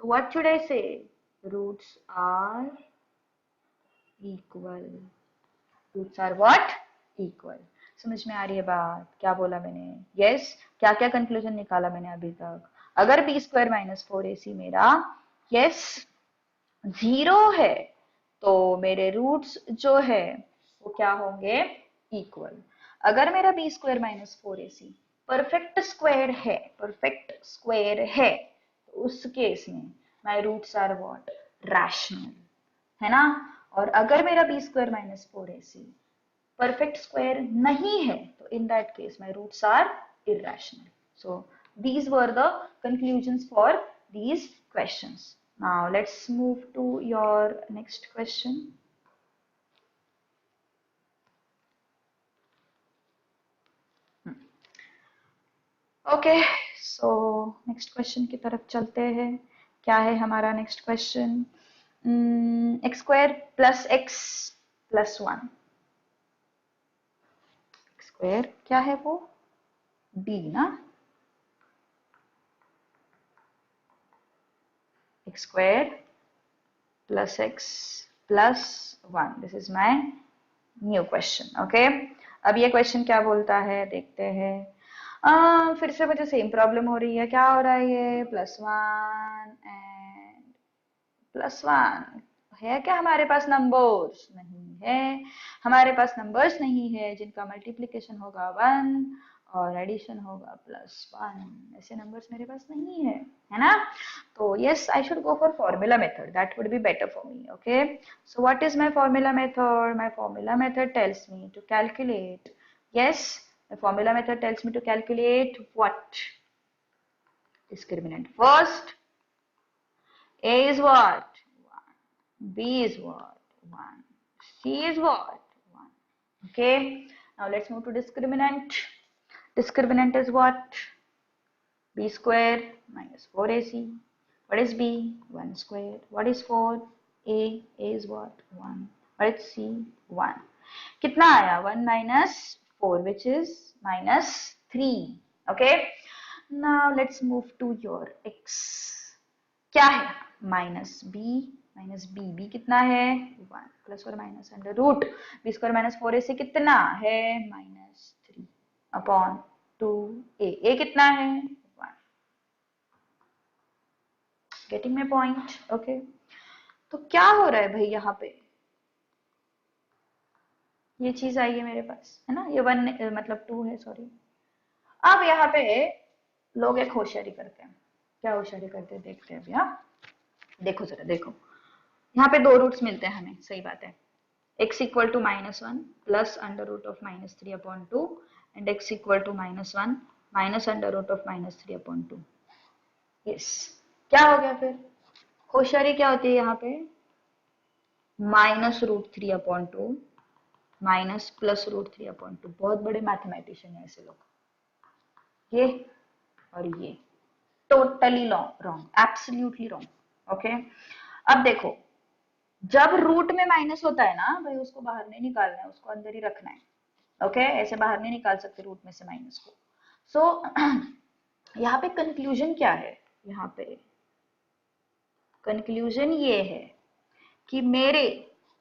तो what should I say? Roots are equal. Roots are what? Equal. समझ में आ रही है बात? क्या बोला मैंने? यस, क्या क्या कंक्लूजन निकाला मैंने अभी तक? अगर b स्क्वायर माइनस 4ac मेरा यस 0 है तो मेरे रूट्स जो है वो क्या होंगे? इक्वल. अगर मेरा b square minus 4ac perfect square है, परफेक्ट स्क्वायर है, तो उस केस में my roots are what, rational, है ना। और अगर मेरा b square minus four A C perfect square नहीं है, तो in that case my roots are irrational. So these were the conclusions for these questions. Now let's move to your next question. Okay, so next question की तरफ चलते हैं। क्या है हमारा next question? X square plus x plus one, square क्या है वो, बी ना, x square plus x plus one, this is my new question. Okay, अब ये क्वेश्चन क्या बोलता है देखते हैं। फिर से मुझे सेम प्रॉब्लम हो रही है। क्या हो रहा है ये, plus one and plus one है क्या हमारे पास नंबर्स? नहीं है, हमारे पास नंबर्स नहीं है जिनका मल्टीप्लिकेशन होगा वन और एडिशन होगा प्लस वन। ऐसे नंबर्स मेरे पास नहीं है ना। तो yes, I should go for formula method, that would be better for me. Okay, so what is my formula method? My formula method tells me to calculate, yes, the formula method tells me to calculate what? Discriminant first. A is what? 1. B is what? 1. C is what? 1. Okay. Now let's move to discriminant. Discriminant is what? B square minus 4AC. What is B? 1 square. What is 4? A. A is what? 1. What is C? 1. कितना आया? 1 minus 4, which is minus 3. Okay. Now let's move to your x. क्या है? Minus B, B कितना है? 1 plus और minus under root b square minus 4 से कितना है? माइनस 3 अपॉन 2 ए कितना है? 1। Getting my point? ओके, तो क्या हो रहा है भाई यहाँ पे? ये चीज आई है मेरे पास, है ना, ये 1 मतलब 2 है, सॉरी। अब यहाँ पे लोग एक होशियारी करते हैं। क्या होशियारी करते हैं देखते हैं अभी। हाँ, देखो जरा, देखो, यहाँ पे दो रूट्स मिलते हैं हमें, सही बात है। x equal to -1 plus under root of -3 upon 2 and x equal to -1 minus under root of -3 upon 2। Yes, क्या हो गया फिर? होशियारी क्या होती है यहाँ पे? -√3 अपॉन 2 माइनस +√3 अपॉन 2। बहुत बड़े मैथमेटिशियन है ऐसे लोग, ये और ये। Totally wrong, absolutely wrong. Okay, अब देखो, जब रूट में माइनस होता है ना भाई, उसको बाहर नहीं निकालना है, उसको अंदर ही रखना है। ओके, ऐसे बाहर नहीं निकाल सकते रूट में से माइनस को। सो यहाँ पे कंक्लूजन क्या है? यहाँ पे कंक्लूजन ये है कि मेरे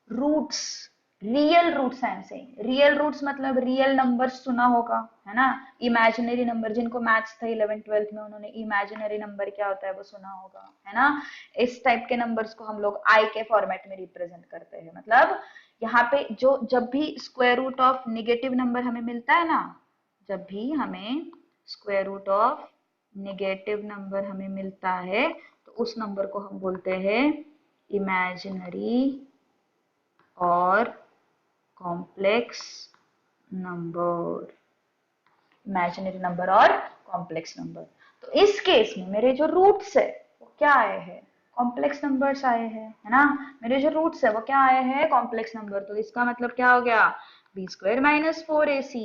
रूट्स, रियल रूट्स हैं। से रियल रूट्स मतलब रियल नंबर्स सुना होगा, है ना। इमेजिनरी नंबर, जिनको मैथ्स था 11th 12th में, उन्होंने इमेजिनरी नंबर क्या होता है वो सुना होगा, है ना। इस टाइप के नंबर्स को हम लोग आई के फॉर्मेट में रिप्रेजेंट करते हैं। मतलब यहाँ पे जो, जब भी square root of negative number हमें मिलता है ना, जब भी हमें square root of negative number हमें मिलता है, तो उस नंबर को हम बोलते हैं इमेजिनरी और कॉम्प्लेक्स नंबर। इमेजिनरी नंबर और कॉम्प्लेक्स नंबर। तो इस केस में मेरे जो रूट्स है वो क्या आए हैं? कॉम्प्लेक्स नंबर्स आए हैं, है ना। मेरे जो रूट्स है वो क्या आए हैं? Complex number. तो इसका मतलब क्या हो गया? B square minus 4ac।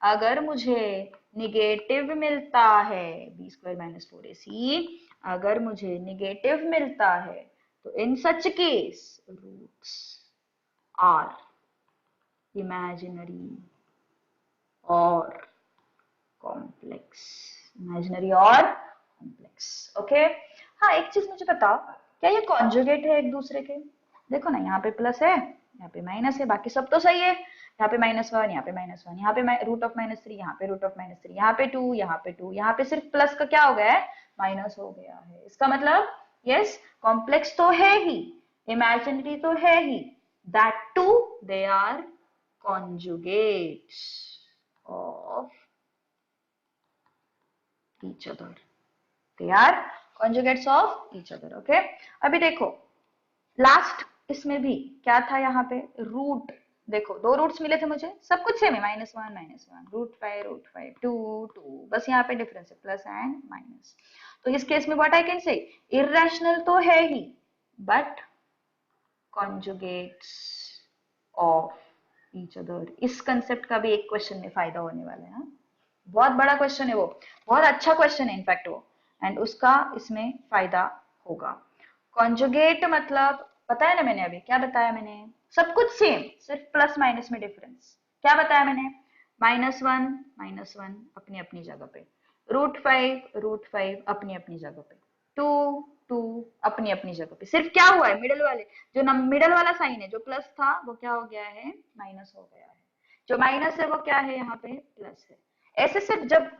अगर मुझे निगेटिव मिलता है, बी स्क्वायर माइनस 4ac अगर मुझे निगेटिव मिलता है, तो in such case roots are imaginary और कॉम्प्लेक्स। इमेजिनरी और कॉम्प्लेक्स। ओके, हाँ, एक चीज मुझे बताओ, क्या ये कॉन्जुगेट है एक दूसरे के? देखो ना, यहाँ पे प्लस है, यहाँ पे माइनस है, बाकी सब तो सही है। यहाँ पे -1, यहाँ पे -1, यहाँ पे रूट ऑफ -3, यहाँ पे रूट ऑफ -3, यहाँ पे 2, यहाँ पे 2, यहाँ पे सिर्फ प्लस का क्या हो गया है? माइनस हो गया है। इसका मतलब यस, कॉम्प्लेक्स तो है ही, इमेजिनरी तो है ही, that too they are conjugates of each other. They are conjugates of each other. Okay. अभी देखो लास्ट इसमें भी क्या था यहाँ पे रूट, देखो दो रूट्स मिले थे मुझे, सब कुछ सेम है, -1 √5 2 बस यहाँ पे डिफरेंस है प्लस एंड माइनस। तो इस केस में what I can say, irrational तो है ही but conjugates of each other. इस कंसेप्ट का भी एक क्वेश्चन में फायदा होने वाला है। बहुत बड़ा क्वेश्चन है वो, बहुत अच्छा क्वेश्चन है इनफैक्ट वो, एंड उसका इसमें फायदा होगा। कॉन्जुगेट मतलब पता है ना, मैंने अभी क्या बताया, मैंने सब कुछ सेम, सिर्फ प्लस माइनस में डिफरेंस। क्या बताया मैंने, -1 अपनी अपनी जगह पे, √5 अपनी अपनी जगह पे, 2 अपनी अपनी जगह पे। सिर्फ क्या हुआ है, मिडल वाले जो मिडल वाला साइन है, जो प्लस था वो क्या हो गया है, माइनस हो गया है, जो माइनस है वो क्या है यहाँ पे प्लस है। ऐसे सिर्फ जब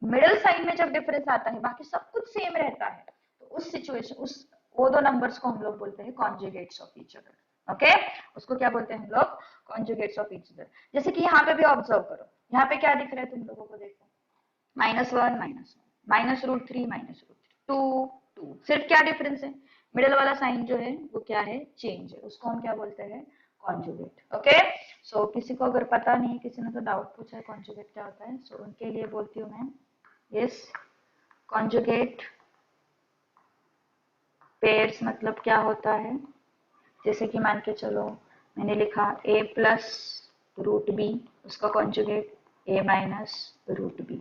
मिडल साइन में जब डिफरेंस आता है बाकी सब कुछ सेम रहता है, तो उस सिचुएशन उस वो दो नंबर्स को हम लोग बोलते हैं conjugates of each other. Okay, उसको क्या बोलते हैं हम लोग, कॉन्जुगेट्स ऑफ ईच अदर। जैसे कि यहाँ पे भी ऑब्जर्व करो, यहाँ पे क्या दिख रहा है तुम लोगों को, देखो -1 -1 -√3 2 सिर्फ क्या डिफरेंस है, मिडल वाला साइन जो है वो क्या है, चेंज है, उसको हम क्या बोलते हैं, कॉन्जुगेट। ओके, सो किसी को अगर पता नहीं, किसी ने तो डाउट पूछा है कॉन्जुगेट क्या होता है, सो उनके लिए बोलती हूँ मैं, यस कॉन्जुगेट पेयर्स मतलब क्या होता है, जैसे कि मान के चलो मैंने लिखा a प्लस √b, उसका conjugate a minus √b।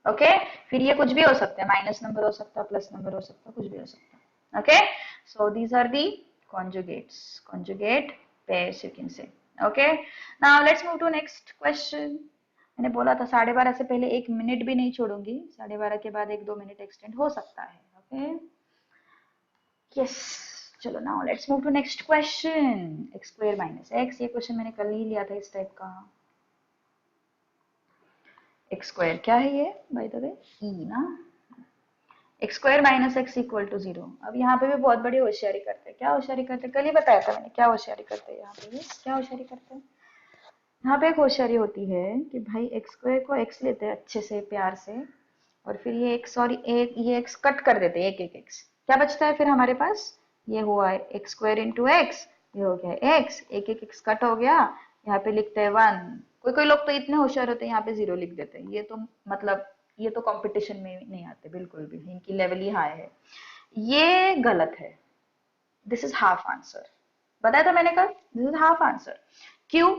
Okay, फिर ये कुछ भी हो सकता है, माइनस नंबर हो सकता है, प्लस नंबर हो सकता है, कुछ भी हो सकता है। Okay, so these are the conjugates, conjugate pairs you can say. Okay, now let's move to next question. मैंने बोला था 12:30 से पहले 1 मिनट भी नहीं छोड़ूंगी, 12:30 के बाद 1-2 मिनट एक्सटेंड हो सकता है। ओके, यस, चलो now let's move to next question, x² - x। ये क्वेश्चन मैंने कल ही लिया था इस टाइप का। x² क्या है ये, बाय द वे e ना, x² - x = 0। अब यहाँ पे भी बहुत बड़ी होशियारी करते हैं, क्या होशियारी करते हैं, कल ही बताया था मैंने क्या होशियारी करते हैं यहाँ पे भी, क्या होशियारी करते हैं यहाँ पे। एक होशियारी होती है कि भाई x² को x लेते हैं अच्छे से प्यार से, और फिर ये x और ये x कट कर देते हैं, एक x, क्या बचता है फिर हमारे पास, ये हुआ है x² × x, ये हो गया x, एक x कट हो गया, यहाँ पे लिखते हैं 1। कोई कोई लोग तो इतने होशियार होते हैं यहाँ पे 0 लिख देते हैं, ये तो मतलब ये तो कंपटीशन में नहीं आते बिल्कुल भी, इनकी लेवल ही हाई है, ये गलत है। दिस इज हाफ आंसर, बताया था मैंने कल, दिस इज हाफ आंसर। क्यों,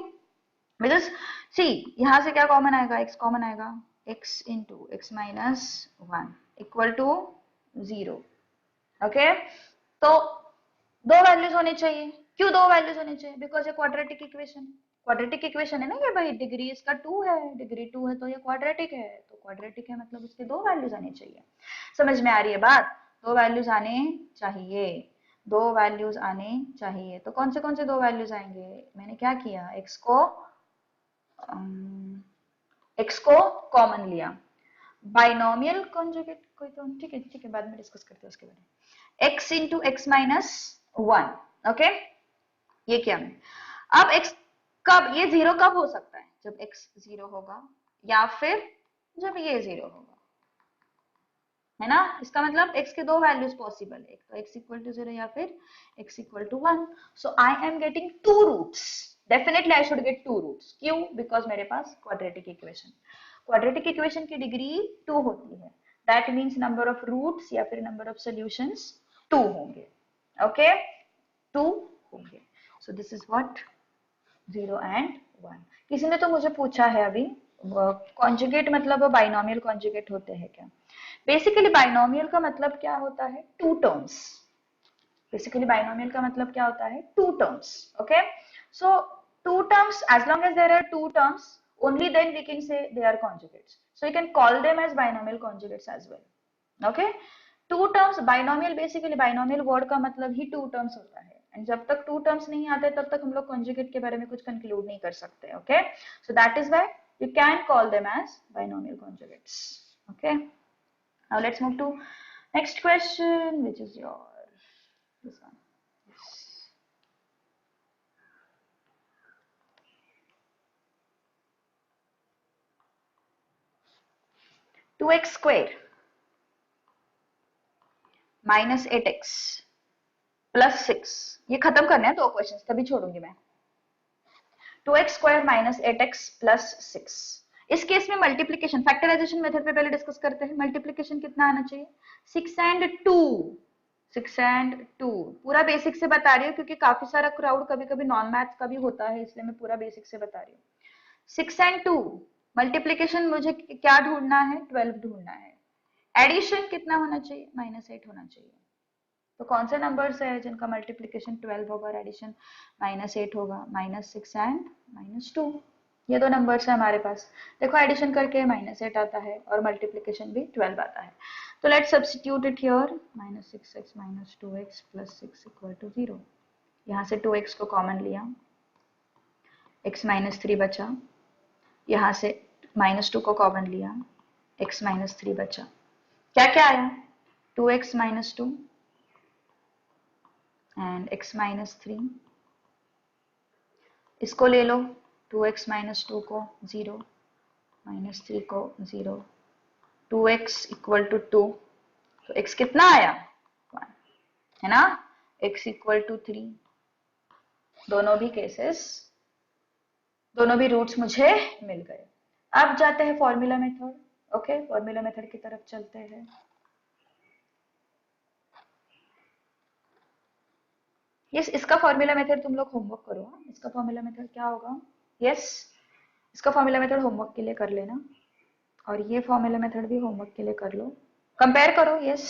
बिकॉज सी यहाँ से क्या कॉमन आएगा, x कॉमन आएगा, x × x - 1 = 0। ओके, तो दो वैल्यूज होनी चाहिए। क्यों दो वैल्यूज होनी चाहिए, बिकॉज ये क्वाड्रेटिक इक्वेशन है ना, ये भाई डिग्री इसका 2 है, डिग्री 2 है तो ये क्वाड्रेटिक है, तो क्वाड्रेटिक है मतलब इसके दो वैल्यूज आनी चाहिए। समझ में आ रही है बात, दो वैल्यूज आने चाहिए, दो वैल्यूज आने चाहिए। तो कौन से दो वैल्यूज आएंगे, मैंने क्या किया, x को कॉमन लिया, बाइनोमियल कॉन्जुगेट कोई तो ठीक है बाद में डिस्कस करते हैं उसके बारे में, x × x - 1। ओके, ये क्या है, अब x कब, ये 0 कब हो सकता है, जब x 0 होगा या फिर जब ये 0 होगा, है ना, इसका मतलब x के दो वैल्यूज पॉसिबल है, एक तो x = 0 या फिर x = 1। So I am getting 2 roots, definitely I should get 2 roots. क्यों, बिकॉज मेरे पास क्वाड्रेटिक इक्वेशन की डिग्री 2 होती है, that means number of roots या फिर नंबर ऑफ सॉल्यूशंस 2 होंगे। ओके, 2 होंगे। सो दिस इज व्हाट 0 एंड 1। किसी ने तो मुझे पूछा है अभी, कॉन्जुगेट मतलब बाइनोमियल कॉन्जुगेट होते हैं क्या। बेसिकली बाइनोमियल का मतलब क्या होता है, टू टर्म्स। बेसिकली बाइनोमियल का मतलब क्या होता है, two terms. Okay, so two terms, as long as there are two terms, only then we can say they are conjugates. So you can call them as binomial conjugates as well. Okay, two terms binomial, basically binomial word का मतलब ही two terms होता है, and जब तक two terms नहीं आते तब तक हम लोग conjugate के बारे में कुछ conclude नहीं कर सकते। Okay, so that is why you can call them as binomial conjugates. Okay, now let's move to next question, which is your this one. 2x² minus 8x plus 6, ये खत्म करना है 2 क्वेश्चंस तभी छोड़ूंगी मैं। 2x square minus 8x plus 6, इस case में multiplication factorisation method पे पहले डिस्कस करते हैं। मल्टीप्लीकेशन कितना आना चाहिए? 6 एंड 2, 6 एंड 2 पूरा बेसिक से बता रही हूँ क्योंकि काफी सारा क्राउड कभी कभी नॉन मैथ्स का भी होता है, इसलिए मैं पूरा बेसिक से बता रही हूँ। 6 एंड 2 मल्टीप्लीकेशन मुझे क्या ढूंढना है? 12 ढूंढना है। एडिशन कितना होना चाहिए? -8 होना चाहिए। तो कौन से नंबर्स है जिनका मल्टीप्लीकेशन 12 होगा और एडिशन -8 होगा? -6 एंड -2, ये 2 नंबर्स है हमारे पास। देखो एडिशन करके -8 आता है और मल्टीप्लीकेशन भी 12 आता है। तो let's substitute it here, -6x - 2x + 6 = 0। यहाँ से 2x को कॉमन लिया, x - 3 बचा, यहाँ से -2 को कॉमन लिया, x - 3 बचा। क्या क्या आया? 2x - 2 एंड x - 3, इसको ले लो, 2x - 2 को 0, -3 को 0, 2x = 2, तो x कितना आया? 1, है ना? x = 3, दोनों भी केसेस, दोनों भी रूट्स मुझे मिल गए। अब जाते हैं formula method. Okay, formula method की तरफ चलते हैं। यस, इसका फॉर्मूला मेथड तुम लोग होमवर्क करो। इसका फॉर्मूला मेथड क्या होगा? यस, इसका फॉर्मूला मेथड होमवर्क के लिए कर लेना, और ये फॉर्मूला मेथड भी होमवर्क के लिए कर लो, कंपेयर करो। यस,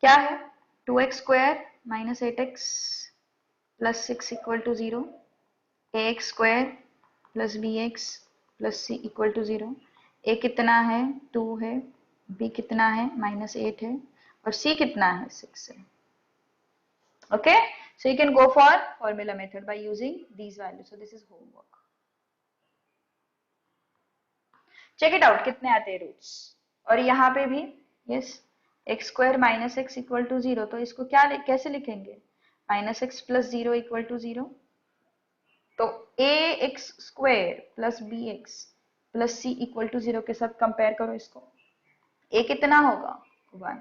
क्या है? 2x square minus 8x plus 6 = 0, ax square plus bx plus c = 0। a कितना है? 2 है, b कितना है? -8 है, और c कितना है? 6 है। Okay, so you can go for formula method by using these values. So this is homework. Check it out, कितने आते हैं रूट्स। और यहाँ पे भी yes, x square minus x equal to 0, तो इसको क्या कैसे लिखेंगे? -x + 0 = 0। तो ax square plus bx plus c = 0 के साथ कंपेयर करो इसको। a कितना होगा? 1,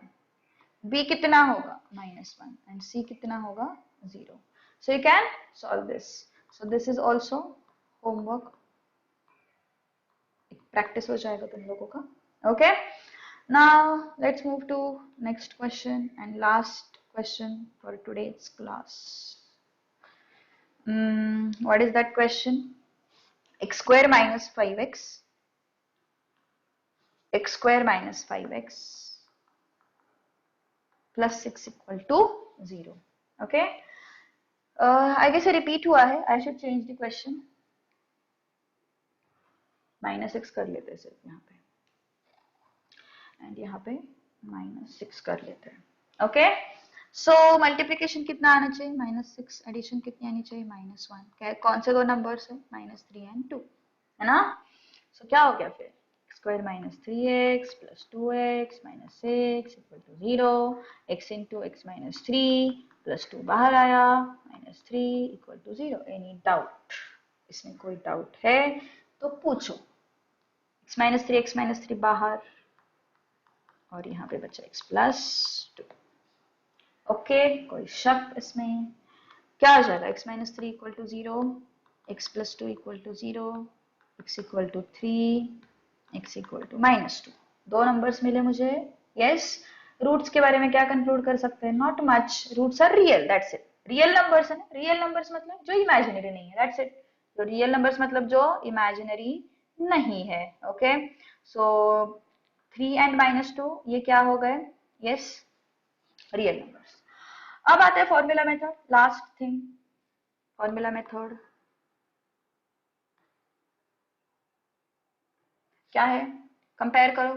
b कितना होगा? -1, एंड c कितना होगा? 0। So you can solve this. So this is also homework, practice हो जाएगा तुम लोगों का। Okay, now let's move to next question and last question for today's class. What is that question? x square minus 5x, x square minus 5x plus 6 = 0। Okay, I guess repeat हुआ है, I should change the question. -6 कर लेते हैं सिर्फ यहाँ पे, and यहाँ पे -6 कर लेते हैं। ओके, सो मल्टीप्लीकेशन कितना आना चाहिए? -6, एडिशन कितनी आनी चाहिए? -1। कौन से 2 नंबर्स है? -3 एंड 2, है ना? सो क्या हो गया फिर? Square -3x + 2x - 6 = 0, x × x - 3 + 2 बाहर आया, -3 = 0। Any doubt? इसमें कोई डाउट है तो पूछो। x - 3 x - 3 बाहर, और यहाँ पे बचा x + 2। ओके, कोई शक इसमें? क्या आ जाएगा? x - 3 = 0, x + 2 = 0, x = 3, x = -2। 2 numbers मिले मुझे। यस, रूट्स के बारे में क्या कंक्लूड कर सकते हैं? Not much, roots are real, that's it. Real numbers है ना, रियल नंबर्स मतलब जो इमेजिनरी नहीं है, दैट्स इट। जो रियल नंबर्स मतलब जो इमेजिनरी नहीं है। ओके, सो 3 एंड -2 ये क्या हो गए? Yes, real numbers. अब आते हैं formula method, last thing, formula method क्या है? कंपेयर करो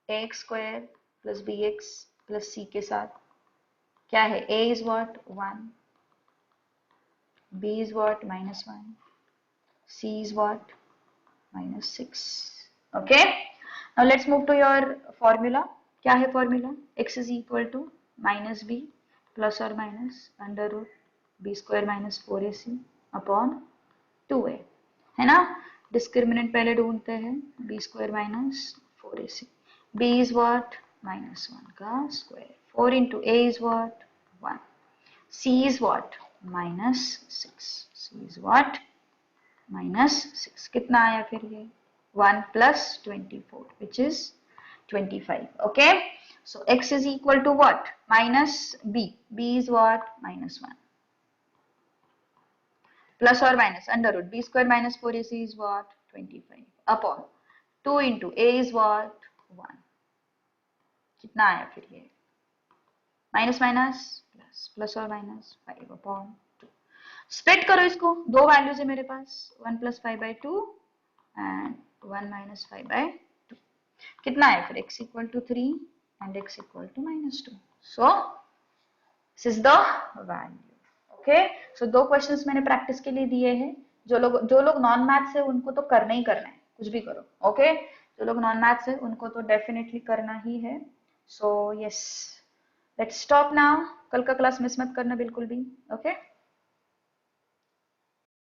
ax square plus bx plus c के साथ। क्या है? a is what? 1, b is what? -1, c is what? -6। Okay, now let's move to your formula. क्या है formula? x is equal to -b plus और minus √b² - 4ac upon 2a, है ना? Discriminant पहले ढूंढते हैं, b² - 4ac। b is what? -1 का square. 4 into a is what? 1. C is what? Minus 6. C is what? Minus 6. कितना आया फिर ये? 1 plus 24, which is 25. Okay. So x is equal to what? Minus b. B is what? Minus 1. Plus or minus under root. B square minus 4ac is what? 25. Upon 2 into a is what? 1. कितना आया फिर ये? Minus minus plus, plus और minus 5 upon 2. Split करो इसको, दो values है मेरे पास, 1 प्लस 5/2 एंड 1 माइनस 5/2. कितना है फिर? x equal to 3 and x equal to -2. So this is the value. Okay, so दो क्वेश्चंस मैंने प्रैक्टिस के लिए दिए हैं. जो लोग नॉन मैथ्स है उनको तो करना ही करना है, कुछ भी करो. ओके, जो लोग नॉन मैथ्स है उनको तो डेफिनेटली करना ही है. So yes, let's stop now. कल का क्लास मिस मत करना बिल्कुल भी. ओके.